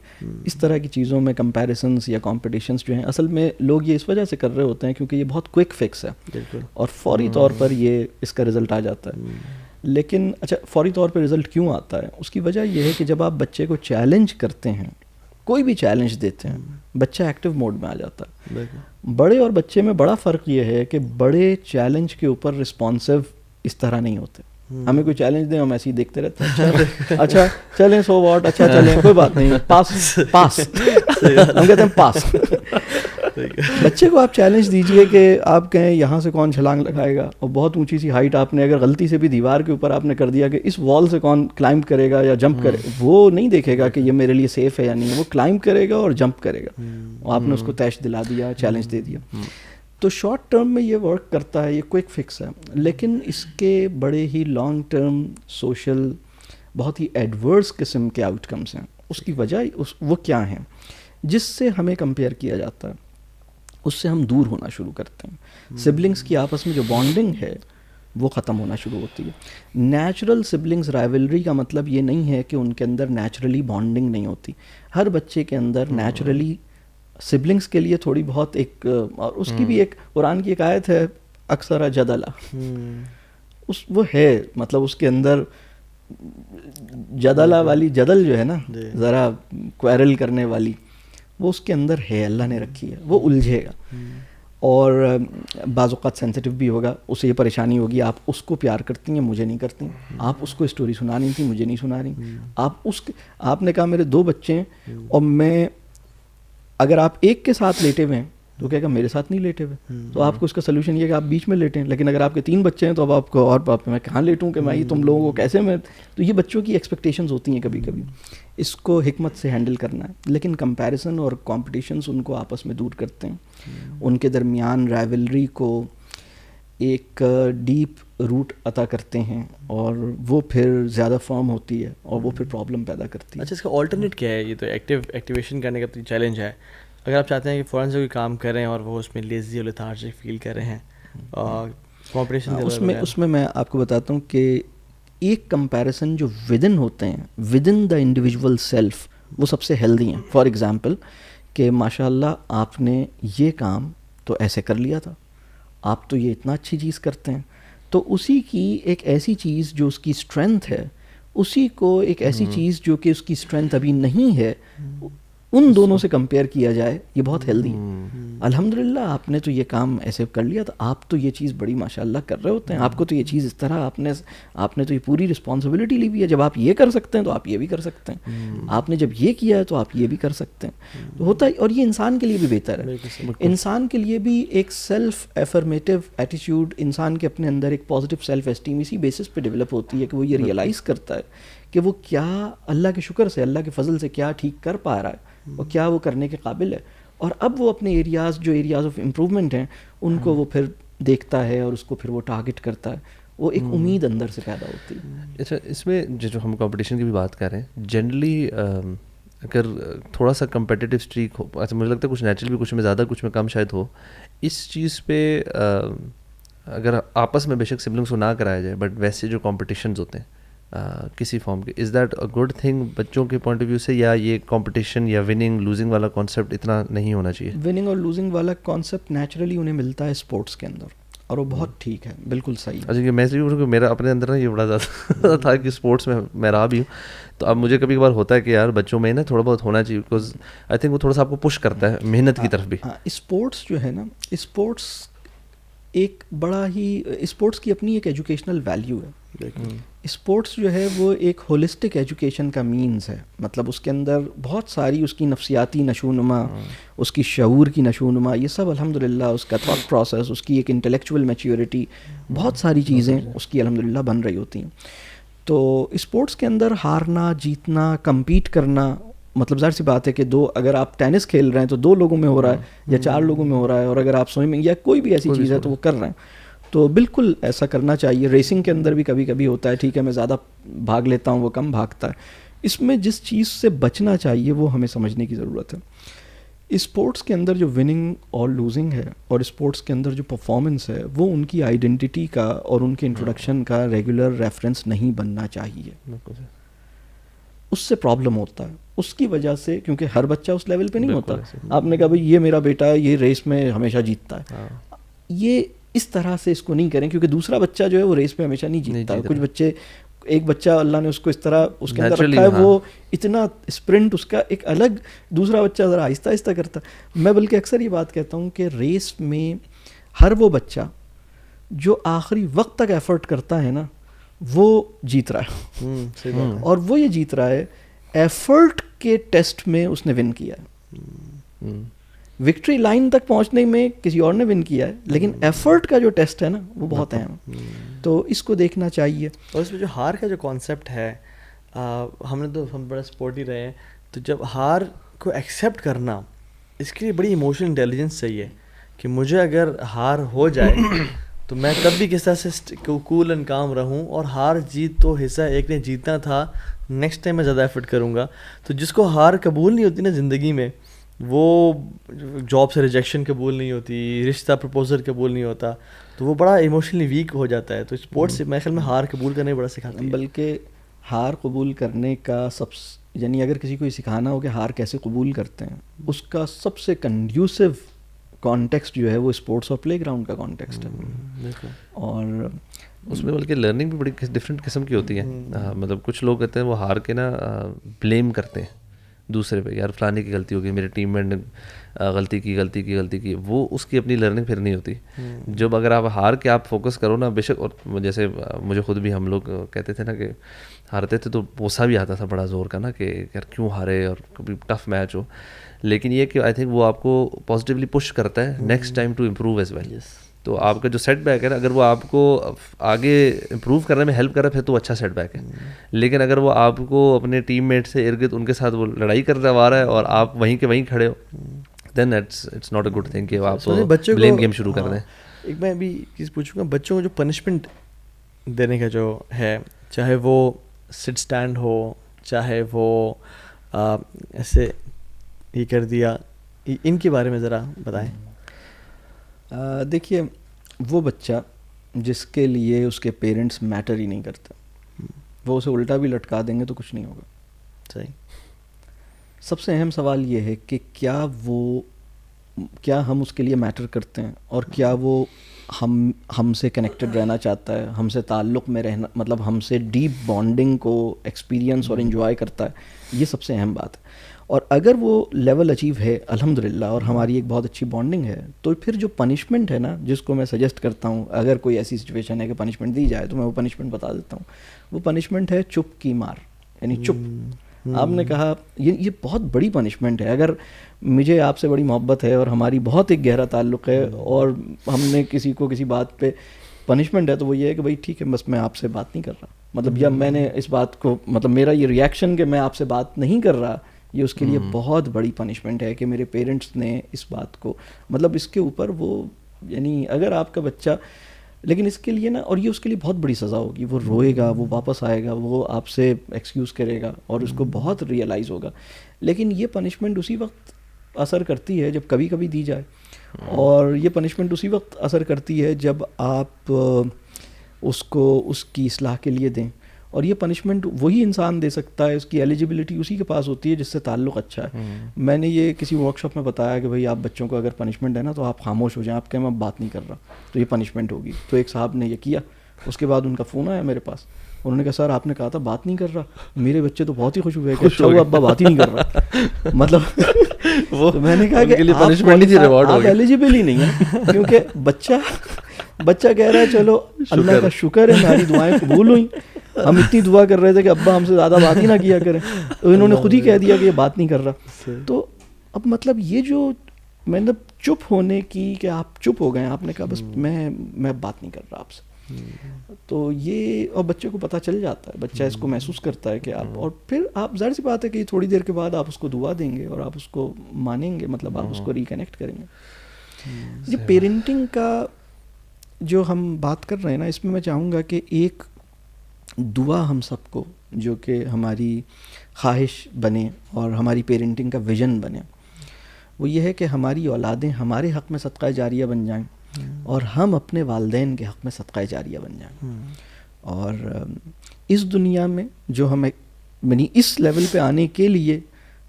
اس طرح کی چیزوں میں کمپیریسنس یا کمپٹیشنس جو ہیں، اصل میں لوگ یہ اس وجہ سے کر رہے ہوتے ہیں کیونکہ یہ بہت کوئک فکس ہے اور فوری طور پر یہ اس کا رزلٹ آ جاتا ہے. لیکن اچھا، فوری طور پہ رزلٹ کیوں آتا ہے؟ اس کی وجہ یہ ہے کہ جب آپ بچے کو چیلنج کرتے ہیں، کوئی بھی چیلنج دیتے ہیں، بچہ ایکٹیو موڈ میں آ جاتا ہے. بڑے اور بچے میں بڑا فرق یہ ہے کہ بڑے چیلنج کے اوپر رسپانسو اس طرح نہیں ہوتے. ہمیں کوئی چیلنج دیں ہم ایسے ہی دیکھتے رہتے ہیں، اچھا چلیں سو واٹ، اچھا چلیں کوئی بات نہیں، پاس پاس، ہم کہتے ہیں پاس. بچے کو آپ چیلنج دیجئے کہ آپ کہیں یہاں سے کون چھلانگ لگائے گا، اور بہت اونچی سی ہائٹ آپ نے اگر غلطی سے بھی دیوار کے اوپر آپ نے کر دیا کہ اس وال سے کون کلائمب کرے گا یا جمپ کرے، وہ نہیں دیکھے گا کہ یہ میرے لیے سیف ہے یا نہیں، وہ کلائمب کرے گا اور جمپ کرے گا. اور آپ نے اس کو تیش دلا دیا، چیلنج دے دیا. تو شارٹ ٹرم میں یہ ورک کرتا ہے، یہ کوئک فکس ہے، لیکن اس کے بڑے ہی لانگ ٹرم سوشل بہت ہی ایڈورس قسم کے آؤٹ کمس ہیں. اس کی وجہ وہ کیا ہیں؟ جس سے ہمیں کمپیئر کیا جاتا ہے اس سے ہم دور ہونا شروع کرتے ہیں. سبلنگس کی آپس میں جو بانڈنگ ہے وہ ختم ہونا شروع ہوتی ہے. نیچرل سبلنگس رائیولری کا مطلب یہ نہیں ہے کہ ان کے اندر نیچرلی بانڈنگ نہیں ہوتی. ہر بچے کے اندر نیچرلی سبلنگس کے لیے تھوڑی بہت ایک، اور اس کی بھی ایک قرآن کی ایک آیت ہے، اکثر جدلا، وہ ہے، مطلب اس کے اندر جدلا والی، جدل جو ہے نا، ذرا کوئرل کرنے والی، وہ اس کے اندر ہے، اللہ نے رکھی ہے. وہ الجھے گا اور بعض اوقات سینسٹیو بھی ہوگا. اسے یہ پریشانی ہوگی آپ اس کو پیار کرتی ہیں، مجھے نہیں کرتی، آپ اس کو اسٹوری سنا رہی تھیں، مجھے نہیں سنا رہی. آپ نے کہا میرے 2 بچے ہیں اور میں، اگر آپ ایک کے ساتھ لیٹے ہوئے ہیں تو کہے گا میرے ساتھ نہیں لیٹے ہوئے، تو آپ کو اس کا سلوشن یہ کہ آپ بیچ میں لیٹیں. لیکن اگر آپ کے 3 بچے ہیں تو اب آپ کو، اور باپ میں کہاں لیٹوں کہ میں تم لوگوں کو کیسے میں، تو یہ بچوں کی ایکسپیکٹیشنز ہوتی ہیں کبھی کبھی. اس کو حکمت سے ہینڈل کرنا ہے. لیکن کمپیریزن اور کمپٹیشنز ان کو آپس میں دور کرتے ہیں، ان کے درمیان رائیولری کو ایک ڈیپ روٹ عطا کرتے ہیں، اور وہ پھر زیادہ فرم ہوتی ہے اور وہ پھر پرابلم پیدا کرتی ہے. اچھا، اس کا آلٹرنیٹ کیا ہے؟ یہ تو ایکٹیویشن کرنے کا چیلنج ہے. اگر آپ چاہتے ہیں کہ فوراً سے کوئی کام کریں اور وہ اس میں لیزی اور لیتھارجک فیل کر رہے ہیں، کمپٹیشن اس میں میں آپ کو بتاتا ہوں کہ ایک کمپیریزن جو ودن ہوتے ہیں، ودن دا انڈیویژول سیلف، وہ سب سے ہیلدی ہیں. فار ایگزامپل کہ ماشاء اللہ آپ نے یہ کام تو ایسے کر لیا تھا، آپ تو یہ اتنا اچھی چیز کرتے ہیں، تو اسی کی ایک ایسی چیز جو اس کی اسٹرینتھ ہے، اسی کو ایک ایسی چیز جو کہ اس کی اسٹرینتھ ابھی نہیں ہے، ان دونوں سے کمپیئر کیا جائے، یہ بہت ہیلدی ہے. الحمدللہ آپ نے تو یہ کام ایسے کر لیا تھا، آپ تو یہ چیز بڑی ماشاءاللہ کر رہے ہوتے ہیں، آپ کو تو یہ چیز اس طرح آپ نے تو یہ پوری رسپانسبلٹی لی ہوئی ہے، جب آپ یہ کر سکتے ہیں تو آپ یہ بھی کر سکتے ہیں، آپ نے جب یہ کیا ہے تو آپ یہ بھی کر سکتے ہیں. تو ہوتا ہے، اور یہ انسان کے لیے بھی بہتر ہے. انسان کے لیے بھی ایک سیلف ایفرمیٹیو ایٹیٹیوڈ، انسان کے اپنے اندر ایک پازیٹیو سیلف اسٹیم اسی بیسس پہ ڈیولپ ہوتی ہے کہ وہ یہ ریئلائز کرتا ہے کہ وہ کیا اللہ کے شکر سے، اللہ کے فضل سے کیا ٹھیک کر پا رہا ہے اور کیا وہ کرنے کے قابل ہے. اور اب وہ اپنے ایریاز آف امپروومنٹ ہیں ان کو وہ پھر دیکھتا ہے اور اس کو پھر وہ ٹارگٹ کرتا ہے. وہ ایک امید اندر سے پیدا ہوتی ہے. اچھا، اس میں جو ہم کمپٹیشن کی بھی بات کر رہے ہیں، جنرلی اگر تھوڑا سا کمپیٹیٹیو اسٹریک ہو، اچھا مجھے لگتا ہے کچھ نیچرل بھی، کچھ میں زیادہ کچھ میں کم شاید ہو، اس چیز پہ اگر آپس میں بے شک سبلنگس کو نہ کرایا جائے، بٹ ویسے جو کمپٹیشنز ہوتے ہیں کسی فارم کے، is that a good thing بچوں کے پوائنٹ آف ویو سے، یا یہ کمپٹیشن یا وننگ لوزنگ والا کانسیپٹ اتنا نہیں ہونا چاہیے؟ وننگ اور لوزنگ والا کانسیپٹ نیچرلی انہیں ملتا ہے اسپورٹس کے اندر، اور وہ بہت ٹھیک ہے، بالکل صحیح. اچھا، میں اس لیے میرا اپنے اندر نا یہ بڑا زیادہ تھا کہ اسپورٹس میں رہا بھی ہوں، تو اب مجھے کبھی کبھار ہوتا ہے کہ یار بچوں میں نا تھوڑا بہت ہونا چاہیے، بیکاز آئی تھنک وہ تھوڑا سا آپ کو پش کرتا ہے محنت کی طرف بھی. اسپورٹس جو ہے نا، اسپورٹس ایک بڑا ہی، اسپورٹس کی اپنی ایک ایجوکیشنل ویلیو ہے. اسپورٹس جو ہے وہ ایک ہولسٹک ایجوکیشن کا مینز ہے، مطلب اس کے اندر بہت ساری اس کی نفسیاتی نشوونما، اس کی شعور کی نشوونما، یہ سب الحمدللہ، اس کا تھاٹ پروسیس، اس کی ایک انٹلیکچوئل میچیورٹی، بہت ساری چیزیں اس کی الحمدللہ بن رہی ہوتی ہیں. تو اسپورٹس کے اندر ہارنا، جیتنا، کمپیٹ کرنا، مطلب ظاہر سی بات ہے کہ اگر آپ ٹینس کھیل رہے ہیں تو 2 لوگوں میں ہو رہا ہے یا 4 لوگوں میں ہو رہا ہے, اور اگر آپ سوئمنگ یا کوئی بھی ایسی چیز ہے تو وہ کر رہے ہیں. تو بالکل ایسا کرنا چاہیے. ریسنگ کے اندر بھی کبھی کبھی ہوتا ہے, ٹھیک ہے میں زیادہ بھاگ لیتا ہوں, وہ کم بھاگتا ہے. اس میں جس چیز سے بچنا چاہیے وہ ہمیں سمجھنے کی ضرورت ہے. اسپورٹس کے اندر جو وننگ اور لوزنگ ہے, اور اسپورٹس کے اندر جو پرفارمنس ہے, وہ ان کی آئیڈینٹی کا اور ان کے انٹروڈکشن کا ریگولر ریفرنس نہیں بننا چاہیے. اس سے پرابلم ہوتا ہے, اس کی وجہ سے, کیونکہ ہر بچہ اس لیول پہ نہیں ہوتا. آپ نے کہا بھائی یہ میرا بیٹا ہے, یہ ریس میں ہمیشہ جیتتا ہے, یہ اس طرح سے اس کو نہیں کریں, کیونکہ دوسرا بچہ جو ہے وہ ریس میں ہمیشہ نہیں جیتتا. کچھ بچے, ایک بچہ اللہ نے اس کو اس طرح اس کے اندر رکھا ہے, وہ اتنا اسپرنٹ اس کا ایک الگ, دوسرا بچہ ذرا آہستہ آہستہ کرتا. میں بلکہ اکثر یہ بات کہتا ہوں کہ ریس میں ہر وہ بچہ جو آخری وقت تک ایفرٹ کرتا ہے نا, وہ جیت رہا ہے. اور وہ یہ جیت رہا ہے ایفرٹ کے ٹیسٹ میں اس نے ون کیا ہے. وکٹری لائن تک پہنچنے میں کسی اور نے ون کیا ہے, لیکن ایفرٹ کا جو ٹیسٹ ہے نا وہ بہت اہم ہے. تو اس کو دیکھنا چاہیے. اور اس میں جو ہار کا جو کانسیپٹ ہے, ہم بڑا سپورٹی رہے ہیں, تو جب ہار کو ایکسیپٹ کرنا, اس کے لیے بڑی ایموشنل انٹیلیجنس چاہیے کہ مجھے اگر ہار ہو جائے تو میں تب بھی کس طرح سے کول اینڈ کام رہوں, اور ہار جیت تو حصہ ایک نے جیتنا تھا, نیکسٹ ٹائم میں زیادہ ایفرٹ کروں گا. تو جس کو ہار قبول نہیں ہوتی نا زندگی میں, وہ جاب سے ریجیکشن قبول نہیں ہوتی, رشتہ پرپوزل قبول نہیں ہوتا, تو وہ بڑا ایموشنلی ویک ہو جاتا ہے. تو اسپورٹس سے میرے خیال میں ہار قبول کرنے بڑا سکھاتی ہے. بلکہ ہار قبول کرنے کا یعنی اگر کسی کو یہ سکھانا ہو کہ ہار کیسے قبول کرتے ہیں, اس کا سب سے کنڈیوسو کانٹیکسٹ جو ہے وہ اسپورٹس اور پلے گراؤنڈ کا کانٹیکسٹ ہے. اور اس میں بلکہ لرننگ بھی بڑی ڈفرینٹ قسم کی ہوتی ہے. مطلب کچھ لوگ کہتے ہیں وہ ہار کے نا بلیم کرتے ہیں دوسرے پہ, یار فلانے کی غلطی ہوگی, میرے ٹیم میٹ نے غلطی کی, وہ اس کی اپنی لرننگ پھر نہیں ہوتی. جب اگر آپ ہار کے آپ فوکس کرو نا, بے شک, اور جیسے مجھے خود بھی ہم لوگ کہتے تھے نا کہ ہارتے تھے تو غصہ بھی آتا تھا بڑا زور کا نا کہ یار کیوں ہارے, اور کبھی ٹف میچ ہو, لیکن یہ کہ آئی تھنک وہ آپ کو پازیٹیولی پش کرتا ہے next time to improve as well. تو آپ کا جو سیٹ بیک ہے نا, اگر وہ آپ کو آگے امپروو کرنے میں ہیلپ کر رہا ہے پھر تو اچھا سیٹ بیک ہے. لیکن اگر وہ آپ کو اپنے ٹیم میٹ سے ارد گرد ان کے ساتھ وہ لڑائی کروا رہا ہے اور آپ وہیں کے وہیں کھڑے ہو, then it's not a good thing کہ آپ بلیم گیم شروع کر دیں. ایک میں ابھی چیز پوچھوں گا, بچوں کو جو پنشمنٹ دینے کا جو ہے, چاہے وہ سٹ اسٹینڈ ہو, چاہے وہ ایسے یہ کر دیا, ان کے بارے میں ذرا بتائیں. دیکھیے, وہ بچہ جس کے لیے اس کے پیرنٹس میٹر ہی نہیں کرتے, وہ اسے الٹا بھی لٹکا دیں گے تو کچھ نہیں ہوگا. صحیح. سب سے اہم سوال یہ ہے کہ کیا ہم اس کے لیے میٹر کرتے ہیں, اور کیا وہ ہم سے کنیکٹڈ رہنا چاہتا ہے, ہم سے تعلق میں رہنا, مطلب ہم سے ڈیپ بانڈنگ کو ایکسپیرینس اور انجوائے کرتا ہے. یہ سب سے اہم بات ہے. اور اگر وہ لیول اچیو ہے الحمدللہ, اور ہماری ایک بہت اچھی بانڈنگ ہے, تو پھر جو پنشمنٹ ہے نا, جس کو میں سجیسٹ کرتا ہوں, اگر کوئی ایسی سچویشن ہے کہ پنشمنٹ دی جائے تو میں وہ پنشمنٹ بتا دیتا ہوں. وہ پنشمنٹ ہے چپ کی مار, یعنی چپ. آپ نے کہا یہ بہت بڑی پنشمنٹ ہے. اگر مجھے آپ سے بڑی محبت ہے اور ہماری بہت ایک گہرا تعلق ہے, اور ہم نے کسی کو کسی بات پہ پنشمنٹ ہے, تو وہ یہ ہے کہ بھائی ٹھیک ہے, بس میں آپ سے بات نہیں کر رہا, مطلب یا میں نے اس بات کو, مطلب میرا یہ ریئیکشن کہ میں آپ سے بات نہیں کر رہا, یہ اس کے لیے بہت بڑی پنشمنٹ ہے کہ میرے پیرنٹس نے اس بات کو, مطلب اس کے اوپر وہ, یعنی اگر آپ کا بچہ, لیکن اس کے لیے نا, اور یہ اس کے لیے بہت بڑی سزا ہوگی. وہ روئے گا, وہ واپس آئے گا, وہ آپ سے ایکسکیوز کرے گا, اور اس کو بہت ریئلائز ہوگا. لیکن یہ پنشمنٹ اسی وقت اثر کرتی ہے جب کبھی کبھی دی جائے, اور یہ پنشمنٹ اسی وقت اثر کرتی ہے جب آپ اس کو اس کی اصلاح کے لیے دیں. اور یہ پنشمنٹ وہی انسان دے سکتا ہے, اس کی ایلیجبلٹی اسی کے پاس ہوتی ہے جس سے تعلق اچھا ہے. میں نے یہ کسی ورک شاپ میں بتایا کہ بھائی آپ بچوں کو اگر پنشمنٹ ہے نا تو آپ خاموش ہو جائیں, آپ کہیں میں بات نہیں کر رہا, تو یہ پنشمنٹ ہوگی. تو ایک صاحب نے یہ کیا, اس کے بعد ان کا فون آیا میرے پاس, انہوں نے کہا سر آپ نے کہا تھا بات نہیں کر رہا. میرے بچے تو بہت ہی خوش ہوئے کہ اچھا وہ ابا بات ہی نہیں کر رہا. مطلب میں نے کہا کہ آپ ایلیجبل ہی نہیں ہیں, کیونکہ بچہ کہہ رہا ہے چلو اللہ کا شکر ہے ہماری دعائیں قبول ہوئیں, ہم اتنی دعا کر رہے تھے کہ ابا ہم سے زیادہ بات ہی نہ کیا کریں, تو انہوں نے خود ہی کہہ دیا کہ یہ بات نہیں کر رہا. تو اب مطلب یہ جو مطلب چپ ہونے کی, کہ آپ چپ ہو گئے, آپ نے کہا بس میں بات نہیں کر رہا آپ سے, تو یہ اور بچے کو پتہ چل جاتا ہے, بچہ اس کو محسوس کرتا ہے کہ آپ, اور پھر آپ ظاہر سی بات ہے کہ تھوڑی دیر کے بعد آپ اس کو دعا دیں گے اور آپ اس کو مانیں گے, مطلب آپ اس کو ریکنیکٹ کریں گے. یہ پیرنٹنگ کا جو ہم بات کر رہے ہیں نا, اس میں چاہوں گا کہ ایک دعا ہم سب کو جو کہ ہماری خواہش بنے اور ہماری پیرنٹنگ کا ویژن بنے, وہ یہ ہے کہ ہماری اولادیں ہمارے حق میں صدقہ جاریہ بن جائیں اور ہم اپنے والدین کے حق میں صدقہ جاریہ بن جائیں. اور اس دنیا میں جو ہمیں یعنی اس لیول پہ آنے کے لیے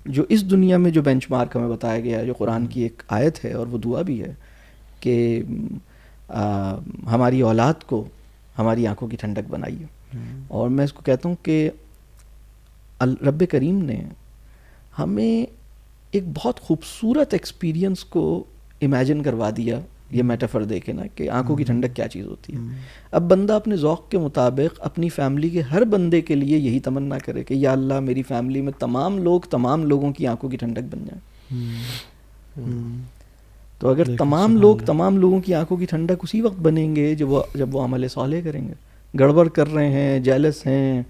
جو اس دنیا میں جو بینچ مارک ہمیں بتایا گیا ہے, جو قرآن کی ایک آیت ہے اور وہ دعا بھی ہے کہ ہماری اولاد کو ہماری آنکھوں کی ٹھنڈک بنائیے. اور میں اس کو کہتا ہوں کہ رب کریم نے ہمیں ایک بہت خوبصورت ایکسپیرینس کو امیجن کروا دیا, یہ میٹافر دے کے نا, کہ آنکھوں کی ٹھنڈک کیا چیز ہوتی ہے. اب بندہ اپنے ذوق کے مطابق اپنی فیملی کے ہر بندے کے لیے یہی تمنا کرے کہ یا اللہ میری فیملی میں تمام لوگوں کی آنکھوں کی ٹھنڈک بن جائیں. تو اگر تمام لوگوں کی آنکھوں کی ٹھنڈک اسی وقت بنیں گے جب وہ عمل صالح کریں گے. گڑبڑ کر رہے ہیں, جیلس ہیں,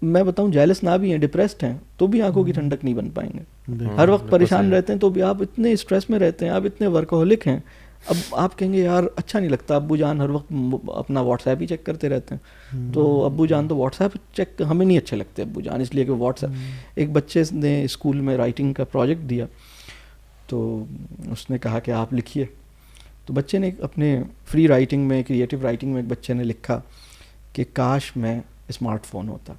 میں بتاؤں جیلس نہ بھی ہیں, ڈپریسڈ ہیں, تو بھی آنکھوں کی ٹھنڈک نہیں بن پائیں گے. ہر وقت پریشان رہتے ہیں تو بھی آپ اتنے اسٹریس میں رہتے ہیں, آپ اتنے ورکہولک ہیں, اب آپ کہیں گے یار اچھا نہیں لگتا, ابو جان ہر وقت اپنا واٹس ایپ ہی چیک کرتے رہتے ہیں. تو ابو جان تو واٹس ایپ چیک ہمیں نہیں اچھے لگتے ابو جان, اس لیے کہ واٹس ایپ. ایک بچے نے اسکول میں رائٹنگ کا پروجیکٹ دیا, تو اس نے کہا کہ آپ لکھیے. تو بچے نے اپنے فری رائٹنگ میں, کریٹیو رائٹنگ میں ایک بچے نے لکھا کہ کاش میں اسمارٹ فون ہوتا.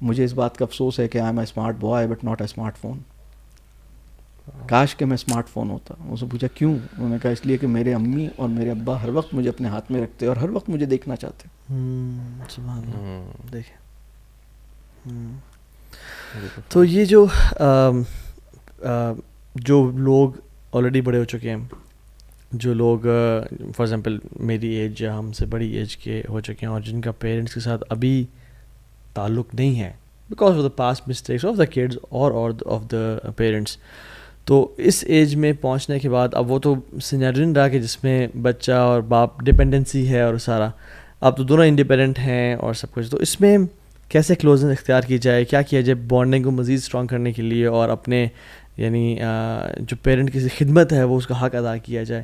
مجھے اس بات کا افسوس ہے کہ I am a smart boy but not a smart phone. کاش کہ میں اسمارٹ فون ہوتا. اس نے پوچھا کیوں؟ انہوں نے کہا اس لیے کہ میرے امی اور میرے ابا ہر وقت مجھے اپنے ہاتھ میں رکھتے اور ہر وقت مجھے دیکھنا چاہتے. سبحان اللہ. دیکھیں تو یہ جو لوگ آلریڈی بڑے ہو چکے ہیں, جو لوگ فار ایگزامپل میری ایج یا ہم سے بڑی ایج کے ہو چکے ہیں, اور جن کا پیرنٹس کے ساتھ ابھی تعلق نہیں ہے because of the past mistakes of the kids اور آف دا پیرنٹس, تو اس ایج میں پہنچنے کے بعد اب وہ تو سینیریو نہیں رہا کہ جس میں بچہ اور باپ ڈپینڈنسی ہے اور سارا, اب تو دونوں انڈیپینڈنٹ ہیں اور سب کچھ. تو اس میں کیسے کلوزنس اختیار کی جائے, کیا کیا جائے بانڈنگ کو مزید اسٹرانگ کرنے کے لیے, اور اپنے یعنی جو پیرنٹ کی خدمت ہے وہ اس کا حق ادا کیا جائے.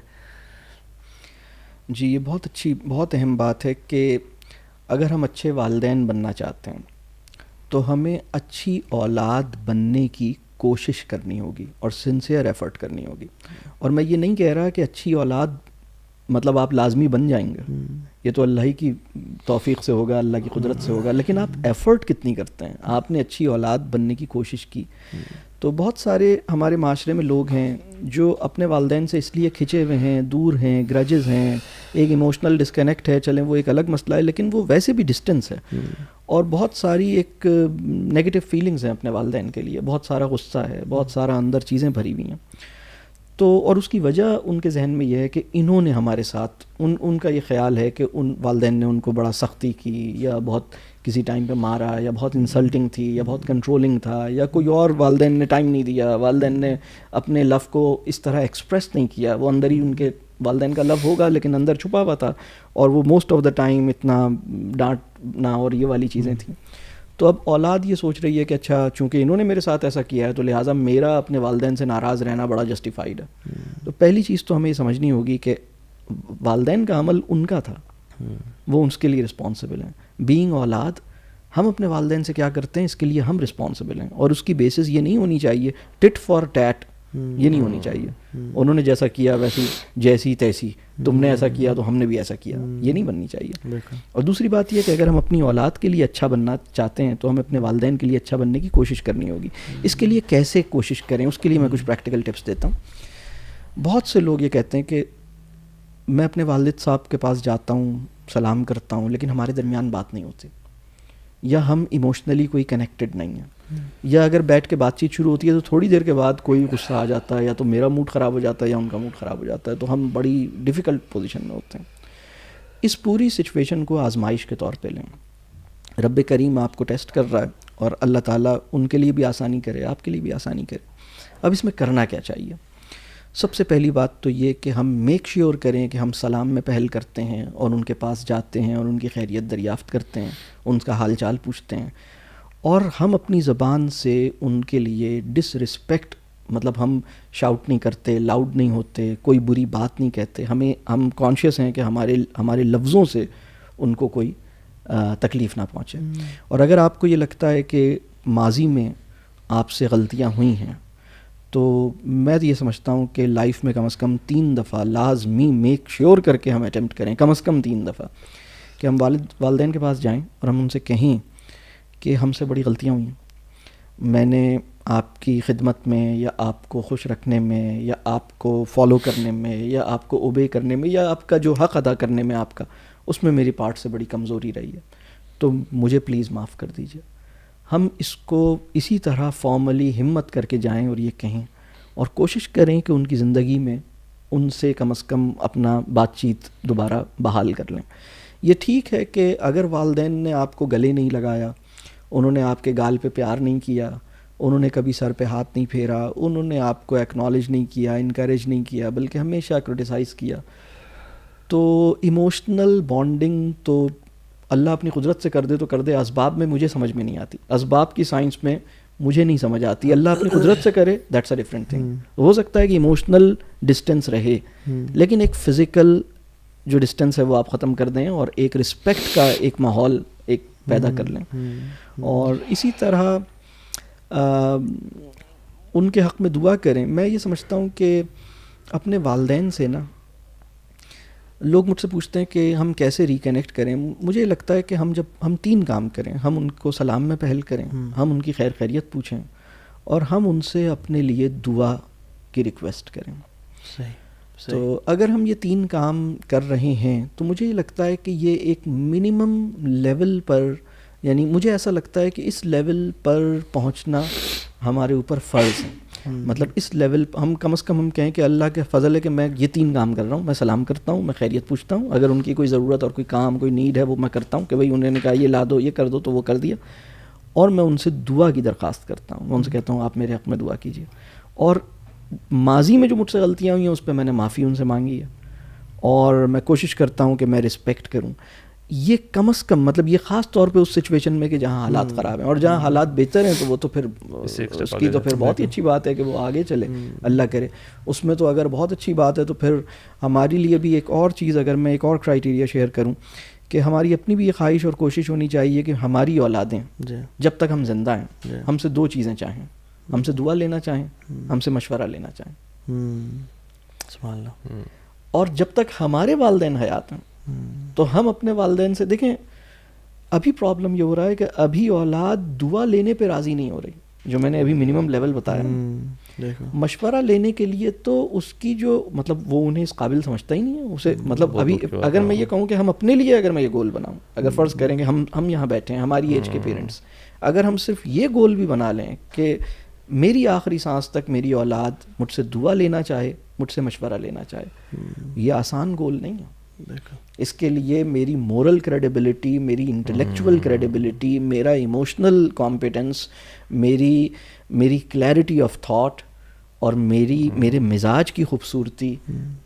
جی یہ بہت اہم بات ہے کہ اگر ہم اچھے والدین بننا چاہتے ہیں تو ہمیں اچھی اولاد بننے کی کوشش کرنی ہوگی اور سنسیئر ایفرٹ کرنی ہوگی. اور میں یہ نہیں کہہ رہا کہ اچھی اولاد مطلب آپ لازمی بن جائیں گے, یہ تو اللہ ہی کی توفیق سے ہوگا, اللہ کی قدرت سے ہوگا, لیکن آپ ایفرٹ کتنی کرتے ہیں. آپ نے اچھی اولاد بننے کی کوشش کی. تو بہت سارے ہمارے معاشرے میں لوگ ہیں جو اپنے والدین سے اس لیے کھنچے ہوئے ہیں, دور ہیں, گرجز ہیں, ایک ایموشنل ڈسکنیکٹ ہے, چلیں وہ ایک الگ مسئلہ ہے, لیکن وہ ویسے بھی ڈسٹینس ہے. اور بہت ساری ایک نیگیٹو فیلنگز ہیں اپنے والدین کے لیے, بہت سارا غصہ ہے, بہت سارا اندر چیزیں بھری ہوئی ہیں. تو اور اس کی وجہ ان کے ذہن میں یہ ہے کہ انہوں نے ہمارے ساتھ ان کا یہ خیال ہے کہ ان والدین نے ان کو بڑا سختی کی, یا بہت کسی ٹائم پہ مارا, یا بہت انسلٹنگ تھی, یا بہت کنٹرولنگ تھا, یا کوئی اور والدین نے ٹائم نہیں دیا, والدین نے اپنے لو کو اس طرح ایکسپریس نہیں کیا. وہ اندر ہی ان کے والدین کا لو ہوگا لیکن اندر چھپا ہوا تھا, اور وہ موسٹ آف دا ٹائم اتنا ڈانٹنا اور یہ والی چیزیں تھیں. تو اب اولاد یہ سوچ رہی ہے کہ اچھا چونکہ انہوں نے میرے ساتھ ایسا کیا ہے تو لہٰذا میرا اپنے والدین سے ناراض رہنا بڑا جسٹیفائڈ ہے. تو پہلی چیز تو ہمیں یہ سمجھنی ہوگی کہ والدین کا عمل ان کا تھا, وہ اس کے لیے رسپانسبل ہیں. بینگ اولاد ہم اپنے والدین سے کیا کرتے ہیں اس کے لیے ہم رسپانسبل ہیں, اور اس کی بیسس یہ نہیں ہونی چاہیے ٹٹ فار ٹیٹ, یہ نہیں ہونی چاہیے انہوں نے جیسا کیا ویسی جیسی تیسی, تم نے ایسا کیا تو ہم نے بھی ایسا کیا, یہ نہیں بننی چاہیے. اور دوسری بات یہ کہ اگر ہم اپنی اولاد کے لیے اچھا بننا چاہتے ہیں تو ہمیں اپنے والدین کے لیے اچھا بننے کی کوشش کرنی ہوگی. اس کے لیے کیسے کوشش کریں, اس کے لیے میں کچھ پریکٹیکل ٹپس دیتا ہوں. بہت سے لوگ یہ کہتے ہیں کہ میں اپنے والد صاحب کے پاس جاتا ہوں, سلام کرتا ہوں, لیکن ہمارے درمیان بات نہیں ہوتی, یا ہم ایموشنلی کوئی کنیکٹڈ نہیں ہیں, یا اگر بیٹھ کے بات چیت شروع ہوتی ہے تو تھوڑی دیر کے بعد کوئی غصہ آ جاتا ہے, یا تو میرا موڈ خراب ہو جاتا ہے یا ان کا موڈ خراب ہو جاتا ہے, تو ہم بڑی ڈیفیکلٹ پوزیشن میں ہوتے ہیں. اس پوری سچویشن کو آزمائش کے طور پہ لیں. رب کریم آپ کو ٹیسٹ کر رہا ہے, اور اللہ تعالیٰ ان کے لیے بھی آسانی کرے, آپ کے لیے بھی آسانی کرے. اب اس میں کرنا کیا چاہیے؟ سب سے پہلی بات تو یہ کہ ہم میک شیور کریں کہ ہم سلام میں پہل کرتے ہیں اور ان کے پاس جاتے ہیں اور ان کی خیریت دریافت کرتے ہیں, ان کا حال چال پوچھتے ہیں, اور ہم اپنی زبان سے ان کے لیے ڈس رسپیکٹ, مطلب ہم شاؤٹ نہیں کرتے, لاؤڈ نہیں ہوتے, کوئی بری بات نہیں کہتے. ہم کانشیس ہیں کہ ہمارے لفظوں سے ان کو کوئی تکلیف نہ پہنچے. اور اگر آپ کو یہ لگتا ہے کہ ماضی میں آپ سے غلطیاں ہوئی ہیں تو میں یہ سمجھتا ہوں کہ لائف میں کم از کم 3 دفعہ لازمی میک شیور کر کے ہم اٹیمپٹ کریں, کم از کم 3 دفعہ, کہ ہم والدین کے پاس جائیں اور ہم ان سے کہیں کہ ہم سے بڑی غلطیاں ہوئی ہیں, میں نے آپ کی خدمت میں یا آپ کو خوش رکھنے میں یا آپ کو فالو کرنے میں یا آپ کو اوبے کرنے میں یا آپ کا جو حق ادا کرنے میں آپ کا, اس میں میری پارٹ سے بڑی کمزوری رہی ہے, تو مجھے پلیز معاف کر دیجیے. ہم اس کو اسی طرح فارملی ہمت کر کے جائیں اور یہ کہیں, اور کوشش کریں کہ ان کی زندگی میں ان سے کم از کم اپنا بات چیت دوبارہ بحال کر لیں. یہ ٹھیک ہے کہ اگر والدین نے آپ کو گلے نہیں لگایا, انہوں نے آپ کے گال پہ پیار نہیں کیا, انہوں نے کبھی سر پہ ہاتھ نہیں پھیرا, انہوں نے آپ کو ایکنالج نہیں کیا, انکریج نہیں کیا, بلکہ ہمیشہ کرٹیسائز کیا, تو ایموشنل بانڈنگ تو اللہ اپنی قدرت سے کر دے تو کر دے. اسباب میں مجھے سمجھ میں نہیں آتی, اسباب کی سائنس میں مجھے نہیں سمجھ آتی. اللہ اپنی قدرت سے کرے, دیٹس اے ڈفرینٹ تھنگ. ہو سکتا ہے کہ ایموشنل ڈسٹینس رہے, لیکن ایک فزیکل جو ڈسٹینس ہے وہ آپ ختم کر دیں اور ایک رسپیکٹ کا ایک ماحول ایک پیدا کر لیں. اور اسی طرح ان کے حق میں دعا کریں. میں یہ سمجھتا ہوں کہ اپنے والدین سے نا, لوگ مجھ سے پوچھتے ہیں کہ ہم کیسے ریکنیکٹ کریں. مجھے لگتا ہے کہ جب ہم 3 کام کریں, ہم ان کو سلام میں پہل کریں, ہم ان کی خیر خیریت پوچھیں, اور ہم ان سے اپنے لیے دعا کی ریکویسٹ کریں. تو اگر ہم یہ 3 کام کر رہے ہیں تو مجھے یہ لگتا ہے کہ یہ ایک منیمم لیول پر, یعنی مجھے ایسا لگتا ہے کہ اس لیول پر پہنچنا ہمارے اوپر فرض ہے. مطلب اس لیول ہم کم از کم ہم کہیں کہ اللہ کے فضل ہے کہ میں یہ 3 کام کر رہا ہوں. میں سلام کرتا ہوں, میں خیریت پوچھتا ہوں, اگر ان کی کوئی ضرورت اور کوئی کام کوئی نیڈ ہے وہ میں کرتا ہوں کہ بھائی انہوں نے کہا یہ لا دو یہ کر دو تو وہ کر دیا, اور میں ان سے دعا کی درخواست کرتا ہوں. میں ان سے کہتا ہوں آپ میرے حق میں دعا کیجیے, اور ماضی میں جو مجھ سے غلطیاں ہوئی ہیں اس پہ میں نے معافی ان سے مانگی ہے, اور میں کوشش کرتا ہوں کہ میں رسپیکٹ کروں. یہ کم از کم, مطلب یہ خاص طور پہ اس سچویشن میں کہ جہاں حالات خراب ہیں, اور جہاں حالات بہتر ہیں تو وہ تو پھر اس کی تو پھر بہت ہی اچھی بات ہے کہ وہ آگے چلے, اللہ کرے. اس میں تو اگر بہت اچھی بات ہے تو پھر ہمارے لیے بھی ایک اور چیز, اگر میں ایک اور کرائٹیریا شیئر کروں, کہ ہماری اپنی بھی یہ خواہش اور کوشش ہونی چاہیے کہ ہماری اولادیں جب تک ہم زندہ ہیں ہم سے 2 چیزیں چاہیں, ہم سے دعا لینا چاہیں, ہم سے مشورہ لینا چاہیں. سبحان اللہ. اور جب تک ہمارے والدین حیات ہیں تو ہم اپنے والدین سے, دیکھیں ابھی پرابلم یہ ہو رہا ہے کہ ابھی اولاد دعا لینے پہ راضی نہیں ہو رہی, جو میں نے ابھی منیمم لیول بتایا. مشورہ لینے کے لیے تو اس کی جو مطلب وہ انہیں اس قابل سمجھتا ہی نہیں ہے اسے. مطلب ابھی اگر میں یہ کہوں کہ ہم اپنے لیے اگر میں یہ گول بناؤں, اگر فرض کریں کہ ہم یہاں بیٹھے ہیں, ہماری ایج کے پیرنٹس, اگر ہم صرف یہ گول بھی بنا لیں کہ میری آخری سانس تک میری اولاد مجھ سے دعا لینا چاہے, مجھ سے مشورہ لینا چاہے, یہ آسان گول نہیں ہے. اس کے لیے میری مورل کریڈیبلٹی, میری انٹلیکچوئل کریڈیبلٹی, میرا ایموشنل کمپیٹنس, میری کلیئرٹی آف تھاٹ, اور میرے مزاج کی خوبصورتی,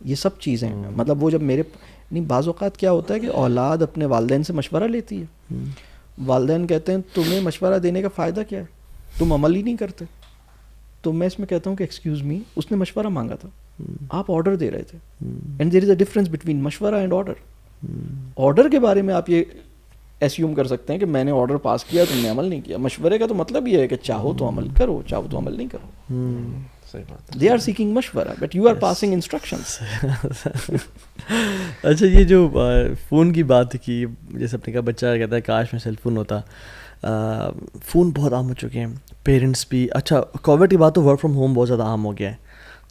یہ سب چیزیں. مطلب وہ جب نہیں, بعض اوقات کیا ہوتا ہے کہ اولاد اپنے والدین سے مشورہ لیتی ہے, والدین کہتے ہیں تمہیں مشورہ دینے کا فائدہ کیا ہے, تم عمل ہی نہیں کرتے. تو میں اس میں کہتا ہوں کہ ایکسکیوز می, اس نے مشورہ مانگا تھا, آپ آرڈر دے رہے تھے, and there is a difference between مشورہ اینڈ آرڈر. آرڈر کے بارے میں آپ یہ ایسیوم کر سکتے ہیں کہ میں نے آرڈر پاس کیا تم نے عمل نہیں کیا. مشورے کا تو مطلب یہ ہے کہ چاہو تو عمل کرو, چاہو تو عمل نہیں کرو. دے آر سیکنگ مشورہ but you are passing instructions. اچھا, یہ جو فون کی بات کی, جیسے اپنے کا بچہ کہتا ہے کاش میں سیل فون ہوتا. فون بہت عام ہو چکے ہیں, پیرنٹس بھی. اچھا, کووڈ کی بات تو ورک فرام ہوم بہت زیادہ عام ہو گیا ہے.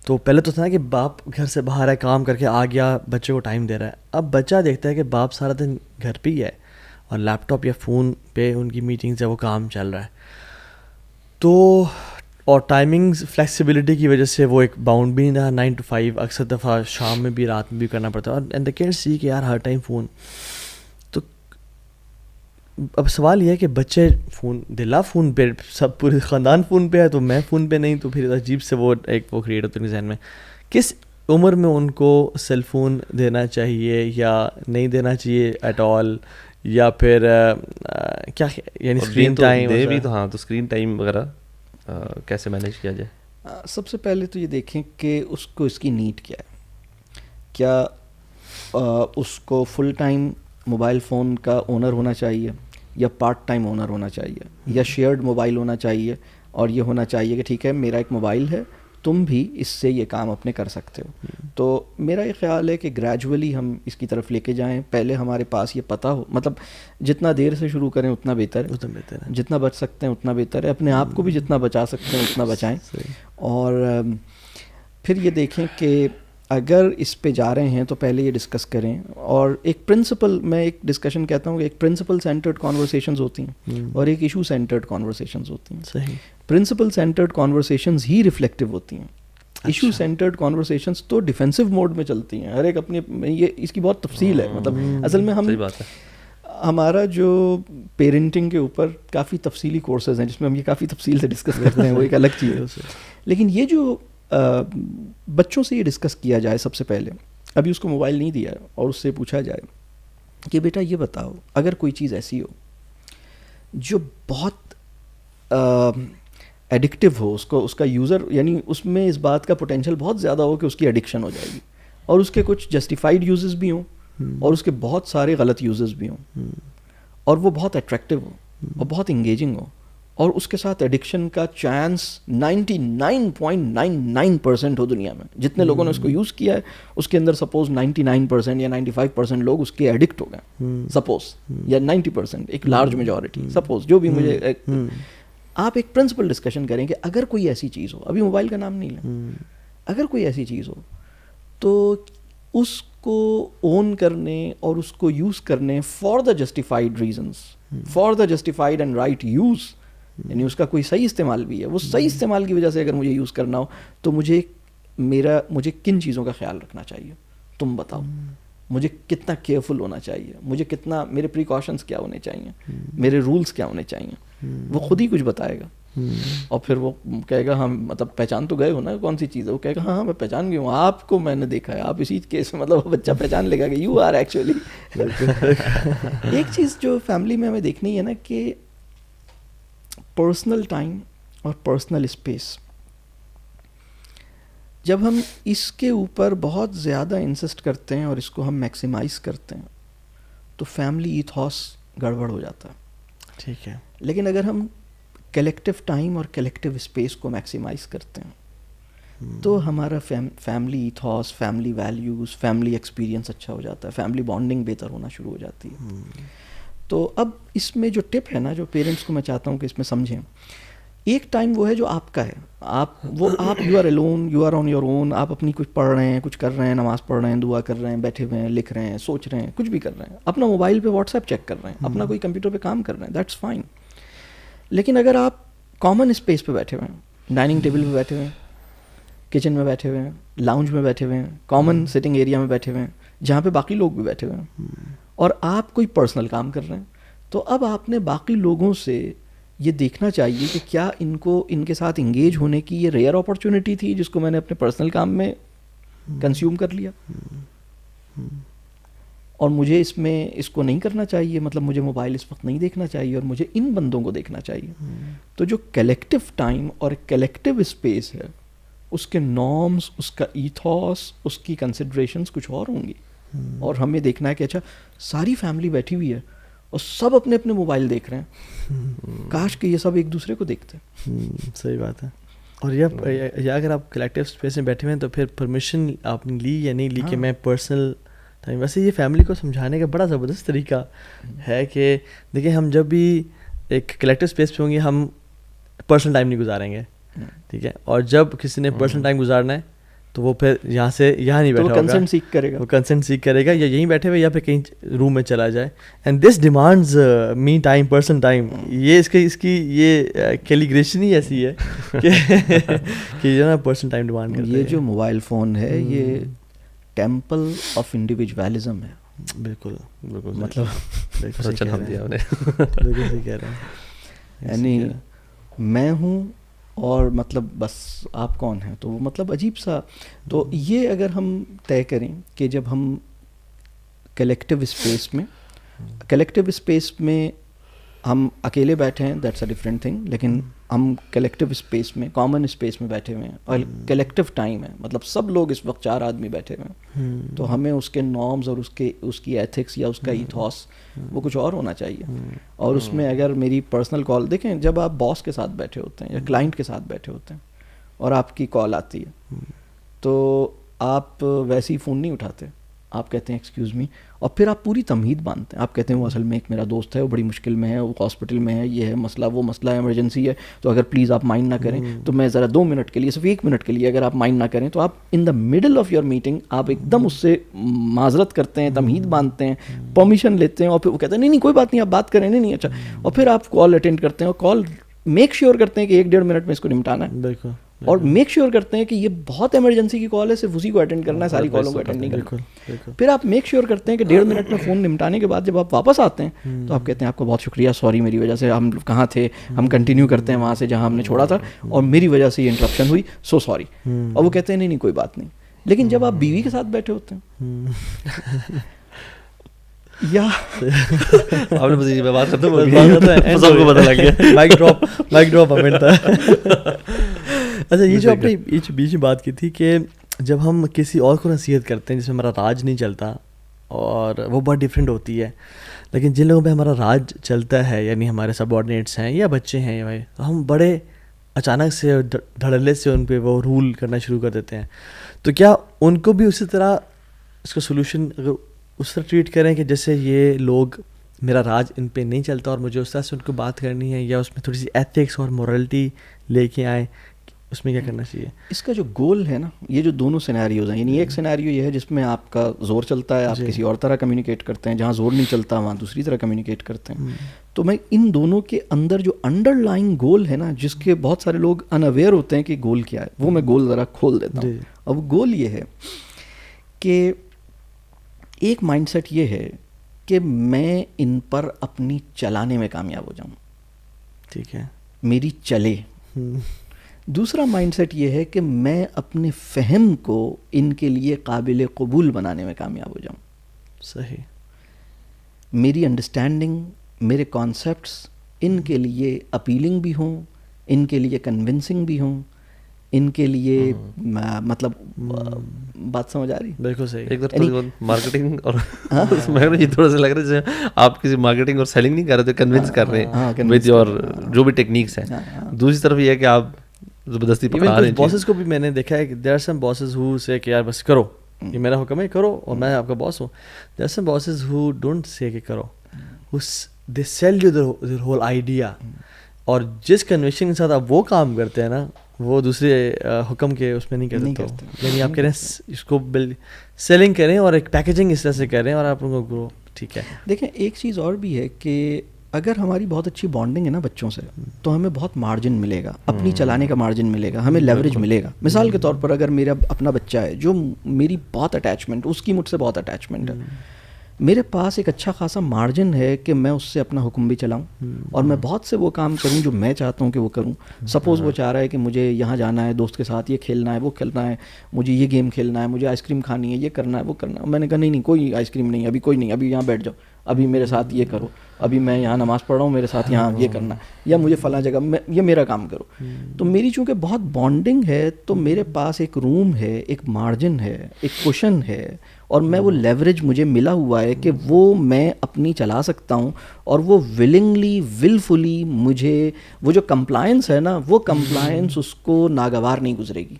تو پہلے تو تھا کہ باپ گھر سے باہر ہے, کام کر کے آ گیا, بچے کو ٹائم دے رہا ہے. اب بچہ دیکھتا ہے کہ باپ سارا دن گھر پہ ہی ہے اور لیپ ٹاپ یا فون پہ ان کی میٹنگز ہے, وہ کام چل رہا ہے. تو اور ٹائمنگز فلیکسیبلٹی کی وجہ سے وہ ایک باؤنڈ بھی نہیں رہا, 9 to 5, اکثر دفعہ شام میں بھی رات میں بھی کرنا پڑتا ہے. اور اینڈ دا کڈس سی کہ یار ہر ٹائم فون. تو اب سوال یہ ہے کہ بچے فون دلا فون پہ, سب پورے خاندان فون پہ ہے, تو میں فون پہ نہیں, تو پھر عجیب سے وہ ایک وہ کریٹ ہوتا ہے ذہن میں کس عمر میں ان کو سیل فون دینا چاہیے یا نہیں دینا چاہیے ایٹ آل, یا پھر کیا یعنی اسکرین ٹائم دے بھی تو, ہاں تو اسکرین ٹائم وغیرہ کیسے مینیج کیا جائے؟ سب سے پہلے تو یہ دیکھیں کہ اس کو اس کی نیڈ کیا ہے. کیا اس کو فل ٹائم موبائل فون کا اونر ہونا چاہیے, یا پارٹ ٹائم اونر ہونا چاہیے, یا شیئرڈ موبائل ہونا چاہیے, اور یہ ہونا چاہیے کہ ٹھیک ہے میرا ایک موبائل ہے, تم بھی اس سے یہ کام اپنے کر سکتے ہو. تو میرا یہ خیال ہے کہ گریجولی ہم اس کی طرف لے کے جائیں. پہلے ہمارے پاس یہ پتہ ہو, مطلب جتنا دیر سے شروع کریں اتنا بہتر ہے, جتنا بچ سکتے ہیں اتنا بہتر ہے, اپنے آپ کو بھی جتنا بچا سکتے ہیں اتنا بچائیں. اور پھر یہ دیکھیں کہ اگر اس پہ جا رہے ہیں تو پہلے یہ ڈسکس کریں. اور ایک پرنسپل, میں ایک ڈسکشن کہتا ہوں کہ ایک پرنسپل سینٹرڈ کانورسیشنز ہوتی ہیں اور ایک ایشو سینٹرڈ کانورسیشنز ہوتی ہیں. صحیح. پرنسپل سینٹرڈ کانورسیشنز ہی ریفلیکٹیو ہوتی ہیں. ایشو سینٹرڈ کانورسیشنز تو ڈیفینسو موڈ میں چلتی ہیں, ہر ایک اپنی, یہ اس کی بہت تفصیل ہے. مطلب اصل میں ہمارا جو پیرنٹنگ کے اوپر کافی تفصیلی کورسز ہیں جس میں ہم یہ کافی تفصیل سے ڈسکس کرتے ہیں, وہ ایک الگ چیز ہے. لیکن یہ جو بچوں سے یہ ڈسکس کیا جائے سب سے پہلے, ابھی اس کو موبائل نہیں دیا ہے, اور اس سے پوچھا جائے کہ بیٹا یہ بتاؤ اگر کوئی چیز ایسی ہو جو بہت ایڈکٹیو ہو, اس کا یوزر یعنی اس میں اس بات کا پوٹینشیل بہت زیادہ ہو کہ اس کی ایڈکشن ہو جائے گی, اور اس کے کچھ جسٹیفائڈ یوزز بھی ہوں اور اس کے بہت سارے غلط یوزز بھی ہوں, اور وہ بہت اٹریکٹیو ہو اور بہت انگیجنگ ہو, اور اس کے ساتھ ایڈکشن کا چانس 99.99% ہو دنیا میں. جتنے لوگوں نے اس کو یوز کیا ہے اس کے اندر سپوز 99% یا 95% لوگ اس کے ایڈکٹ ہو گئے, سپوز, یا 90%, ایک لارج میجورٹی سپوز, جو بھی مجھے. آپ ایک پرنسپل ڈسکشن کریں کہ اگر کوئی ایسی چیز ہو, ابھی موبائل کا نام نہیں لیں, اگر کوئی ایسی چیز ہو تو اس کو اون کرنے اور اس کو یوز کرنے for the justified reasons, for the justified and right use, یعنی اس کا کوئی صحیح استعمال بھی ہے, وہ صحیح استعمال کی وجہ سے اگر مجھے یوز کرنا ہو تو مجھے کن چیزوں کا خیال رکھنا چاہیے, تم بتاؤ. مجھے کتنا کیئرفل ہونا چاہیے, مجھے کتنا, میرے پریکاشنس کیا ہونے چاہیے, میرے رولس کیا ہونے چاہیے. وہ خود ہی کچھ بتائے گا, اور پھر وہ کہے گا ہم مطلب پہچان تو گئے ہو نا کون سی چیز ہے, وہ کہے گا ہاں میں پہچان گیا ہوں, آپ کو میں نے دیکھا ہے, آپ اسی کیس میں, مطلب بچہ پہچان لے گا کہ یو آر ایکچولی. ایک چیز جو فیملی میں ہمیں دیکھنی ہے نا کہ پرسنل ٹائم اور پرسنل اسپیس, جب ہم اس کے اوپر بہت زیادہ انسسٹ کرتے ہیں اور اس کو ہم میکسیمائز کرتے ہیں تو فیملی ایتھوس گڑبڑ ہو جاتا ہے. ٹھیک ہے. لیکن اگر ہم کلیکٹیو ٹائم اور کلیکٹیو اسپیس کو میکسیمائز کرتے ہیں تو ہمارا family ethos, family values, family experience اچھا ہو جاتا ہے, فیملی بانڈنگ بہتر ہونا شروع ہو جاتی ہے. تو اب اس میں جو ٹپ ہے نا, جو پیرنٹس کو میں چاہتا ہوں کہ اس میں سمجھیں, ایک ٹائم وہ ہے جو آپ کا ہے, آپ you are alone, you are on your own, آپ اپنی کچھ پڑھ رہے ہیں, کچھ کر رہے ہیں, نماز پڑھ رہے ہیں, دعا کر رہے ہیں, بیٹھے ہوئے ہیں, لکھ رہے ہیں, سوچ رہے ہیں, کچھ بھی کر رہے ہیں, اپنا موبائل پہ واٹس ایپ چیک کر رہے ہیں, اپنا کوئی کمپیوٹر پہ کام کر رہے ہیں, دیٹس فائن. لیکن اگر آپ کامن اسپیس پہ بیٹھے ہوئے ہیں, ڈائننگ ٹیبل پہ بیٹھے ہوئے ہیں, کچن میں بیٹھے ہوئے ہیں, لاؤنج میں بیٹھے ہوئے ہیں, کامن سٹنگ ایریا میں بیٹھے ہوئے ہیں جہاں پہ باقی لوگ بھی بیٹھے ہوئے ہیں, اور آپ کوئی پرسنل کام کر رہے ہیں, تو اب آپ نے باقی لوگوں سے یہ دیکھنا چاہیے کہ کیا ان کے ساتھ انگیج ہونے کی یہ ریئر اپرچونٹی تھی جس کو میں نے اپنے پرسنل کام میں کنزیوم کر لیا, اور مجھے اس کو نہیں کرنا چاہیے, مطلب مجھے موبائل اس وقت نہیں دیکھنا چاہیے اور مجھے ان بندوں کو دیکھنا چاہیے. تو جو کلیکٹیو ٹائم اور کلیکٹیو اسپیس ہے اس کے نارمز, اس کا ایتھوس, اس کی کنسیڈریشنز کچھ اور ہوں گی, اور ہمیں دیکھنا ہے کہ اچھا ساری فیملی بیٹھی ہوئی ہے اور سب اپنے اپنے موبائل دیکھ رہے ہیں, کاش کہ یہ سب ایک دوسرے کو دیکھتے. صحیح بات ہے. اور یا اگر آپ کلیکٹیو اسپیس میں بیٹھے ہوئے ہیں تو پھر پرمیشن آپ نے لی یا نہیں لی کہ میں پرسنل ٹائم. ویسے یہ فیملی کو سمجھانے کا بڑا زبردست طریقہ ہے کہ دیکھیں ہم جب بھی ایک کلیکٹیو اسپیس پہ ہوں گے ہم پرسنل ٹائم نہیں گزاریں گے, ٹھیک ہے, اور جب کسی نے پرسنل ٹائم گزارنا ہے تو وہ پھر یہاں نہیں بیٹھا ہوگا, کنسنٹ سیک کرے گا, وہ کنسنٹ سیک کرے گا, یا یہیں بیٹھے ہوئے یا پھر کہیں روم میں چلا جائے. And this demands me time, person time. یہ اس کی یہ کیلیگریشن ہی ایسی ہے کہ جو نا پرسن ٹائم ڈیمانڈ کرتا ہے. یہ جو موبائل فون ہے یہ ٹیمپل آف انڈیویجویلزم ہے. بالکل مطلب بالکل صحیح کہہ رہے ہیں, یعنی میں ہوں اور مطلب بس آپ کون ہیں. تو وہ مطلب عجیب سا. تو یہ اگر ہم طے کریں کہ جب ہم کلیکٹیو اسپیس میں ہم اکیلے بیٹھے ہیں, دیٹس اے ڈفرینٹ تھنگ, لیکن ہم کلیکٹیو اسپیس میں, کامن اسپیس میں بیٹھے ہوئے ہیں اور کلیکٹیو ٹائم ہے, مطلب سب لوگ اس وقت 4 آدمی بیٹھے ہوئے ہیں, تو ہمیں اس کے نارمز اور اس کی ایتھکس یا اس کا ایتھوس وہ کچھ اور ہونا چاہیے. اور اس میں اگر میری پرسنل کال دیکھیں, جب آپ باس کے ساتھ بیٹھے ہوتے ہیں یا کلائنٹ کے ساتھ بیٹھے ہوتے ہیں اور آپ کی کال آتی ہے, تو آپ ویسے ہی فون نہیں اٹھاتے, آپ کہتے ہیں ایکسکیوز می, اور پھر آپ پوری تمہید باندھتے ہیں. آپ کہتے ہیں وہ اصل میں ایک میرا دوست ہے, وہ بڑی مشکل میں ہے, وہ ہاسپٹل میں ہے, یہ ہے مسئلہ, وہ مسئلہ ہے, ایمرجنسی ہے, تو اگر پلیز آپ مائنڈ نہ کریں تو میں ذرا 2 منٹ کے لیے, صرف 1 منٹ کے لیے اگر آپ مائنڈ نہ کریں, تو آپ in the middle of your meeting آپ ایک دم اس سے معذرت کرتے ہیں, تمہید باندھتے ہیں, پرمیشن لیتے ہیں, اور پھر وہ کہتے ہیں نہیں کوئی بات نہیں آپ بات کریں, نہیں اچھا, اور پھر آپ کال اٹینڈ کرتے ہیں اور کال میک شیور کرتے ہیں کہ 1-1.5 منٹ میں اس کو نمٹانا ہے. بالکل. اور میک شیور کرتے ہیں کہ یہ بہت ایمرجنسی کی کال ہے, صرف اسی کو اٹینڈ کرنا ہے, ساری کالوں کو اٹینڈ نہیں کرنا. پھر آپ میک شیور کرتے ہیں کہ 1.5 منٹ میں فون نمٹانے کے بعد جب آپ واپس آتے ہیں تو آپ کہتے ہیں آپ کو بہت شکریہ, سوری میری وجہ سے, ہم کہاں تھے, ہم کنٹینیو کرتے ہیں وہاں سے جہاں ہم نے چھوڑا تھا, اور میری وجہ سے یہ انٹرپشن ہوئی, سو سوری. اور وہ کہتے ہیں نہیں کوئی بات نہیں. لیکن جب آپ بیوی کے ساتھ بیٹھے ہوتے ہیں یا آپ نے مجھے بات ختم ہو گئی, سب کو پتہ لگ گیا, مائک ڈراپ ہمیں تھا. اچھا, یہ جو آپ نے بیچ میں بات کی تھی کہ جب ہم کسی اور کو نصیحت کرتے ہیں جس میں ہمارا راج نہیں چلتا, اور وہ بہت ڈفرینٹ ہوتی ہے, لیکن جن لوگوں پہ ہمارا راج چلتا ہے, یعنی ہمارے سب آرڈینیٹس ہیں یا بچے ہیں, بھائی ہم بڑے اچانک سے دھڑلے سے ان پہ وہ رول کرنا شروع کر دیتے ہیں. تو کیا ان کو بھی اسی طرح اس کا سولوشن اگر اس طرح ٹریٹ کریں کہ جیسے یہ لوگ, میرا راج ان پہ نہیں چلتا اور مجھے اس طرح سے ان کو بات کرنی ہے, یا اس میں تھوڑی سی ایتھکس اور مورلٹی لے کے آئیں, اس میں کیا کرنا چاہیے؟ اس کا جو گول ہے نا, یہ جو دونوں سینیریوز ہیں, یعنی ایک سینیریو یہ ہے جس میں آپ کا زور چلتا ہے, آپ کسی اور طرح کمیونیکیٹ کرتے ہیں, جہاں زور نہیں چلتا وہاں دوسری طرح کمیونیکیٹ کرتے ہیں. تو میں ان دونوں کے اندر جو انڈر لائنگ گول ہے نا, جس کے بہت سارے لوگ اناویئر ہوتے ہیں کہ گول کیا ہے, وہ میں گول ذرا کھول دیتا ہوں. اب گول یہ ہے کہ ایک مائنڈ سیٹ یہ ہے کہ میں ان پر اپنی چلانے میں کامیاب ہو جاؤں, ٹھیک ہے, میری چلے. دوسرا مائنڈ سیٹ یہ ہے کہ میں اپنے فہم کو ان کے لیے قابل قبول بنانے میں کامیاب ہو جاؤں. صحیح. میری انڈرسٹینڈنگ, میرے کانسیپٹس ان کے لیے اپیلنگ بھی ہوں, ان کے لیے کنونسنگ بھی ہوں, ان کے لیے مطلب بات سمجھ آ رہی؟ بالکل صحیح. ایک طرح مارکیٹنگ, اور یہ تھوڑا سا لگ رہا ہے جیسے آپ کسی مارکیٹنگ اور سیلنگ نہیں کر رہے تھے, کنونس کر رہے ہیں وتھ یور جو بھی ٹیکنیکس ہیں. دوسری طرف یہ ہے کہ آپ زبردستی پکڑا رہے ہیں. باسز کو بھی میں نے دیکھا ہے کہ دیر آر سم باسز ہو سے کہ یار بس کرو, یہ میرا حکم ہے, کرو, اور میں آپ کا باس ہوں. There are some bosses who don't say کہ کرو, they sell you their whole idea, اور جس کنوکشن کے ساتھ آپ وہ کام کرتے ہیں نا, وہ دوسرے حکم کے اس میں نہیں کرتے. یعنی آپ کہہ رہے ہیں اس کو سیلنگ کریں اور ایک پیکیجنگ اس طرح سے کریں اور آپ ان کو گرو. ٹھیک ہے. دیکھیں ایک چیز اور بھی ہے کہ اگر ہماری بہت اچھی بانڈنگ ہے نا بچوں سے, تو ہمیں بہت مارجن ملے گا, اپنی چلانے کا مارجن ملے گا, ہمیں لیوریج ملے گا. مثال کے طور پر اگر میرا اپنا بچہ ہے جو میری بہت اٹیچمنٹ, اس کی مجھ سے بہت اٹیچمنٹ ہے, میرے پاس ایک اچھا خاصا مارجن ہے کہ میں اس سے اپنا حکم بھی چلاؤں, اور میں بہت سے وہ کام کروں جو میں چاہتا ہوں کہ وہ کروں. سپوز وہ چاہ رہا ہے کہ مجھے یہاں جانا ہے دوست کے ساتھ, یہ کھیلنا ہے, وہ کھیلنا ہے, مجھے یہ گیم کھیلنا ہے, مجھے آئس کریم کھانی ہے, یہ کرنا ہے, وہ کرنا ہے. میں نے کہا نہیں کوئی آئس کریم نہیں, ابھی کوئی نہیں, ابھی یہاں بیٹھ جاؤ, ابھی میرے ساتھ یہ کرو, ابھی میں یہاں نماز پڑھ رہا ہوں, میرے ساتھ یہاں یہ کرنا ہے, یا مجھے فلاں جگہ یہ میرا کام کرو. تو میری چونکہ بہت بانڈنگ ہے, تو میرے پاس ایک روم ہے, ایک مارجن ہے, ایک کوشن ہے, اور میں وہ لیوریج مجھے ملا ہوا ہے کہ وہ میں اپنی چلا سکتا ہوں, اور وہ ولنگلی ولفلی مجھے وہ جو کمپلائنس ہے نا, وہ کمپلائنس اس کو ناگوار نہیں گزرے گی,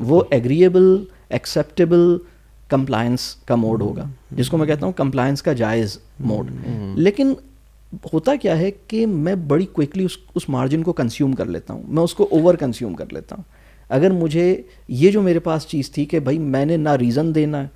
وہ ایگریبل ایکسیپٹیبل کمپلائنس کا موڈ ہوگا, جس کو میں کہتا ہوں کمپلائنس کا جائز موڈ. لیکن ہوتا کیا ہے کہ میں بڑی کوئکلی اس مارجن کو کنزیوم کر لیتا ہوں, میں اس کو اوور کنزیوم کر لیتا ہوں. اگر مجھے یہ جو میرے پاس چیز تھی کہ بھائی میں نے نہ ریزن دینا ہے,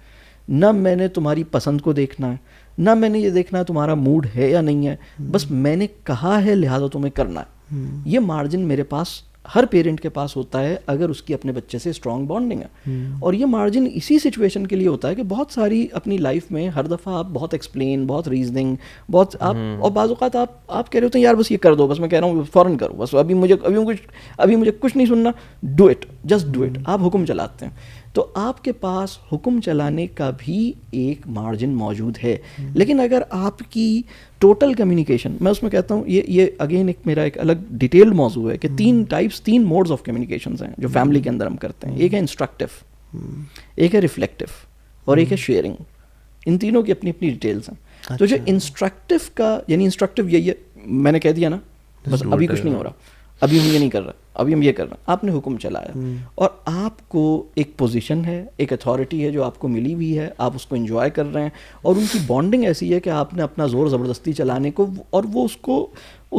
نہ میں نے تمہاری پسند کو دیکھنا ہے, نہ میں نے یہ دیکھنا ہے تمہارا موڈ ہے یا نہیں ہے, بس میں نے کہا ہے لہٰذا تمہیں کرنا ہے, یہ مارجن میرے پاس ہر پیرنٹ کے پاس ہوتا ہے اگر اس کی اپنے بچے سے اسٹرانگ بانڈنگ ہے. اور یہ مارجن اسی سچویشن کے لیے ہوتا ہے کہ بہت ساری اپنی لائف میں ہر دفعہ آپ بہت ایکسپلین, بہت ریزننگ, بہت آپ, اور بعض اوقات آپ کہہ رہے ہوتے ہیں یار بس یہ کر دو, بس میں کہہ رہا ہوں فوراً کرو, بس ابھی مجھے کچھ نہیں سننا, do it, just do it. آپ حکم چلاتے ہیں. تو آپ کے پاس حکم چلانے کا بھی ایک مارجن موجود ہے. لیکن اگر آپ کی ٹوٹل کمیونیکیشن, میں اس میں کہتا ہوں یہ اگین ایک میرا ایک الگ ڈیٹیلڈ موضوع ہے کہ 3 موڈز آف کمیونیکیشنز ہیں جو فیملی کے اندر ہم کرتے ہیں. ایک ہے انسٹرکٹیو, ایک ہے ریفلیکٹیو, اور ایک ہے شیئرنگ. ان تینوں کی اپنی اپنی ڈیٹیلز ہیں. تو جو انسٹرکٹیو کا, یعنی انسٹرکٹیو یہی ہے, میں نے کہہ دیا نا بس ابھی کچھ نہیں ہو رہا, ابھی ہم یہ نہیں کر رہے, ابھی ہم یہ کر رہے ہیں. آپ نے حکم چلایا اور آپ کو ایک پوزیشن ہے, ایک اتھارٹی ہے جو آپ کو ملی ہوئی ہے, آپ اس کو انجوائے کر رہے ہیں, اور ان کی بانڈنگ ایسی ہے کہ آپ نے اپنا زور زبردستی چلانے کو, اور وہ اس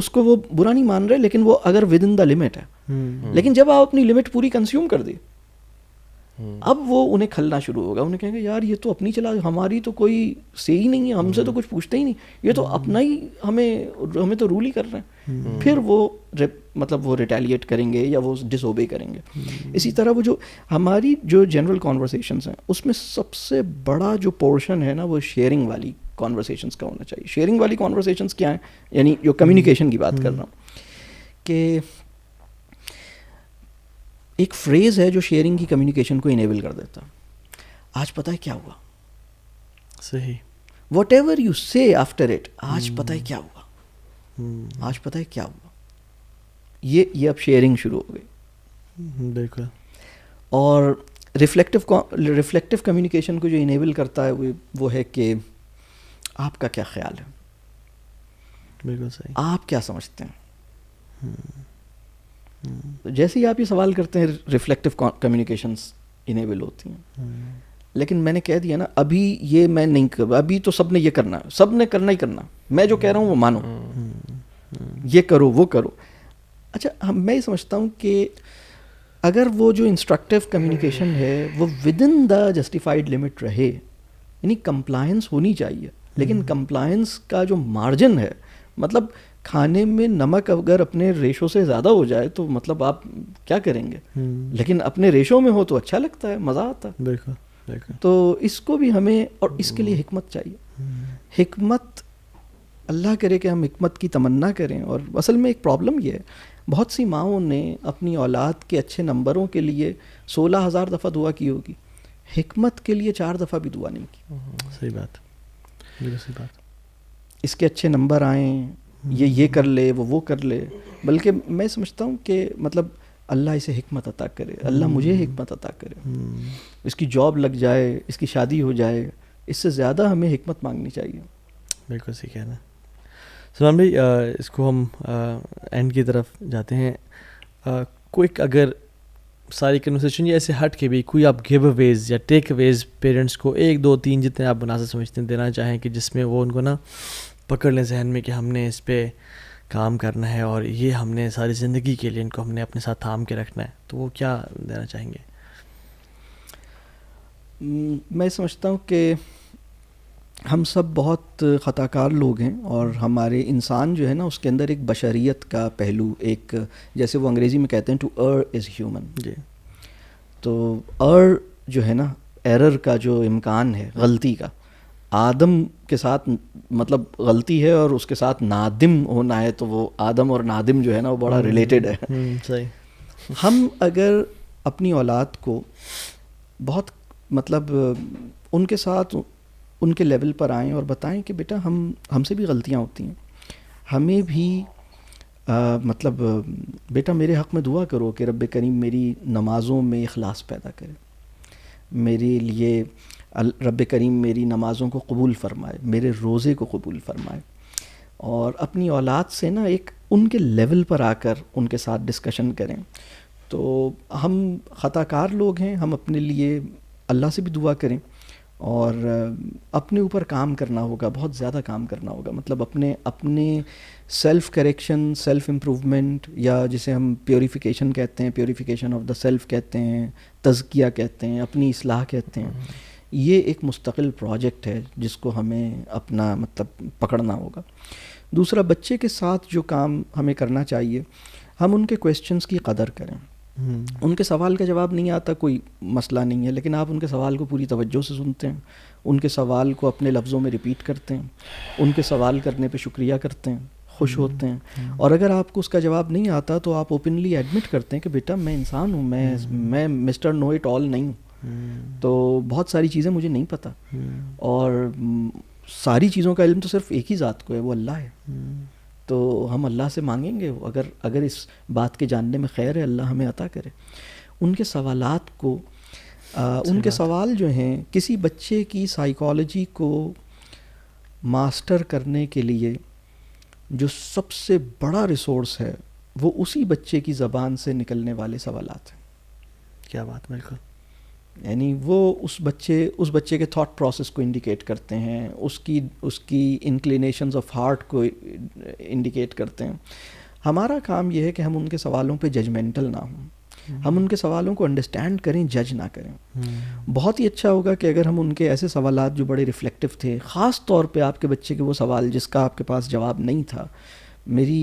کو وہ برا نہیں مان رہے, لیکن وہ اگر ود ان دا لمٹ ہے. لیکن جب آپ اپنی لمٹ پوری کنزیوم کر دی, اب وہ انہیں کھلنا شروع ہوگا. انہیں کہیں گے یار یہ تو اپنی چلا, ہماری تو کوئی سے ہی نہیں ہے, ہم سے تو کچھ پوچھتے ہی نہیں, یہ تو اپنا ہی ہمیں تو رول ہی کر رہے ہیں. پھر وہ مطلب وہ ریٹیلیٹ کریں گے یا وہ ڈس اوبے کریں گے. اسی طرح وہ جو ہماری جو جنرل کانورسیشنز ہیں اس میں سب سے بڑا جو پورشن ہے نا وہ شیئرنگ والی کانورسیشنز کا ہونا چاہیے. شیئرنگ والی کانورسیشنز کیا ہیں, یعنی جو کمیونیکیشن کی بات کر رہا ہوں, کہ ایک فریز ہے جو شیئرنگ کی کمیونیکیشن کو انیبل کر دیتا. آج پتہ ہے کیا ہوا, صحیح, واٹ ایور یو سے آفٹر اٹ, آج پتہ ہے کیا ہوا, آج پتہ ہے کیا ہوا. یہ اب شیئرنگ شروع ہو گئی. بالکل. اور ریفلیکٹیو کمیونیکیشن کو جو انیبل کرتا ہے وہ ہے کہ آپ کا کیا خیال ہے, بالکل صحیح, آپ کیا سمجھتے ہیں. جیسے ہی آپ یہ سوال کرتے ہیں ریفلیکٹیو کمیونیکیشنز انیبل ہوتی ہیں. لیکن میں نے کہہ دیا نا ابھی یہ میں نہیں کر, ابھی تو سب نے یہ کرنا ہے, سب نے کرنا ہی کرنا, میں جو کہہ رہا ہوں وہ مانو, یہ کرو وہ کرو. اچھا میں یہ سمجھتا ہوں کہ اگر وہ جو انسٹرکٹیو کمیونیکیشن ہے وہ with in the justified limit رہے, یعنی کمپلائنس ہونی چاہیے, لیکن کمپلائنس کا جو مارجن ہے, مطلب کھانے میں نمک اگر اپنے ریشو سے زیادہ ہو جائے تو مطلب آپ کیا کریں گے, لیکن اپنے ریشو میں ہو تو اچھا لگتا ہے, مزہ آتا ہے. بالکل. تو اس کو بھی ہمیں, اور اس کے لیے حکمت چاہیے. حکمت, اللہ کرے کہ ہم حکمت کی تمنا کریں. اور اصل میں ایک پرابلم یہ ہے, بہت سی ماؤں نے اپنی اولاد کے اچھے نمبروں کے لیے 16,000 دفعہ دعا کی ہوگی, حکمت کے لیے 4 دفعہ بھی دعا نہیں کی. صحیح بات, بالکل صحیح بات. اس کے اچھے نمبر آئیں, یہ کر لے, وہ کر لے. بلکہ میں سمجھتا ہوں کہ مطلب اللہ اسے حکمت عطا کرے, اللہ مجھے حکمت عطا کرے, اس کی جاب لگ جائے, اس کی شادی ہو جائے, اس سے زیادہ ہمیں حکمت مانگنی چاہیے. بالکل صحیح کہنا ہے. سلمان بھائی, اس کو ہم اینڈ کی طرف جاتے ہیں. کوئک اگر ساری کنورسیشن ایسے ہٹ کے بھی کوئی آپ گیو اویز یا ٹیک اویز پیرنٹس کو 1 2 3 جتنے آپ مناسب سمجھتے ہیں دینا چاہیں, کہ جس میں وہ ان کو نا پکڑ لیں ذہن میں کہ ہم نے اس پہ کام کرنا ہے اور یہ ہم نے ساری زندگی کے لیے ان کو ہم نے اپنے ساتھ تھام کے رکھنا ہے, تو وہ کیا دینا چاہیں گے؟ میں سمجھتا ہوں کہ ہم سب بہت خطا کار لوگ ہیں, اور ہمارے انسان جو ہے نا اس کے اندر ایک بشریت کا پہلو, ایک جیسے وہ انگریزی میں کہتے ہیں ٹو ارر از ہیومن. جی. تو ارر جو ہے نا, ایرر کا جو امکان ہے, غلطی کا, آدم کے ساتھ مطلب غلطی ہے اور اس کے ساتھ نادم ہونا ہے, تو وہ آدم اور نادم جو ہے نا وہ بڑا ریلیٹڈ ہے. صحیح. ہم اگر اپنی اولاد کو بہت مطلب ان کے ساتھ ان کے لیول پر آئیں اور بتائیں کہ بیٹا ہم سے بھی غلطیاں ہوتی ہیں, ہمیں بھی مطلب بیٹا میرے حق میں دعا کرو کہ رب کریم میری نمازوں میں اخلاص پیدا کرے, میرے لیے رب کریم میری نمازوں کو قبول فرمائے, میرے روزے کو قبول فرمائے. اور اپنی اولاد سے نا ایک ان کے لیول پر آ کر ان کے ساتھ ڈسکشن کریں. تو ہم خطا کار لوگ ہیں, ہم اپنے لیے اللہ سے بھی دعا کریں, اور اپنے اوپر کام کرنا ہوگا, بہت زیادہ کام کرنا ہوگا. مطلب اپنے سیلف کریکشن, سیلف امپروومنٹ, یا جسے ہم پیوریفیکیشن کہتے ہیں, پیوریفیکیشن آف دا سیلف کہتے ہیں, تزکیہ کہتے ہیں, اپنی اصلاح کہتے ہیں. یہ ایک مستقل پروجیکٹ ہے جس کو ہمیں اپنا مطلب پکڑنا ہوگا. دوسرا, بچے کے ساتھ جو کام ہمیں کرنا چاہیے, ہم ان کے کویسچنس کی قدر کریں. ان کے سوال کا جواب نہیں آتا کوئی مسئلہ نہیں ہے, لیکن آپ ان کے سوال کو پوری توجہ سے سنتے ہیں, ان کے سوال کو اپنے لفظوں میں ریپیٹ کرتے ہیں, ان کے سوال کرنے پہ شکریہ کرتے ہیں, خوش ہوتے ہیں. اور اگر آپ کو اس کا جواب نہیں آتا تو آپ اوپنلی ایڈمٹ کرتے ہیں کہ بیٹا میں انسان ہوں, میں مسٹر نو اٹ آل نہیں ہوں, تو بہت ساری چیزیں مجھے نہیں پتہ, اور ساری چیزوں کا علم تو صرف ایک ہی ذات کو ہے, وہ اللہ ہے. تو ہم اللہ سے مانگیں گے اگر اس بات کے جاننے میں خیر ہے, اللہ ہمیں عطا کرے. ان کے سوالات کو ان کے سوال جو ہیں کسی بچے کی سائیکالوجی کو ماسٹر کرنے کے لیے جو سب سے بڑا ریسورس ہے وہ اسی بچے کی زبان سے نکلنے والے سوالات ہیں. کیا بات, بالکل. یعنی وہ اس بچے کے تھاٹ پروسیس کو انڈیکیٹ کرتے ہیں, اس کی انکلینیشنز آف ہارٹ کو انڈیکیٹ کرتے ہیں. ہمارا کام یہ ہے کہ ہم ان کے سوالوں پہ ججمنٹل نہ ہوں, ہم ان کے سوالوں کو انڈرسٹینڈ کریں, جج نہ کریں. بہت ہی اچھا ہوگا کہ اگر ہم ان کے ایسے سوالات جو بڑے ریفلیکٹیو تھے, خاص طور پہ آپ کے بچے کے وہ سوال جس کا آپ کے پاس جواب نہیں تھا, میری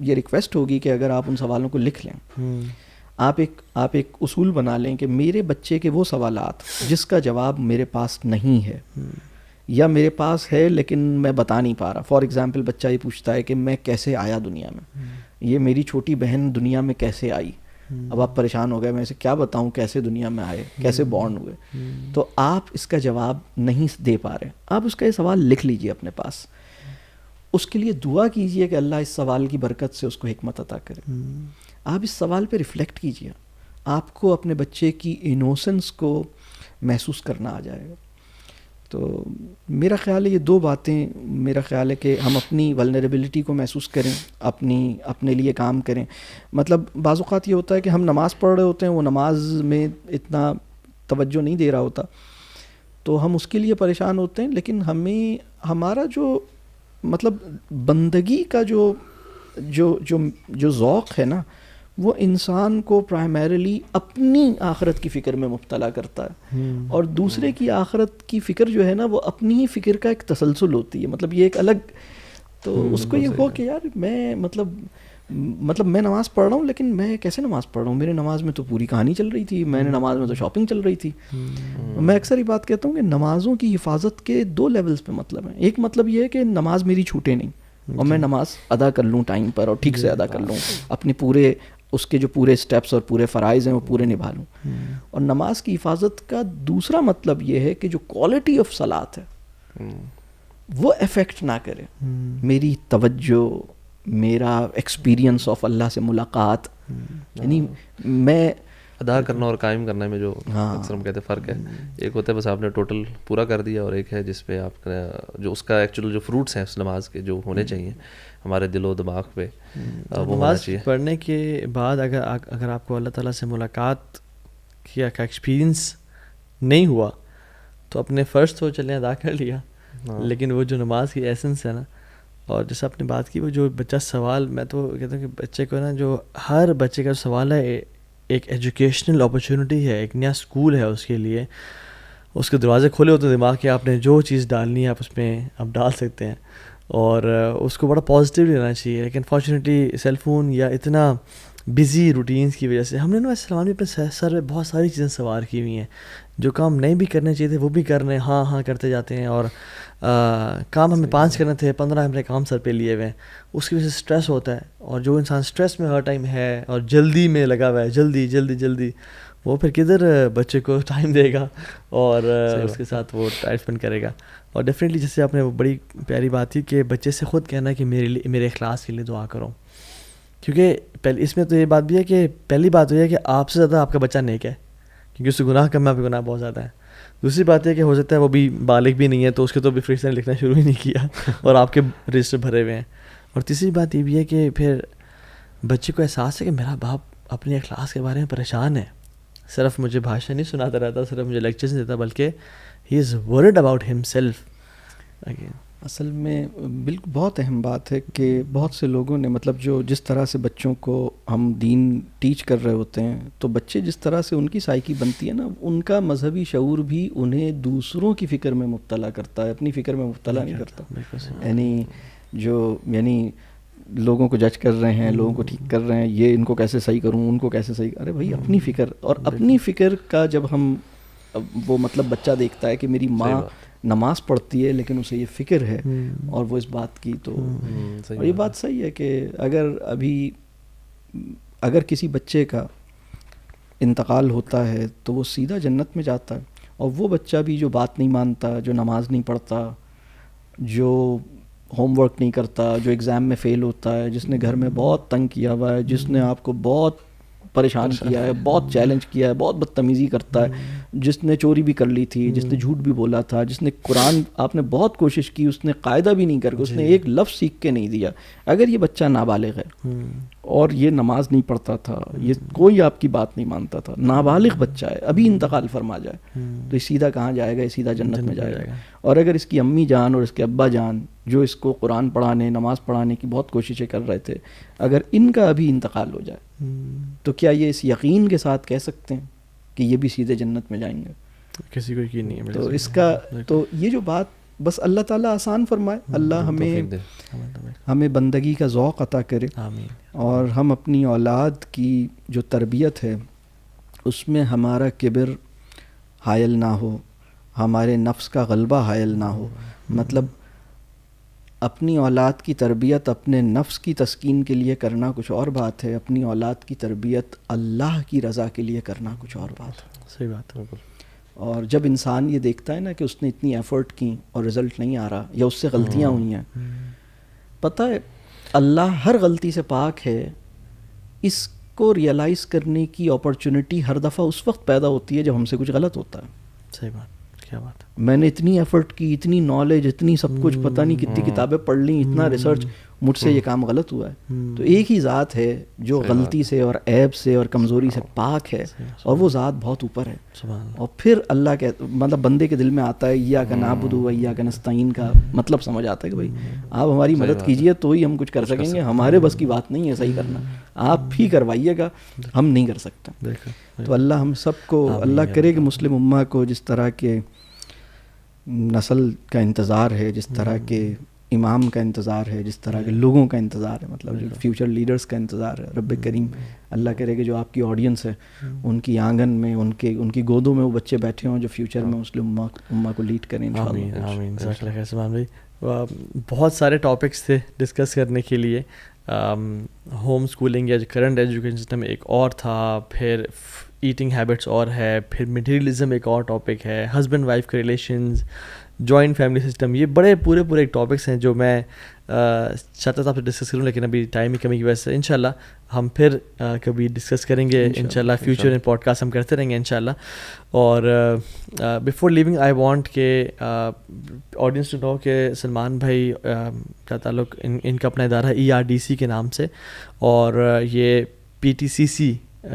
یہ ریکویسٹ ہوگی کہ اگر آپ ان سوالوں کو لکھ لیں, آپ ایک اصول بنا لیں کہ میرے بچے کے وہ سوالات جس کا جواب میرے پاس نہیں ہے یا میرے پاس ہے لیکن میں بتا نہیں پا رہا. فار ایگزامپل بچہ یہ پوچھتا ہے کہ میں کیسے آیا دنیا میں, یہ میری چھوٹی بہن دنیا میں کیسے آئی. اب آپ پریشان ہو گئے, میں اسے کیا بتاؤں کیسے دنیا میں آئے, کیسے بورن ہوئے. تو آپ اس کا جواب نہیں دے پا رہے, آپ اس کا یہ سوال لکھ لیجئے اپنے پاس, اس کے لیے دعا کیجئے کہ اللہ اس سوال کی برکت سے اس کو حکمت عطا کرے. آپ اس سوال پہ ریفلیکٹ کیجئے, آپ کو اپنے بچے کی انوسنس کو محسوس کرنا آ جائے گا. تو میرا خیال ہے یہ دو باتیں, میرا خیال ہے کہ ہم اپنی ولنریبلٹی کو محسوس کریں, اپنے لیے کام کریں. مطلب بعض اوقات یہ ہوتا ہے کہ ہم نماز پڑھ رہے ہوتے ہیں, وہ نماز میں اتنا توجہ نہیں دے رہا ہوتا, تو ہم اس کے لیے پریشان ہوتے ہیں, لیکن ہمارا جو مطلب بندگی کا جو ذوق ہے نا, وہ انسان کو پرائمریلی اپنی آخرت کی فکر میں مبتلا کرتا ہے, اور دوسرے کی آخرت کی فکر جو ہے نا وہ اپنی ہی فکر کا ایک تسلسل ہوتی ہے. مطلب یہ ایک الگ, تو اس کو یہ ہو کہ یار میں مطلب میں نماز پڑھ رہا ہوں, لیکن میں کیسے نماز پڑھ رہا ہوں, میرے نماز میں تو پوری کہانی چل رہی تھی, میں نے نماز میں تو شاپنگ چل رہی تھی. میں اکثر یہ بات کہتا ہوں کہ نمازوں کی حفاظت کے دو لیولز پہ مطلب ہیں. ایک مطلب یہ ہے کہ نماز میری چھوٹے نہیں, اور میں نماز ادا کر لوں ٹائم پر اور ٹھیک سے ادا کر لوں, اپنے اس کے جو پورے سٹیپس اور پورے فرائض ہیں وہ پورے نبھا لوں. اور نماز کی حفاظت کا دوسرا مطلب یہ ہے کہ جو کوالٹی آف صلاۃ ہے وہ افیکٹ نہ کرے, میری توجہ, میرا ایکسپیرینس آف اللہ سے ملاقات. یعنی میں ادا کرنا اور قائم کرنے میں جو اکثر ہم کہتے ہیں فرق ہے, ایک ہوتا ہے بس آپ نے ٹوٹل پورا کر دیا, اور ایک ہے جس پہ آپ جو اس کا ایکچوئل جو فروٹس ہیں اس نماز کے جو ہونے چاہیے ہمارے دل و دماغ پہ وہ ہونا چاہیے. پڑھنے کے بعد اگر آپ کو اللہ تعالیٰ سے ملاقات کا ایکسپیرینس نہیں ہوا تو اپنے فرض تو چلیں ادا کر لیا, لیکن وہ جو نماز کی ایسنس ہے نا, اور جیسے آپ نے بات کی وہ جو بچہ سوال, میں تو کہتا ہوں کہ بچے کو نا, جو ہر بچے کا سوال ہے ایک ایجوکیشنل اپرچونٹی ہے, ایک نیا اسکول ہے اس کے لیے. اس کے دروازے کھولے ہوتے ہیں دماغ کے, آپ نے جو چیز ڈالنی ہے آپ اس میں آپ ڈال سکتے ہیں, اور اس کو بڑا پازیٹیو لینا چاہیے. لیکن فارچونیٹلی سیل فون یا اتنا بزی روٹینس کی وجہ سے ہم نے نا سلمان بھی اپنے سر میں بہت ساری چیزیں سوار کی ہوئی ہیں, جو کام نہیں بھی کرنے چاہیے تھے وہ بھی کرنے ہاں کرتے جاتے ہیں, اور کام ہمیں 5 کرنے تھے 15 ہم نے کام سر پہ لیے ہوئے ہیں. اس کی وجہ سے اسٹریس ہوتا ہے, اور جو انسان اسٹریس میں ہر ٹائم ہے اور جلدی میں لگا ہوا ہے, جلدی, وہ پھر کدھر بچے کو ٹائم دے گا اور اس کے ساتھ وہ ٹائم اسپینڈ کرے گا. اور ڈیفینیٹلی جیسے آپ نے وہ بڑی پیاری بات تھی کہ بچے سے خود کہنا کہ میرے اخلاص کے لیے دعا کرو, کیونکہ اس میں تو یہ بات بھی ہے کہ پہلی بات تو یہ ہے کہ آپ سے زیادہ آپ کا بچہ نیک ہے, کیونکہ اس سے گناہ کم ہے, آپ کے گناہ بہت زیادہ ہے. دوسری بات یہ کہ ہو سکتا ہے وہ بھی بالغ بھی نہیں ہے, تو اس کے تو بھی فرشتے نے لکھنا شروع ہی نہیں کیا اور آپ کے رجسٹر بھرے ہوئے ہیں. اور تیسری بات یہ بھی ہے کہ پھر بچے کو احساس ہے کہ میرا باپ اپنے اخلاص کے بارے میں پریشان ہے, صرف مجھے بھاشن نہیں سناتا رہتا, صرف مجھے لیکچرز نہیں دیتا, بلکہ ہی از ورڈ اباؤٹ ہم سیلف. اصل میں بالکل بہت اہم بات ہے کہ بہت سے لوگوں نے مطلب جس طرح سے بچوں کو ہم دین ٹیچ کر رہے ہوتے ہیں, تو بچے جس طرح سے ان کی سائیکی بنتی ہے نا, ان کا مذہبی شعور بھی انہیں دوسروں کی فکر میں مبتلا کرتا ہے, اپنی فکر میں مبتلا نہیں کرتا. یعنی لوگوں کو جج کر رہے ہیں, لوگوں کو ٹھیک کر رہے ہیں, یہ ان کو کیسے صحیح کروں, ان کو کیسے صحیح. ارے بھائی اپنی فکر, اور اپنی فکر کا جب ہم وہ مطلب بچہ دیکھتا ہے کہ میری ماں نماز پڑھتی ہے لیکن اسے یہ فکر ہے اور وہ اس بات کی, تو اور یہ بات صحیح ہے کہ اگر کسی بچے کا انتقال ہوتا ہے تو وہ سیدھا جنت میں جاتا ہے, اور وہ بچہ بھی جو بات نہیں مانتا, جو نماز نہیں پڑھتا, جو ہوم ورک نہیں کرتا, جو ایگزام میں فیل ہوتا ہے, جس نے گھر میں بہت تنگ کیا ہوا ہے, جس نے آپ کو بہت پریشان کیا ہے, بہت چیلنج کیا ہے, بہت بدتمیزی کرتا ہے, جس نے چوری بھی کر لی تھی, جس نے جھوٹ بھی بولا تھا, جس نے قرآن آپ نے بہت کوشش کی, اس نے قاعدہ بھی نہیں کر کے, اس نے ایک لفظ سیکھ کے نہیں دیا. اگر یہ بچہ نابالغ ہے اور یہ نماز نہیں پڑھتا تھا, یہ کوئی آپ کی بات نہیں مانتا تھا, نابالغ بچہ ہے, ابھی انتقال فرما جائے, تو یہ سیدھا کہاں جائے گا؟ یہ سیدھا جنت میں جائے گا. اور اگر اس کی امی جان اور اس کے ابا جان جو اس کو قرآن پڑھانے, نماز پڑھانے کی بہت کوششیں کر رہے تھے, اگر ان کا ابھی انتقال ہو جائے تو کیا یہ اس یقین کے ساتھ کہہ سکتے ہیں کہ یہ بھی سیدھے جنت میں جائیں گے؟ کسی کو یقین نہیں ہے. تو اس کا تو یہ جو بات بس اللہ تعالیٰ آسان فرمائے, اللہ ہمیں بندگی کا ذوق عطا کرے, اور ہم اپنی اولاد کی جو تربیت ہے اس میں ہمارا کبر حائل نہ ہو, ہمارے نفس کا غلبہ حائل نہ ہو. مطلب اپنی اولاد کی تربیت اپنے نفس کی تسکین کے لیے کرنا کچھ اور بات ہے, اپنی اولاد کی تربیت اللہ کی رضا کے لیے کرنا کچھ اور بات ہے. صحیح بات ہے. اور جب انسان یہ دیکھتا ہے نا کہ اس نے اتنی ایفرٹ کی اور رزلٹ نہیں آ رہا, یا اس سے غلطیاں ہوئی ہیں, پتہ ہے اللہ ہر غلطی سے پاک ہے, اس کو ریئلائز کرنے کی اپرچونٹی ہر دفعہ اس وقت پیدا ہوتی ہے جب ہم سے کچھ غلط ہوتا ہے. صحیح بات, کیا بات ہے. میں نے اتنی ایفرٹ کی, اتنی نالج, اتنی سب کچھ, پتہ نہیں کتنی کتابیں پڑھ لیں, اتنا ریسرچ, مجھ سے یہ کام غلط ہوا ہے. تو ایک ہی ذات ہے جو غلطی سے اور عیب سے اور کمزوری سے پاک ہے, اور وہ ذات بہت اوپر ہے. اور پھر اللہ کے مطلب بندے کے دل میں آتا ہے ایاک نعبد و ایاک نستعین کا مطلب سمجھ آتا ہے کہ بھائی آپ ہماری مدد کیجئے تو ہی ہم کچھ کر سکیں گے, ہمارے بس کی بات نہیں ہے صحیح کرنا, آپ ہی کروائیے گا, ہم نہیں کر سکتے. تو اللہ ہم سب کو, اللہ کرے کہ مسلم امہ کو جس طرح کے نسل کا انتظار ہے, جس طرح کے امام کا انتظار ہے, جس طرح کے لوگوں کا انتظار ہے, مطلب جو فیوچر لیڈرز کا انتظار ہے, رب کریم اللہ کرے کہ جو آپ کی آڈینس ہے ان کی آنگن میں, ان کی گودوں میں وہ بچے بیٹھے ہوں جو فیوچر میں مسلم امہ کو لیڈ کریں انشاءاللہ. آمین. جزاک اللہ خیر سلمان بھائی. بہت سارے ٹاپکس تھے ڈسکس کرنے کے لیے. ہوم اسکولنگ یا کرنٹ ایجوکیشن سسٹم ایک اور تھا, پھر ایٹنگ ہیبٹس اور ہے, پھر مٹیریلزم ایک اور ٹاپک ہے, ہسبینڈ وائف کے ریلیشنز, جوائنٹ فیملی سسٹم. یہ بڑے پورے ٹاپکس ہیں جو میں چاہتا تھا آپ سے ڈسکس کروں, لیکن ابھی ٹائم کی کمی کی وجہ سے انشاءاللہ ہم پھر کبھی ڈسکس کریں گے انشاءاللہ. فیوچر میں پوڈ کاسٹ ہم کرتے رہیں گے انشاءاللہ. اور بیفور لیونگ آئی وانٹ کہ آڈینس ٹو نو کہ سلمان بھائی کا تعلق ان کا اپنا ادارہ ہے ERDC کے نام سے, اور یہ PTCC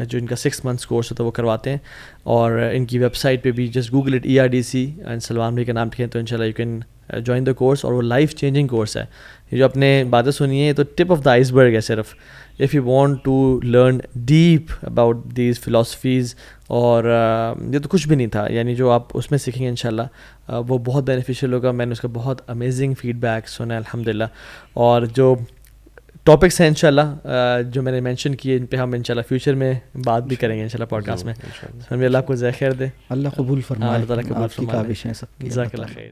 جو ان کا 6 months کورس ہوتا ہے وہ کرواتے ہیں, اور ان کی ویب سائٹ پہ بھی just Google it ERDC and Salman بھائی کا نام لکھیں تو انشاءاللہ you can join the course. اور وہ لائف چینجنگ کورس ہے. یہ جو اپنے باتیں سنی ہے یہ تو ٹپ آف دا آئس برگ ہے صرف. If you want to learn deep about these philosophies, اور یہ تو کچھ بھی نہیں تھا, یعنی جو آپ اس میں سیکھیں گے انشاءاللہ وہ بہت بینیفیشیل ہوگا. میں نے اس کا بہت امیزنگ فیڈ بیک سنا ہے الحمدللہ. اور جو ٹاپکس ہیں انشاءاللہ جو میں نے مینشن کیے ان پہ ہم انشاءاللہ فیوچر میں بات بھی کریں گے انشاءاللہ پوڈ کاسٹ میں. اللہ آپ کو جزائے خیر دے, اللہ قبول فرمائے, اللہ تعالیٰ قبول آپ کی فرمائے. کاوشیں سب کی. جزاک اللہ خیر.